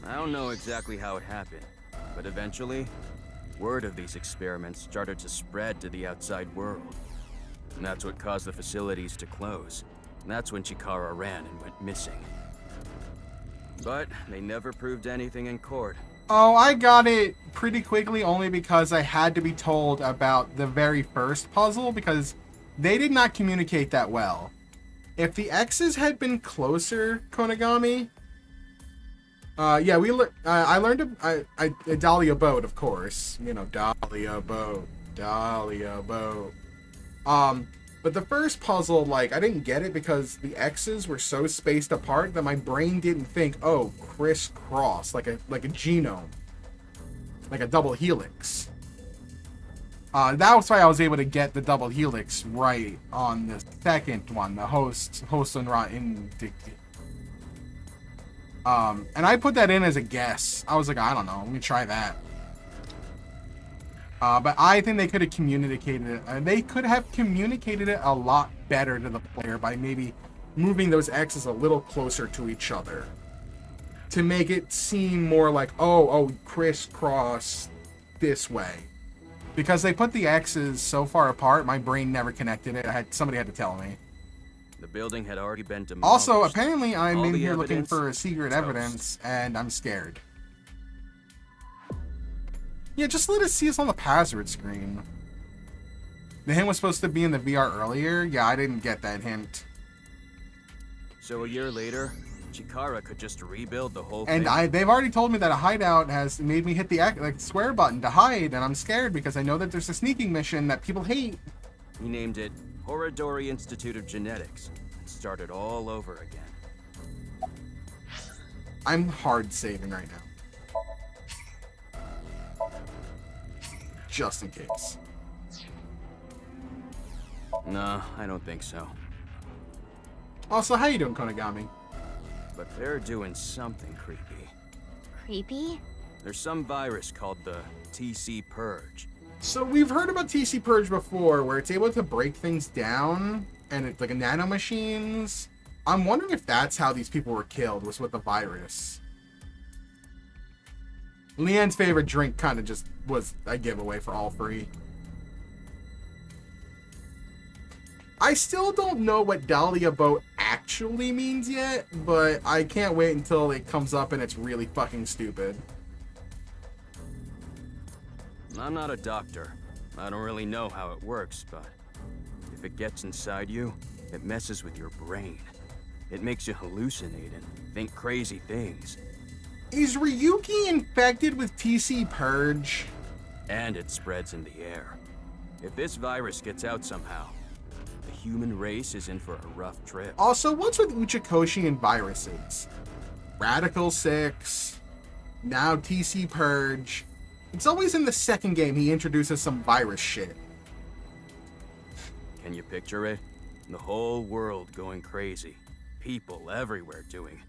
I don't know exactly how it happened, but eventually, word of these experiments started to spread to the outside world. And that's what caused the facilities to close. And that's when Chikara ran and went missing. But they never proved anything in court. Oh, I got it pretty quickly only because I had to be told about the very first puzzle because they did not communicate that well. If the X's had been closer, Konagami, yeah, I learned Dahlia Boat, of course. You know, Dahlia Boat. But the first puzzle, like, I didn't get it because the X's were so spaced apart that my brain didn't think, oh, crisscross, like a genome, like a double helix. That's why I was able to get the double helix right on the second one, the host and rot in. And I put that in as a guess. I was like, I don't know, let me try that. But I think they could have communicated it. They could have communicated it a lot better to the player by maybe moving those X's a little closer to each other to make it seem more like, oh, crisscross this way. Because they put the X's so far apart, my brain never connected it. Somebody had to tell me. The building had already been demolished. Also, apparently I'm All in the here looking evidence, for a secret toast. evidence, and I'm scared. Yeah, just let us see us on the password screen. The hint was supposed to be in the VR earlier? Yeah, I didn't get that hint. So a year later, Chikara could just rebuild the whole And thing. they've already told me that a hideout has made me hit the square button to hide, and I'm scared because I know that there's a sneaking mission that people hate. He named it Horodori Institute of Genetics and started all over again. I'm hard saving right now. Just in case. Nah, I don't think so. Also, how you doing, Konagami? But they're doing something creepy. Creepy? There's some virus called the TC Purge. So we've heard about TC Purge before, where it's able to break things down, and it's like a nanomachines. I'm wondering if that's how these people were killed, was with the virus. Leanne's favorite drink kind of just was a giveaway for all free. I still don't know what Dahlia Boat actually means yet, but I can't wait until it comes up and it's really fucking stupid. I'm not a doctor. I don't really know how it works, but if it gets inside you, it messes with your brain. It makes you hallucinate and think crazy things. Is Ryuki infected with TC Purge? And it spreads in the air. If this virus gets out somehow, the human race is in for a rough trip. Also, what's with Uchikoshi and viruses? Radical 6, now TC Purge. It's always in the second game he introduces some virus shit. Can you picture it? The whole world going crazy. People everywhere doing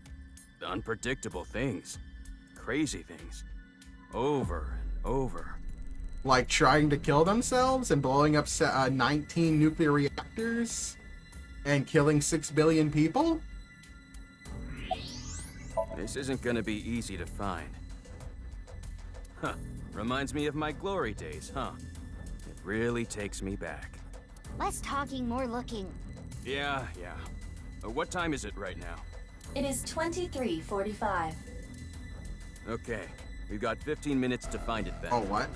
unpredictable things. Crazy things. Over and over. Like trying to kill themselves and blowing up 19 nuclear reactors and killing 6 billion people? This isn't gonna be easy to find. Huh. Reminds me of my glory days, huh? It really takes me back. Less talking, more looking. Yeah. What time is it right now? It is 23:45. Okay, we've got 15 minutes to find it then. Oh, what?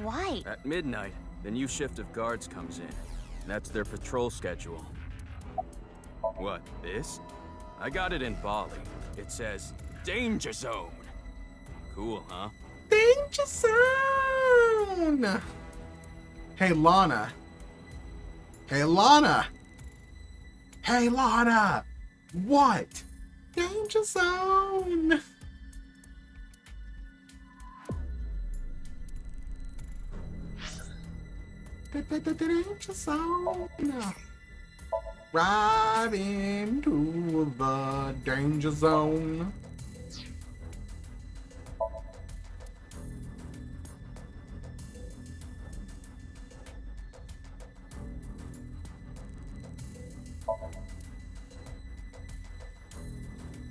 Why? At midnight, the new shift of guards comes in. That's their patrol schedule. What, this? I got it in Bali. It says, Danger Zone. Cool, huh? Danger Zone! Hey, Lana. Hey, Lana! Hey, Lana! What? Danger Zone! Danger Zone! Right into the Danger Zone.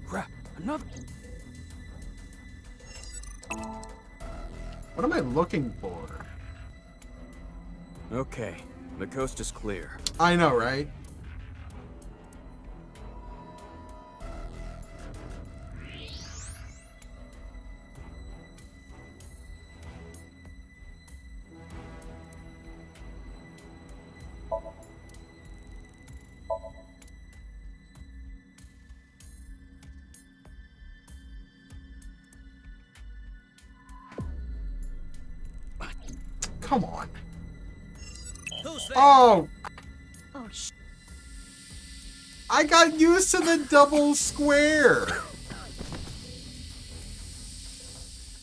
Crap, another... What am I looking for? Okay, the coast is clear. I know, right? Come on. Who's there? Oh! Oh, sh. I got used to the double square.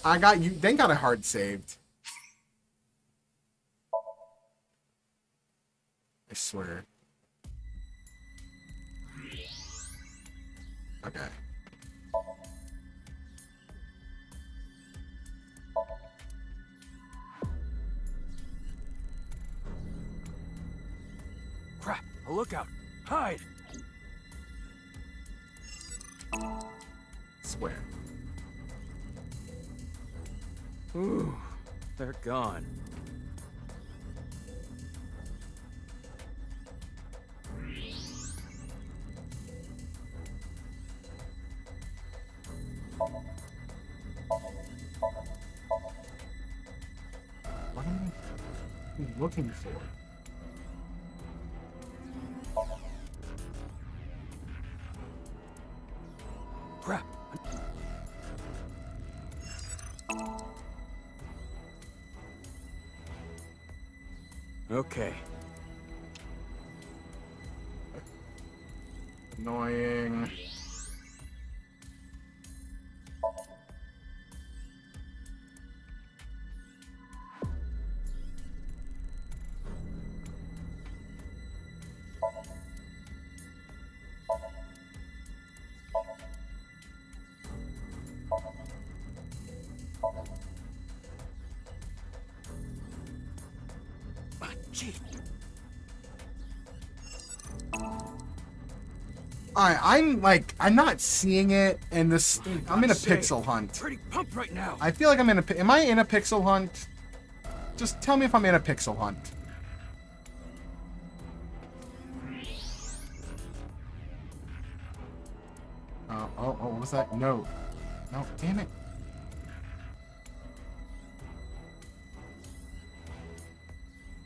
I got you. Thank God I hard saved. I swear. Okay. Crap! A lookout! Hide! Swear. Ooh, they're gone. What am I looking for? Crap! Okay. Annoying. Gee. I'm not seeing it, and this. I'm in a pixel hunt. Pretty pumped right now. I feel like I'm in a. Am I in a pixel hunt? Just tell me if I'm in a pixel hunt. Oh, what was that? No. No, damn it.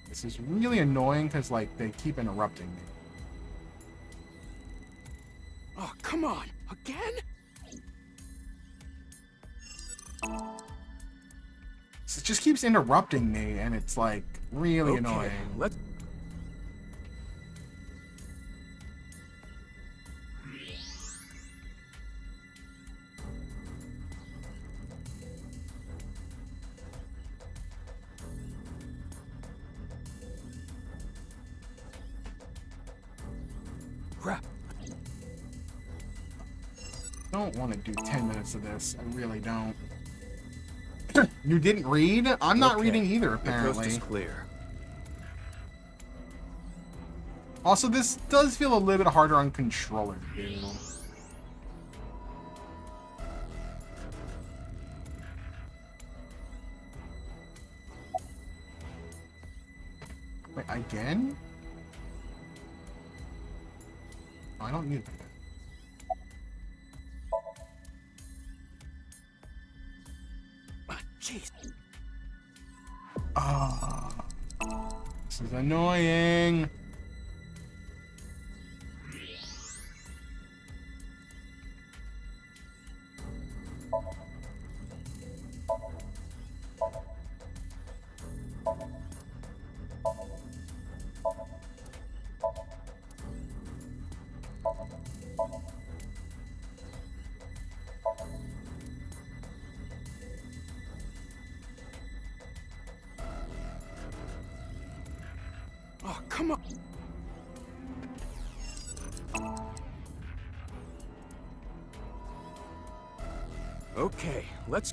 This is really annoying because, like, they keep interrupting me. Oh, come on! Again? So it just keeps interrupting me, and it's, like, really annoying. Let's... Crap. I don't want to do 10 minutes of this. I really don't. You didn't read? I'm not reading either, apparently. The coast is clear. Also, this does feel a little bit harder on controller, too. Wait, again? Oh, I don't need that. Jeez. Ah, this is annoying. Oh, come on. Okay, let's...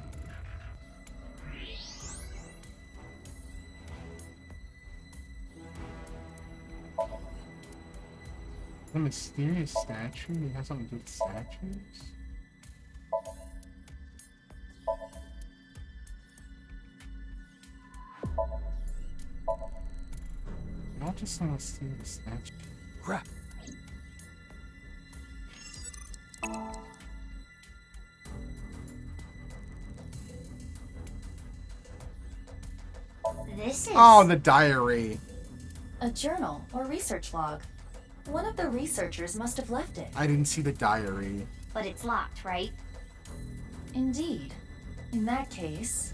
The mysterious statue? You have something to do with statues? Not just a mysterious statue. Crap. This is... Oh, the diary. A journal or research log. One of the researchers must have left it. I didn't see the diary. But it's locked, right? Indeed. In that case...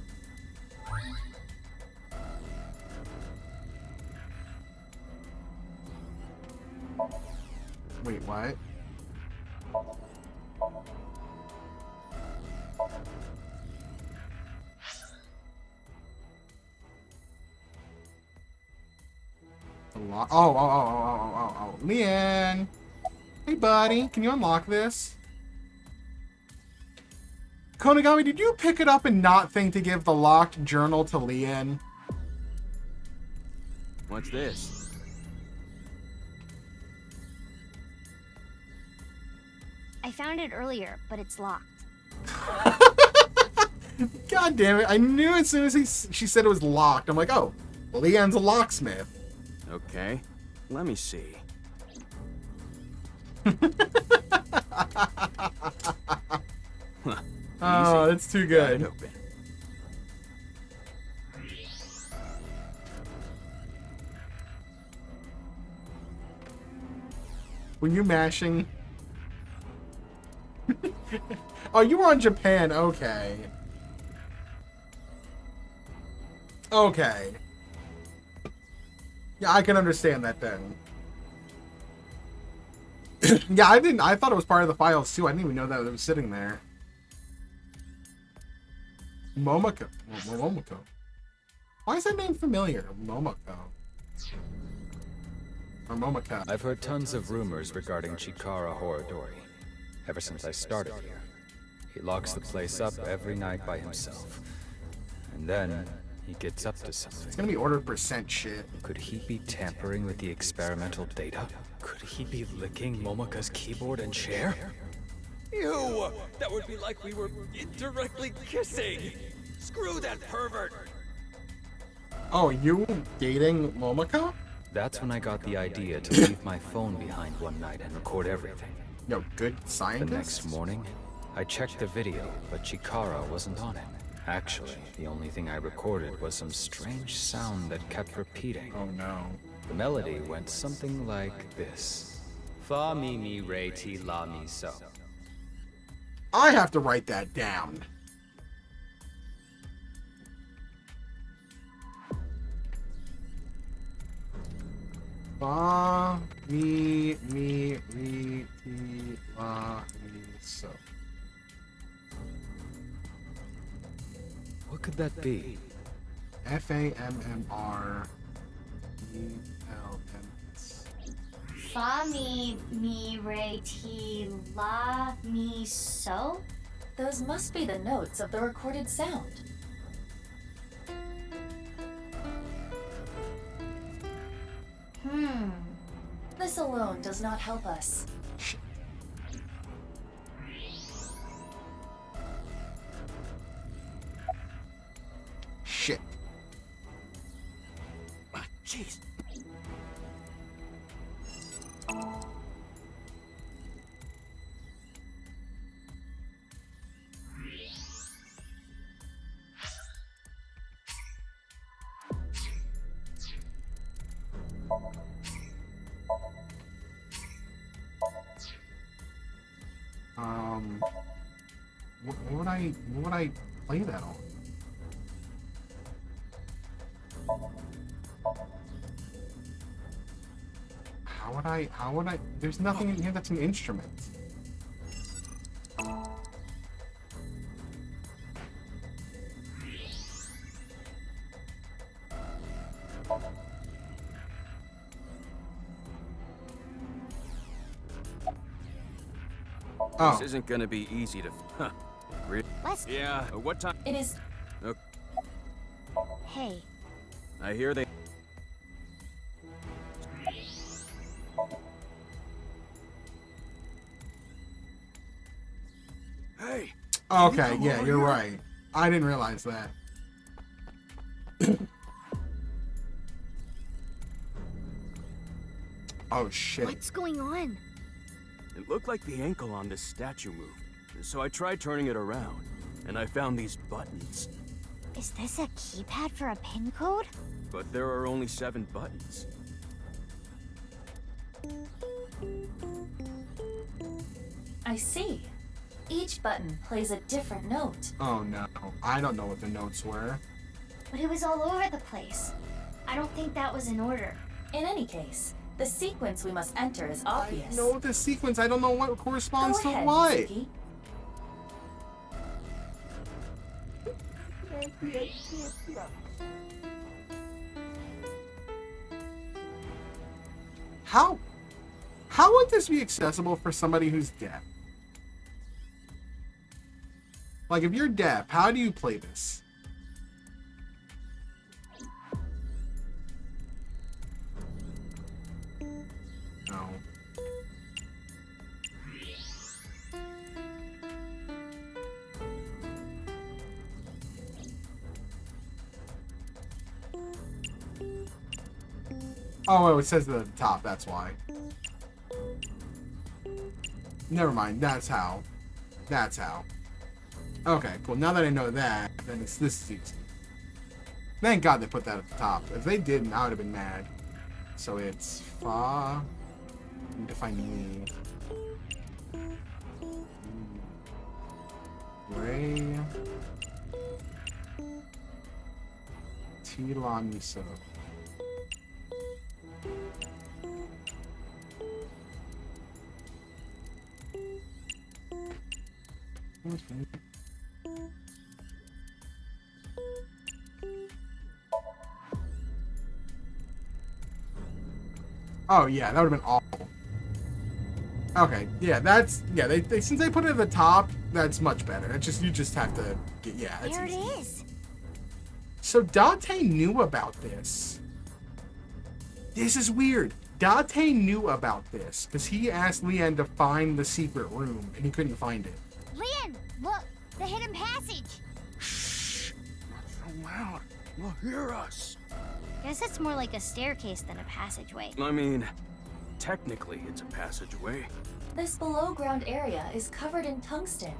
Wait, what? Unlock. Oh. Leanne. Hey, buddy. Can you unlock this? Konagami, did you pick it up and not think to give the locked journal to Leanne? What's this? I found it earlier, but it's locked. God damn it. I knew as soon as she said it was locked. I'm like, oh, well, Leanne's a locksmith. Okay, let me see. Oh, that's too good. Open. When you mashing... Oh, you were on Japan. Okay. Okay. Yeah, I can understand that then. Yeah, I thought it was part of the files too. I didn't even know that it was sitting there. Momoko. Why is that name familiar? Momoko. Or Momoko. I've heard tons of rumors regarding Chikara Horodori. Ever since I started here. He locks the place up every night by himself. And then he gets up to something. It's gonna be order percent shit. Could he be tampering with the experimental data? Could he be licking Momoka's keyboard and chair? Ew! That would be like we were indirectly kissing! Screw that pervert! Oh, you dating Momoko? That's when I got the idea to leave my phone behind one night and record everything. Yo, good scientist. The next morning, I checked the video, but Chikara wasn't on it. Actually, the only thing I recorded was some strange sound that kept repeating. Oh no. The melody went something like this. Fa mi mi re ti la mi so. I have to write that down. Fa mi mi re ti la mi so. What could that be? F-A-M-M-R-E-L-M-S. Fa mi re ti la mi so? Those must be the notes of the recorded sound. This alone does not help us. Shit. Jeez. What would I play that on? How would I, there's nothing in here that's an instrument. Oh. This isn't gonna be easy to. Huh. Yeah. What time? It is. Okay. Hey. I hear they. Hey. Okay, yeah, you're right. I didn't realize that. Oh shit. What's going on? It looked like the ankle on this statue moved, so I tried turning it around, and I found these buttons. Is this a keypad for a pin code? But there are only 7 buttons. I see. Each button plays a different note. Oh no. I don't know what the notes were. But it was all over the place. I don't think that was in order. In any case, the sequence we must enter is obvious. I know the sequence. I don't know what corresponds Go to ahead, what. Mizuki. How would this be accessible for somebody who's deaf? Like, if you're deaf, how do you play this? No. Oh, it says it at the top, that's why. Never mind, that's how. That's how. Okay, cool. Now that I know that, then this is easy. Thank God they put that at the top. If they didn't, I would have been mad. So it's fa. I need to find me. Ray. Tiramisu. Oh yeah, that would have been awful. Okay, yeah, that's They since they put it at the top, that's much better. It's just you just have to get There it easy. is. So Date knew about this. This is weird. Date knew about this because he asked Leanne to find the secret room and he couldn't find it. Leanne, look, the hidden passage. Shh! Not so loud. They'll hear us. Guess it's more like a staircase than a passageway. I mean, technically it's a passageway. This below-ground area is covered in tungsten.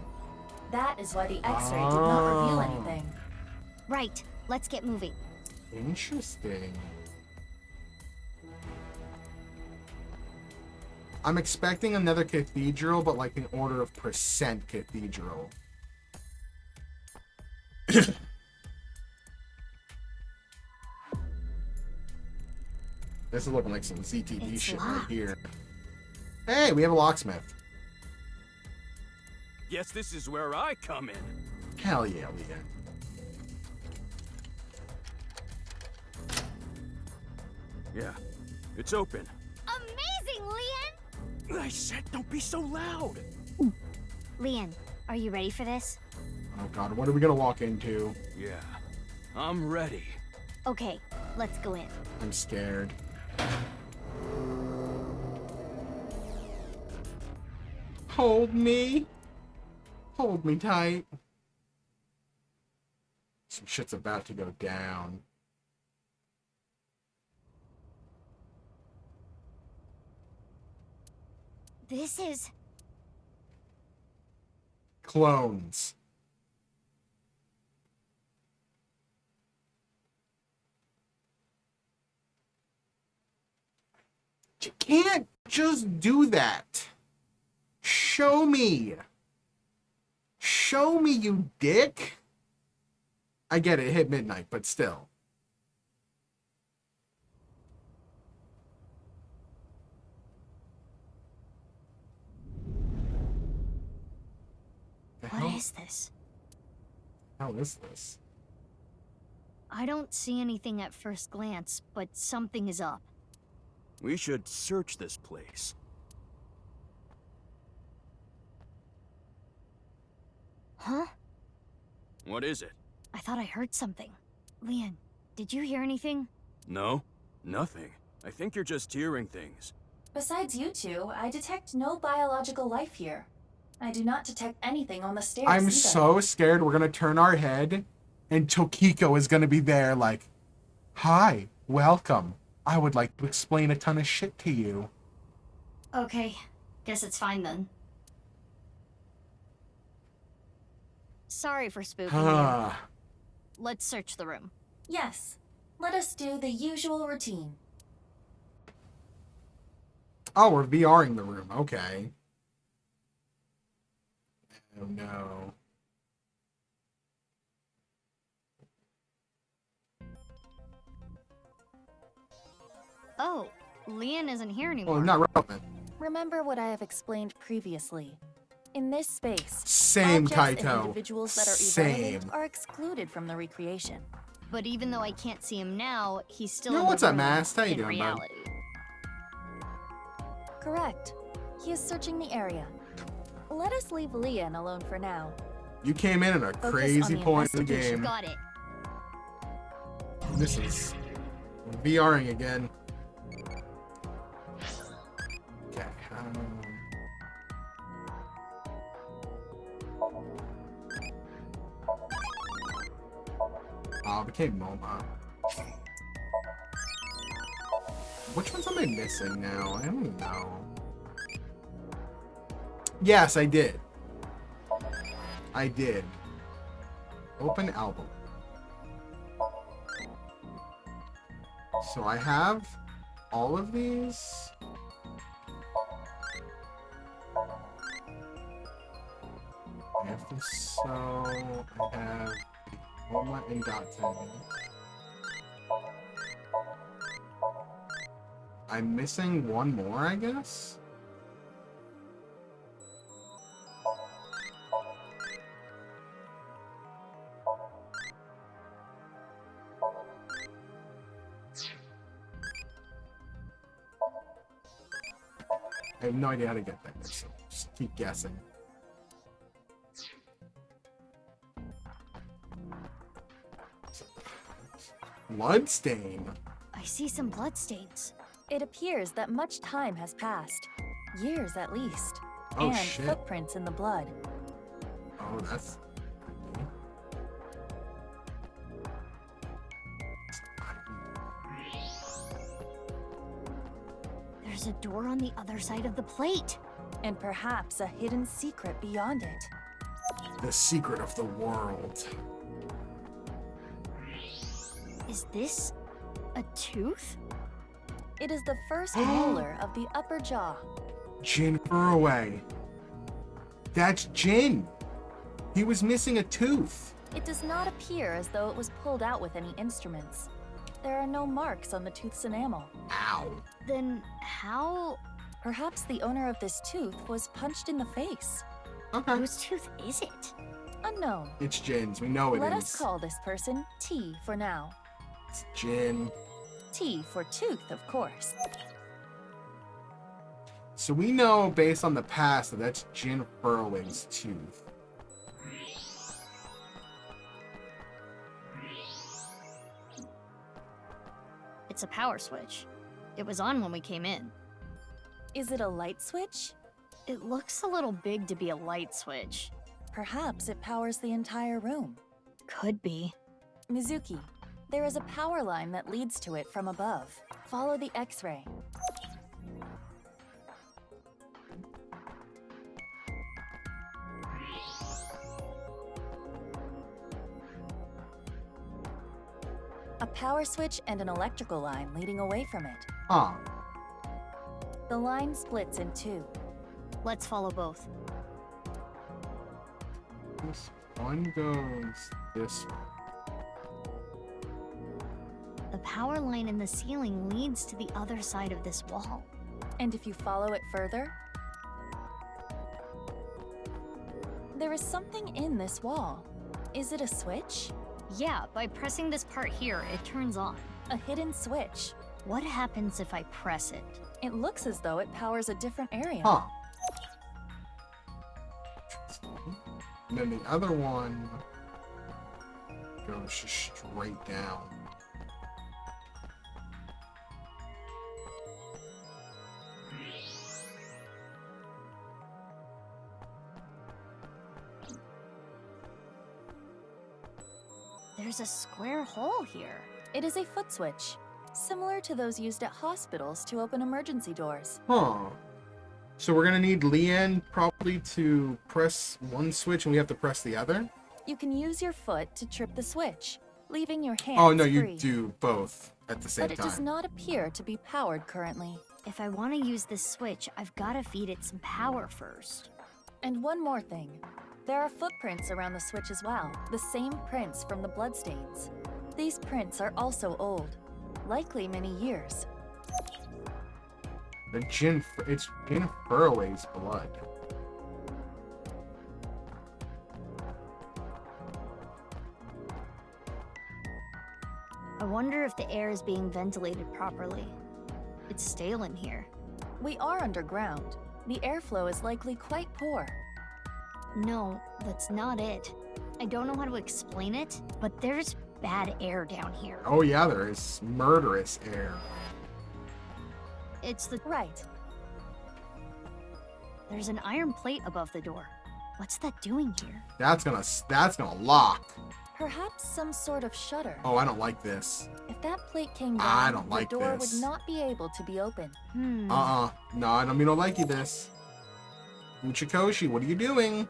That is why the X-ray did not reveal anything. Right, let's get moving. Interesting. I'm expecting another cathedral, but like an order of percent cathedral. This is looking like some ZTV shit right here. Hey, we have a locksmith. Guess this is where I come in. Hell yeah, Leanne. Yeah, it's open. Amazing, Leanne! I said don't be so loud. Leanne, are you ready for this? Oh god, what are we gonna walk into? Yeah, I'm ready. Okay, let's go in. I'm scared. Hold me. Hold me tight. Some shit's about to go down. This is... Clones. You can't just do that. Show me. Show me, you dick. I get it, it hit midnight, but still. What is this? How is this? I don't see anything at first glance, but something is up. We should search this place. Huh? What is it? I thought I heard something. Leanne, did you hear anything? No, nothing. I think you're just hearing things. Besides you two, I detect no biological life here. I do not detect anything on the stairs I'm either. so scared we're gonna turn our head and Tokiko is gonna be there like, hi, welcome. I would like to explain a ton of shit to you. Okay, guess it's fine then. Sorry for spooking you. Let's search the room. Yes. Let us do the usual routine. Oh, we're VRing the room. Okay. Oh no. Oh, Leanne isn't here anymore. Well, not relevant. Remember what I have explained previously. In this space, Same, objects and Kaito. individuals that are Same. evolved are excluded from the recreation. But even though I can't see him now, he's still Yo, in what's the up, room Mast? How you in doing, bud? reality. Correct. He is searching the area. Let us leave Leon alone for now. You came in at a Focus crazy on the point in the investigation. game. Got it. This is VRing again. Okay. Oh, it became MoMA. Which ones am I missing now? I don't know. Yes, I did. I did. Open album. So I have all of these. I have this, so I have Oma and Date. I'm missing one more, I guess? I have no idea how to get there, so just keep guessing. Bloodstain. I see some bloodstains. It appears that much time has passed. Years at least. Oh, and shit. footprints in the blood. Oh, that's... There's a door on the other side of the plate. And perhaps a hidden secret beyond it. The secret of the world. Is this a tooth? It is the first molar of the upper jaw. Jin Furaway. That's Jin. He was missing a tooth. It does not appear as though it was pulled out with any instruments. There are no marks on the tooth's enamel. Ow. Then how? Perhaps the owner of this tooth was punched in the face. Okay. Whose tooth is it? Unknown. It's Jin's. We know it Let is. us call this person T for now. It's Jin. T for tooth, of course. So we know, based on the past, that that's Jin Furling's tooth. It's a power switch. It was on when we came in. Is it a light switch? It looks a little big to be a light switch. Perhaps it powers the entire room. Could be. Mizuki, there is a power line that leads to it from above. Follow the X-ray. A power switch and an electrical line leading away from it. Huh. The line splits in two. Let's follow both. This one goes this way. The power line in the ceiling leads to the other side of this wall. And if you follow it further, there is something in this wall. Is it a switch? Yeah, by pressing this part here, it turns on. A hidden switch. What happens if I press it? It looks as though it powers a different area. Huh. And then the other one goes just straight down. There's a square hole here. It is a foot switch, similar to those used at hospitals to open emergency doors. Huh. So we're gonna need Leanne probably to press one switch and we have to press the other? You can use your foot to trip the switch, leaving your hands Oh no, free. you do both at the same But it time. does not appear to be powered currently. If I want to use this switch, I've got to feed it some power first. And one more thing. There are footprints around the switch as well, the same prints from the bloodstains. These prints are also old, likely many years. It's Jin Furley's blood. I wonder if the air is being ventilated properly. It's stale in here. We are underground. The airflow is likely quite poor. No, that's not it. I don't know how to explain it, but there's bad air down here. Oh yeah, there is murderous air. It's the... Right. There's an iron plate above the door. What's that doing here? That's gonna lock. Perhaps some sort of shutter. Oh, I don't like this. If that plate came down, I don't like the door this. would not be able to be open. Hmm. No, I don't mean to like you this. Uchikoshi, what are you doing?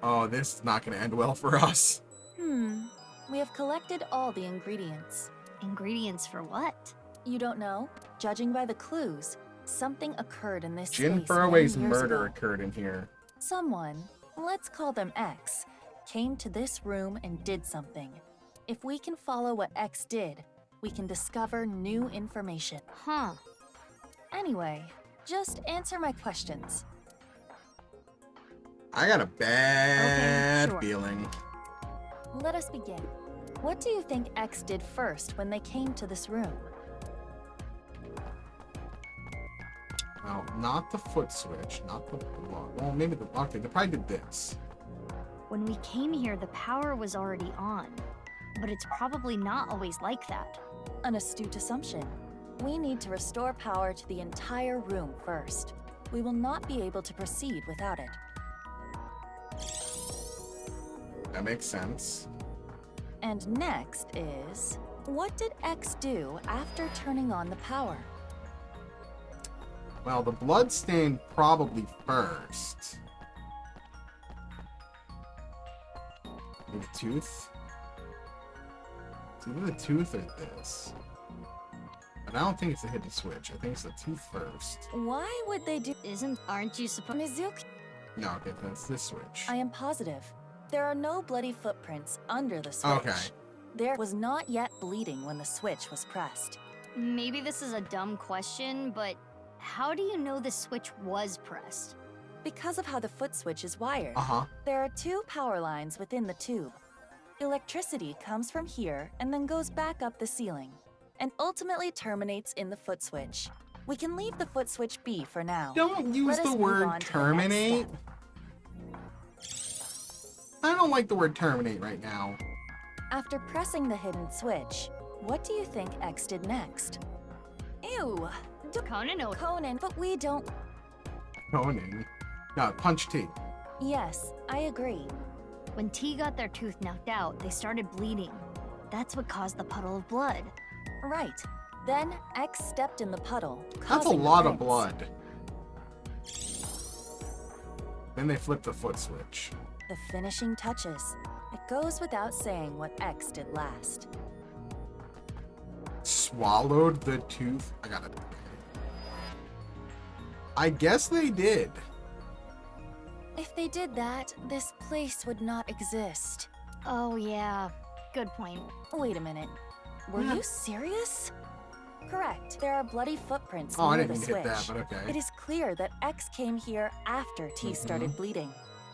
Oh, this is not gonna end well for us. We have collected all the ingredients. Ingredients for what? You don't know? Judging by the clues, something occurred in this Jin space Furroway's many years murder ago. occurred in here. Someone, let's call them X, came to this room and did something. If we can follow what X did, we can discover new information. Huh. Anyway, just answer my questions. I got a bad sure. feeling. Let us begin. What do you think X did first when they came to this room? Well, not the foot switch, not the block. Well, maybe the block. They probably did this. When we came here, the power was already on. But it's probably not always like that. An astute assumption. We need to restore power to the entire room first. We will not be able to proceed without it. That makes sense. And next is, what did X do after turning on the power? Well, the bloodstain probably first. Maybe the tooth? It's either the tooth or this. But I don't think it's a hidden switch. I think it's the tooth first. Why would they do? Aren't you supposed? Mizuki? No, okay, that's this switch. I am positive. There are no bloody footprints under the switch. Okay. There was not yet bleeding when the switch was pressed. Maybe this is a dumb question, but how do you know the switch was pressed? Because of how the foot switch is wired. Uh-huh. There are two power lines within the tube. Electricity comes from here and then goes back up the ceiling, and ultimately terminates in the foot switch. We can leave the foot switch be for now. Don't use Let us the move word on to the next terminate. step. I don't like the word terminate right now. After pressing the hidden switch, what do you think X did next? Ew! Conan, but we don't... Conan. No, punch T. Yes, I agree. When T got their tooth knocked out, they started bleeding. That's what caused the puddle of blood. Right. Then X stepped in the puddle, That's a causing lot the of prints. blood. Then they flipped the foot switch. The finishing touches. It goes without saying what X did last. Swallowed the tooth. I got it. I guess they did. If they did that, this place would not exist. Oh yeah, good point. Wait a minute. Were you serious? Correct. There are bloody footprints Oh, I near didn't the mean to hit switch. that, but okay. It is clear that X came here after T started bleeding.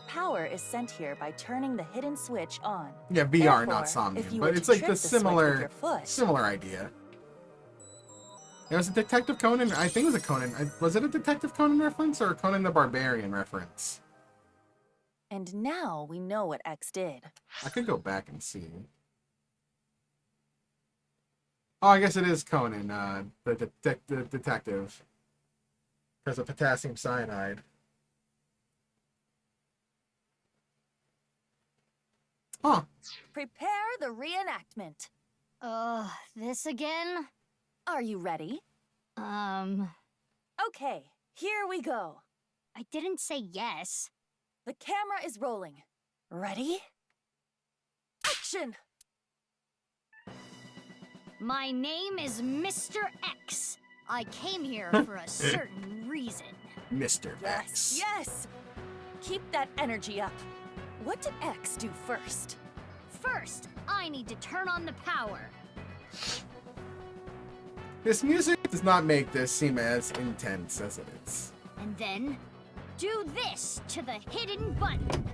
Power is sent here by turning the hidden switch on. Yeah, VR, Therefore, not if Somnium, you but were it's to like trip the the switch with your foot- similar idea. It was a Detective Conan. I think it was a Conan. Was it a Detective Conan reference or a Conan the Barbarian reference? And now we know what X did. I could go back and see. Oh, I guess it is Conan, the detective. Because of potassium cyanide. Huh. Prepare the reenactment. This again? Are you ready? Okay, here we go. I didn't say yes. The camera is rolling. Ready? Action! My name is Mr. X. I came here for a certain reason. Mr. X. Yes! Keep that energy up. What did X do first? First, I need to turn on the power. This music does not make this seem as intense as it is. And then, do this to the hidden button.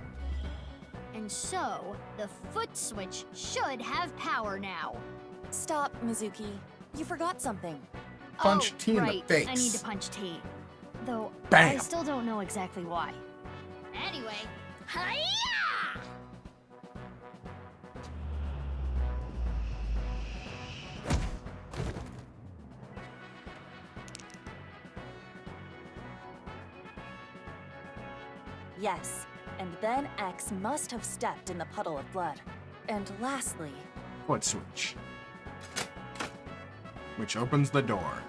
And so, the foot switch should have power now. Stop, Mizuki. You forgot something. Punch T in the right. face. I need to punch T. Though, Bam. I still don't know exactly why. Anyway, hiya! Yes, and then X must have stepped in the puddle of blood. And lastly... Foot switch. Which opens the door.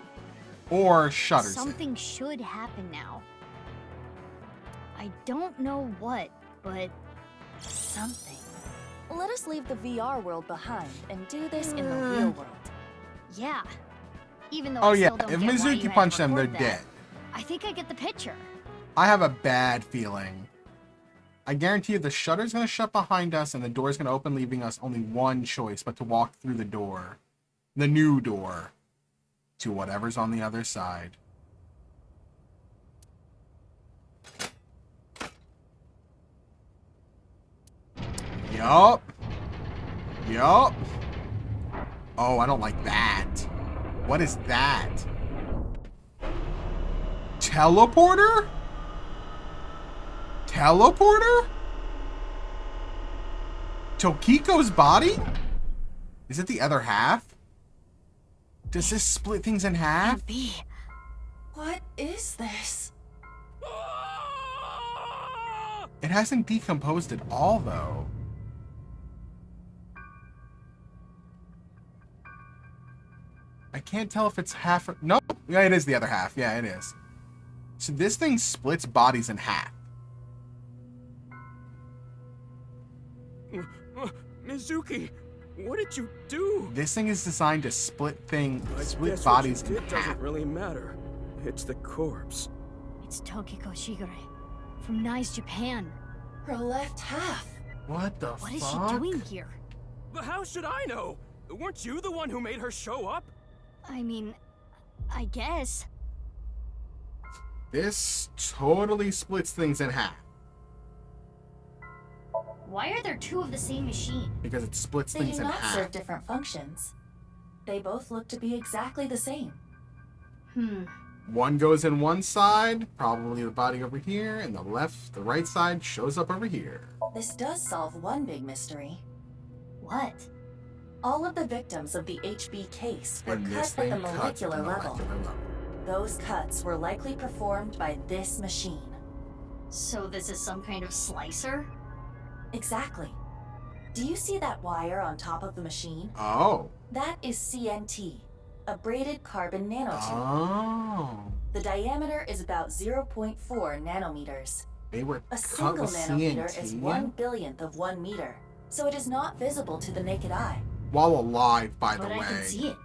Or shutters Something should happen now. I don't know what, but... something. Let us leave the VR world behind and do this in the real world. Yeah. Even though Oh I yeah, still don't if get why you Mizuki had to punched them, they're record that. dead. I think I get the picture. I have a bad feeling. I guarantee you the shutter's gonna shut behind us and the door's gonna open, leaving us only one choice, but to walk through the door. The new door. To whatever's on the other side. Yup. Yup. Oh, I don't like that. What is that? Teleporter? Teleporter? Tokiko's body? Is it the other half? Does this split things in half? What is this? It hasn't decomposed at all, though. I can't tell if it's half or... No! Yeah, it is the other half. Yeah, it is. So this thing splits bodies in half. Mizuki, what did you do? This thing is designed to split I split guess bodies what you in did half. doesn't really matter. It's the corpse. It's Tokiko Shigure from Nice, Japan. Her left half. What the What is fuck? she doing here? But how should I know? Weren't you the one who made her show up? I mean, I guess. This totally splits things in half. Why are there two of the same machine? Because it splits They things do in not half. serve different functions. They both look to be exactly the same. One goes in one side, probably the body over here, and the right side shows up over here. This does solve one big mystery. What? All of the victims of the HB case were And cut this at the thing cuts molecular at the level. molecular level. Those cuts were likely performed by this machine. So this is some kind of slicer? Exactly. Do you see that wire on top of the machine? Oh. That is CNT, a braided carbon nanotube. Oh. The diameter is about 0.4 nanometers. They were A cut single with nanometer CNT? is 1/1000th of 1 meter, so it is not visible to the naked eye. While alive, by the But way. I can see it.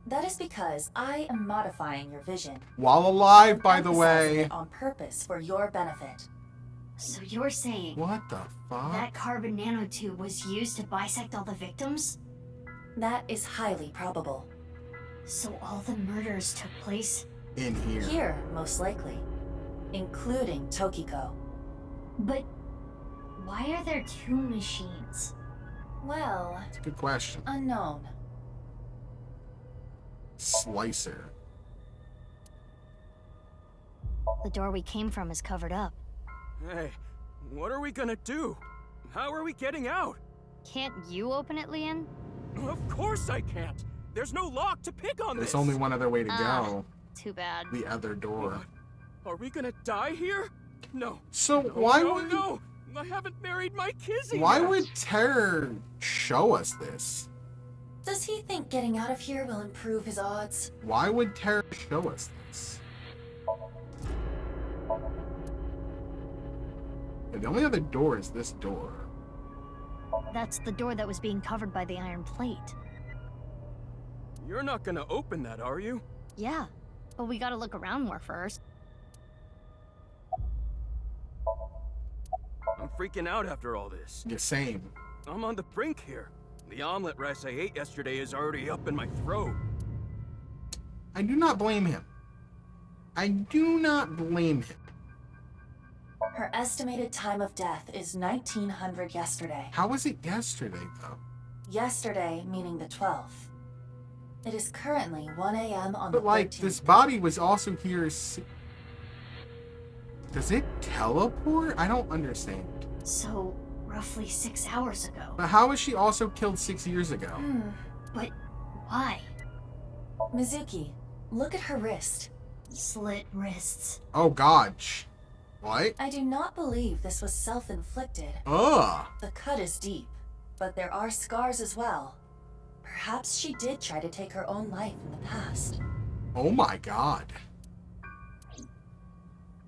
That is because I am modifying your vision. While alive, by the Emphasizing way. it on purpose for your benefit. So you're saying What the fuck? that carbon nanotube was used to bisect all the victims? That is highly probable. So all the murders took place? In here. Here, most likely. Including Tokiko. But why are there two machines? Well, It's a good question. unknown. Slicer. The door we came from is covered up. Hey, what are we gonna do? How are we getting out? Can't you open it, Leon? Of course I can't. There's no lock to pick on There's this. only one other way to go. Too bad. The other door. Are we gonna die here? No. So No, why no, would no? I haven't married my Kizzy why yet. would Terror show us this? Does he think getting out of here will improve his odds? Why would Terror show us this? Yeah, the only other door is this door. That's the door that was being covered by the iron plate. You're not gonna open that, are you? Yeah, but we gotta look around more first. I'm freaking out after all this. Yeah, same. I'm on the brink here. The omelet rice I ate yesterday is already up in my throat. I do not blame him. I do not blame him. Her estimated time of death is 1900 yesterday. How was it yesterday, though? Yesterday meaning the 12th. It is currently 1 a.m. on But the like, 13th. this body was also here. Does it teleport? I don't understand. So, roughly 6 hours ago. But how was she also killed 6 years ago? But why? Mizuki, look at her wrist. Slit wrists. Oh god. What? I do not believe this was self-inflicted. Ugh. The cut is deep, but there are scars as well. Perhaps she did try to take her own life in the past. Oh my god.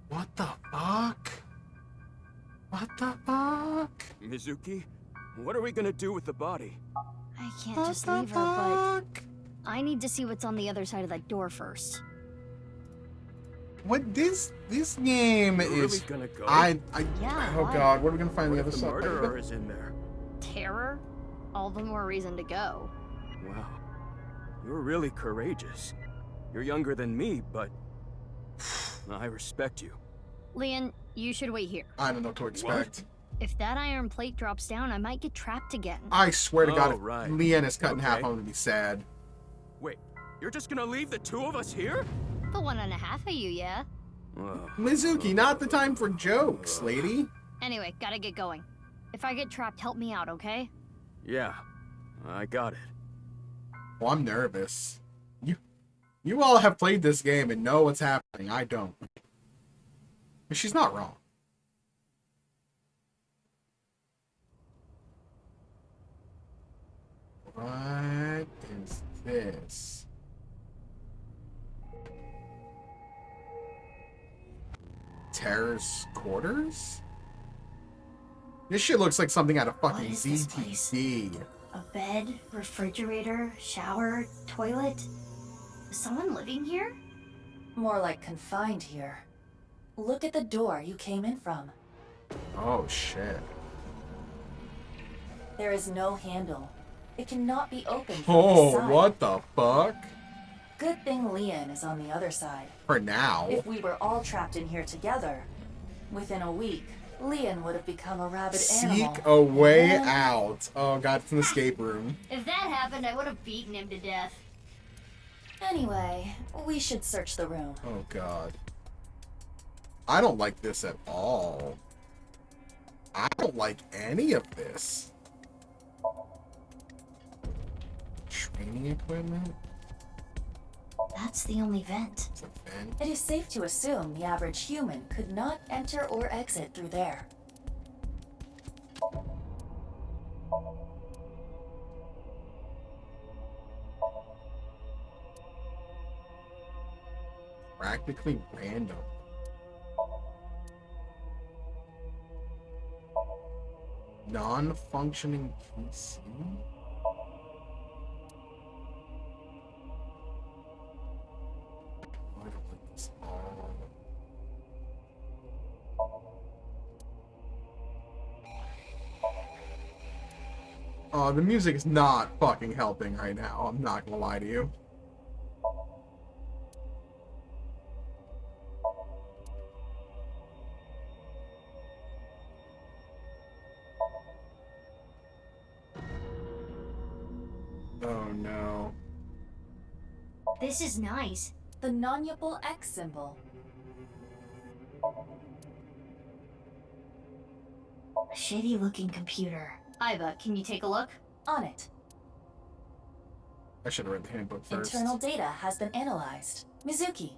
What the fuck? What the fuck? Mizuki, what are we gonna do with the body? I can't just leave her, but I need to see what's on the other side of that door first. What this game You're is? really gonna go? Yeah, Oh why? god, what are we gonna find on the other The side? murderer is in there. Terror? All the more reason to go. Wow. You're really courageous. You're younger than me, but I respect you. Leon, you should wait here. I don't know what to expect. If that iron plate drops down, I might get trapped again. I swear to God, if right. Leanne is cut in half, Okay. I'm gonna be sad. Wait, you're just gonna leave the two of us here? The 1.5 of you, yeah? Mizuki, not the time for jokes, lady. Anyway, gotta get going. If I get trapped, help me out, okay? Yeah, I got it. Well, I'm nervous. You all have played this game and know what's happening. I don't. But she's not wrong. What is this? Terror's quarters? This shit looks like something out of fucking What is this ZTC. A bed, refrigerator, shower, toilet. Is someone living here? More like confined here. Look at the door you came in from. Oh shit. There is no handle. It cannot be opened from Oh, this side. what the fuck? Good thing Leon is on the other side. For now. If we were all trapped in here together, within a week, Leon would have become a rabid animal. Seek a way And then- out. Oh god, it's an escape room. If that happened, I would have beaten him to death. Anyway, we should search the room. Oh god. I don't like this at all. I don't like any of this. Training equipment? That's the only vent. It's a vent. It is safe to assume the average human could not enter or exit through there. Practically random. Non-functioning PC? I don't like this at all. Oh, the music is not fucking helping right now. I'm not gonna lie to you. Oh no. This is nice. The non-upable X symbol. A shitty looking computer. Iva, can you take a look? On it. I should have read the handbook first. Internal data has been analyzed. Mizuki,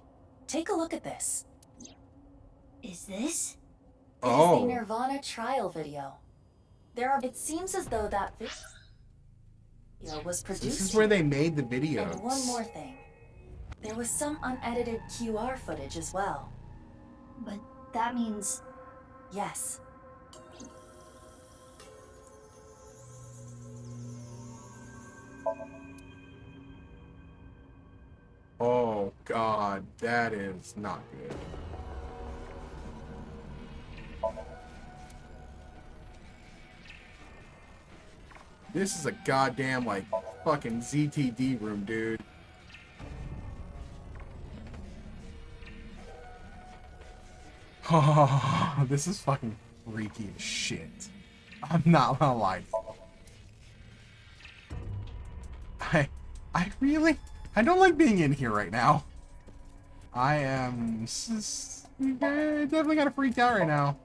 take a look at this. Is this? It is Oh. the Nirvana trial video. It seems as though that video was produced. This is where they made the And videos. one more thing. There was some unedited QR footage as well. But that means... Yes. Oh god, that is not good. This is a goddamn, like, fucking ZTD room, dude. Oh, this is fucking freaky as shit. I'm not gonna lie. I don't like being in here right now. I am definitely kind of freaked out right now.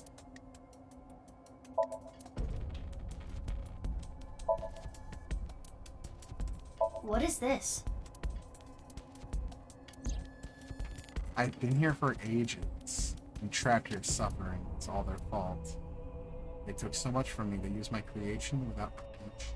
What is this? I've been here for ages. I'm trapped here suffering. It's all their fault. They took so much from me. They used my creation without much.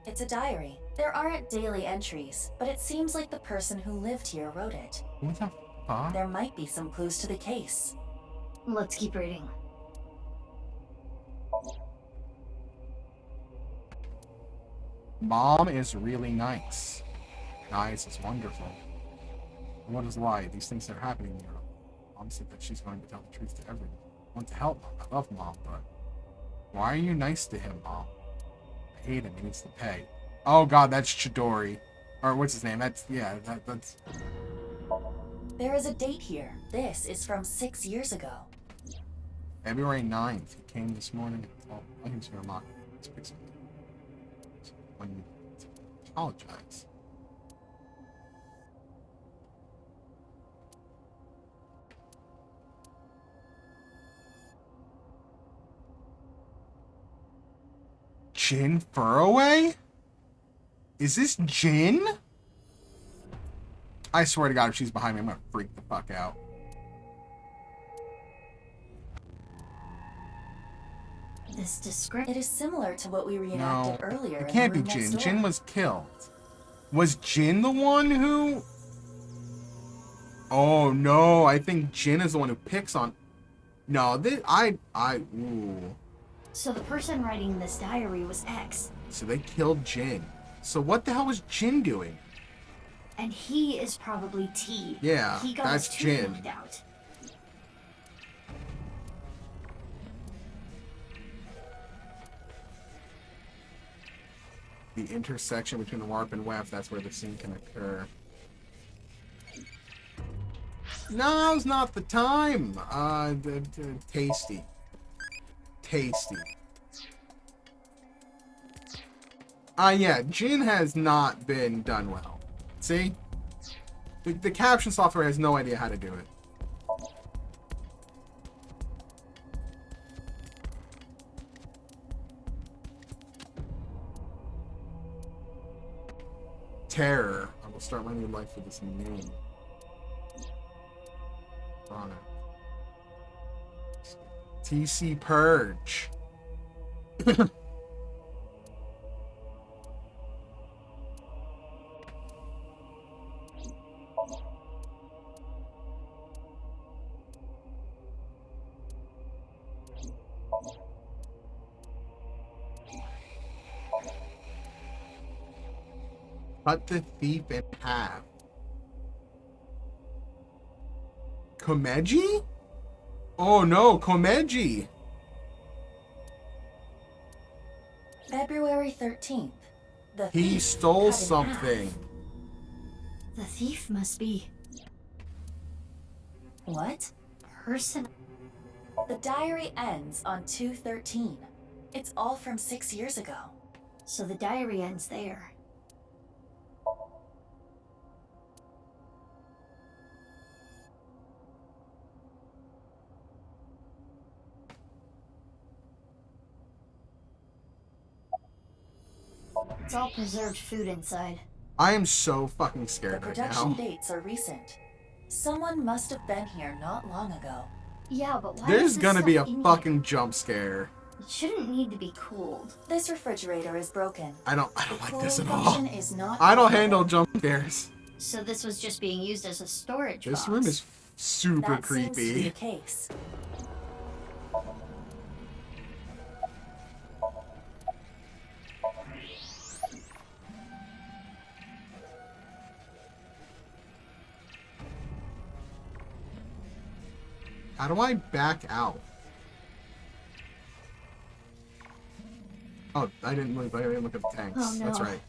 It's a diary. There aren't daily entries, but it seems like the person who lived here wrote it. What the fuck? There might be some clues to the case. Let's keep reading. Mom is really nice. Nice is wonderful. What is lie? These things are happening here. Mom said that she's going to tell the truth to everyone. I want to help Mom. I love Mom, but why are you nice to him, Mom? I hate him. He needs to pay. Oh God, that's Chidori. Or what's his name? That's that's. There is a date here. This is from 6 years ago. February 9th. He came this morning. Oh, I think it's your mom. Let's pick something. When you apologize. Jin Furroway? Is this Jin? I swear to God, if she's behind me, I'm gonna freak the fuck out. This description. It is similar to what we reenacted earlier. It can't be Jin. Jin was killed. Was Jin the one who... Oh no, I think Jin is the one who picks on... No, ooh. So the person writing this diary was X. So they killed Jin. So what the hell was Jin doing? And he is probably T. Yeah, he got that's his tooth Jin. knocked out. The intersection between the warp and weft, that's where the scene can occur. Now's not the time. Tasty. Tasty. Yeah, Jin has not been done well. See? The caption software has no idea how to do it. Terror. I will start my new life with this name. On it. TC Purge. Cut the thief in half. Komeji? Oh no, Komeji! February 13th. He stole something. The thief must be... What? Person. The diary ends on 2/13. It's all from 6 years ago. So the diary ends there. It's all preserved food inside. I am so fucking scared The right production now. dates are recent. Someone must have been here not long ago. Yeah, but why There's is this gonna be a stuff in fucking here? jump scare. It shouldn't need to be cooled. This refrigerator is broken. I don't like this at Cooling all. function is not I don't active. handle jump scares. So this was just being used as a storage This box. room is super That seems to be creepy. the case. How do I back out? Oh, I didn't look at the tanks. Oh, no. That's right.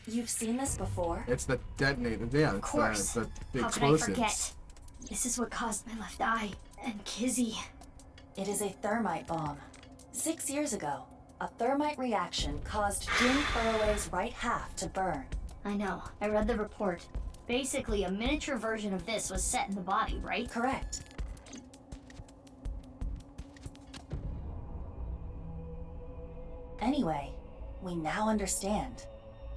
You've seen this before? It's the detonator. Yeah, Of it's course. the How could I explosives. forget? This is what caused my left eye. And Kizzy. It is a thermite bomb. 6 years ago, a thermite reaction caused Jin Furroway's right half to burn. I know. I read the report. Basically, a miniature version of this was set in the body, right? Correct. Anyway, we now understand.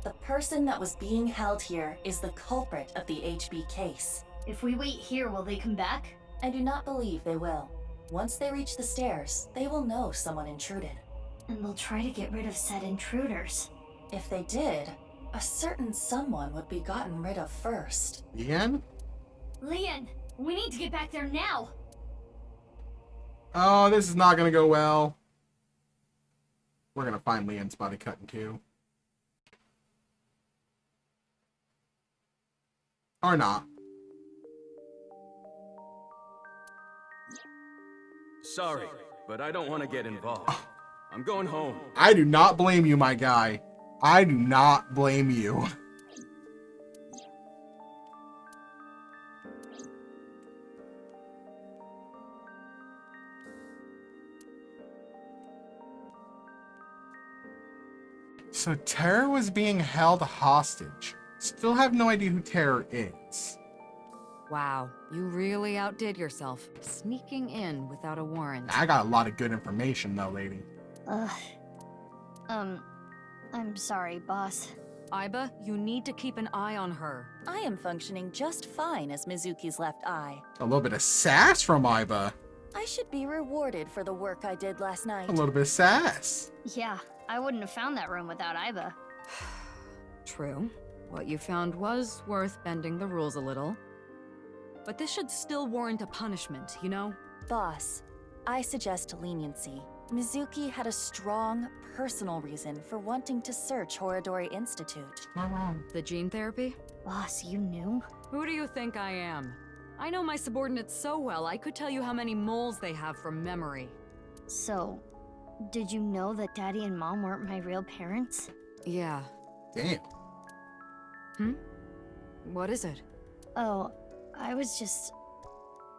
The person that was being held here is the culprit of the HB case. If we wait here, will they come back? I do not believe they will. Once they reach the stairs, they will know someone intruded. And they'll try to get rid of said intruders. If they did, a certain someone would be gotten rid of first. Leon? Leon, we need to get back there now. Oh, this is not gonna go well. We're gonna find Leon's body cut in two. Or not. Sorry, but I don't want to get involved. I'm going home. I do not blame you, my guy. I do not blame you. So Terror was being held hostage. Still have no idea who Terror is. Wow, you really outdid yourself, sneaking in without a warrant. I got a lot of good information though, lady. I'm sorry, boss. Aiba, you need to keep an eye on her. I am functioning just fine as Mizuki's left eye. A little bit of sass from Aiba. I should be rewarded for the work I did last night. A little bit of sass. Yeah, I wouldn't have found that room without Aiba. True. What you found was worth bending the rules a little. But this should still warrant a punishment, you know? Boss, I suggest leniency. Mizuki had a strong, personal reason for wanting to search Horadori Institute. The gene therapy? Boss, you knew? Who do you think I am? I know my subordinates so well, I could tell you how many moles they have from memory. So, did you know that Daddy and Mom weren't my real parents? Yeah. Damn. What is it? Oh, I was just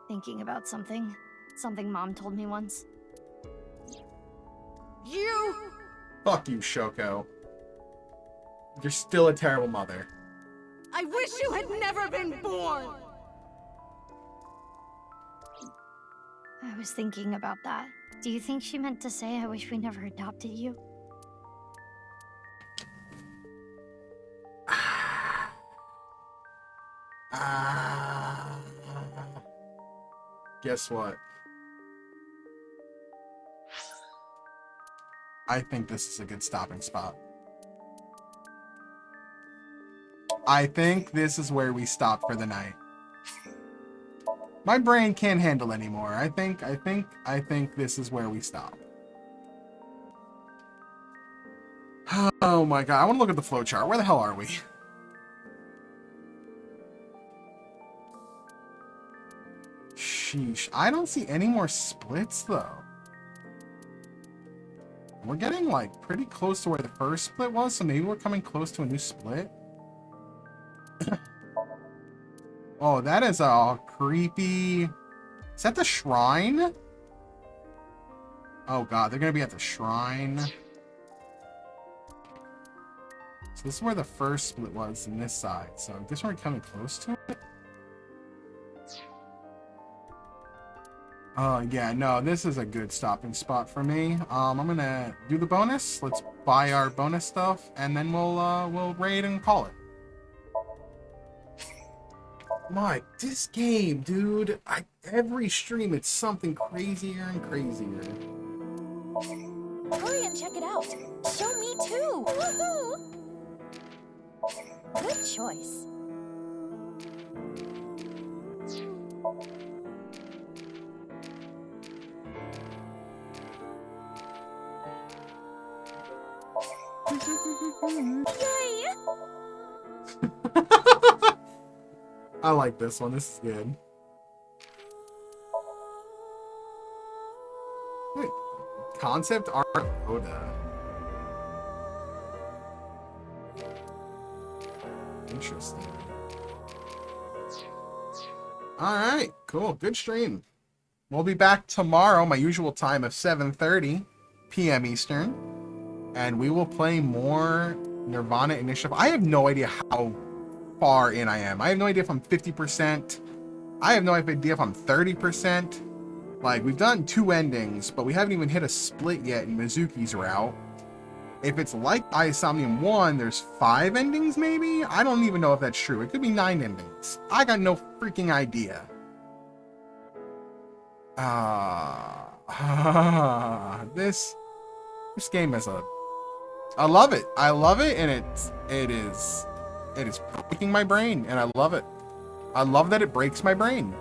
thinking about something. Something Mom told me once. You! Fuck you, Shoko. You're still a terrible mother. I wish you had never been born! I was thinking about that. Do you think she meant to say I wish we never adopted you? Guess what? I think this is a good stopping spot. I think this is where we stop for the night. My brain can't handle anymore. I think this is where we stop. Oh my god, I want to look at the flowchart. Where the hell are we? Sheesh. I don't see any more splits though. We're getting like pretty close to where the first split was, so maybe we're coming close to a new split. Oh, that is a creepy... Is that the shrine? Oh god, they're gonna be at the shrine. So this is where the first split was in this side, so I guess we're coming close to it. Oh yeah, no, this is a good stopping spot for me. I'm gonna do the bonus. Let's buy our bonus stuff, and then we'll raid and call it. My, this game, dude. Every stream it's something crazier and crazier. Hurry and check it out. Show me too. Woohoo! Good choice. Yay! I like this one. This is good. Wait, concept art Oda. Interesting. Alright, cool. Good stream. we'll be back tomorrow, my usual time of 7:30 p.m. Eastern, and we will play more Nirvana Initiative. I have no idea how far in I am. I have no idea if I'm 50%. I have no idea if I'm 30%. Like, we've done 2 endings, but we haven't even hit a split yet in Mizuki's route. If it's like Somnium 1, there's 5 endings maybe? I don't even know if that's true. It could be 9 endings. I got no freaking idea. This game is I love it. I love it, and it is breaking my brain, and I love it. I love that it breaks my brain.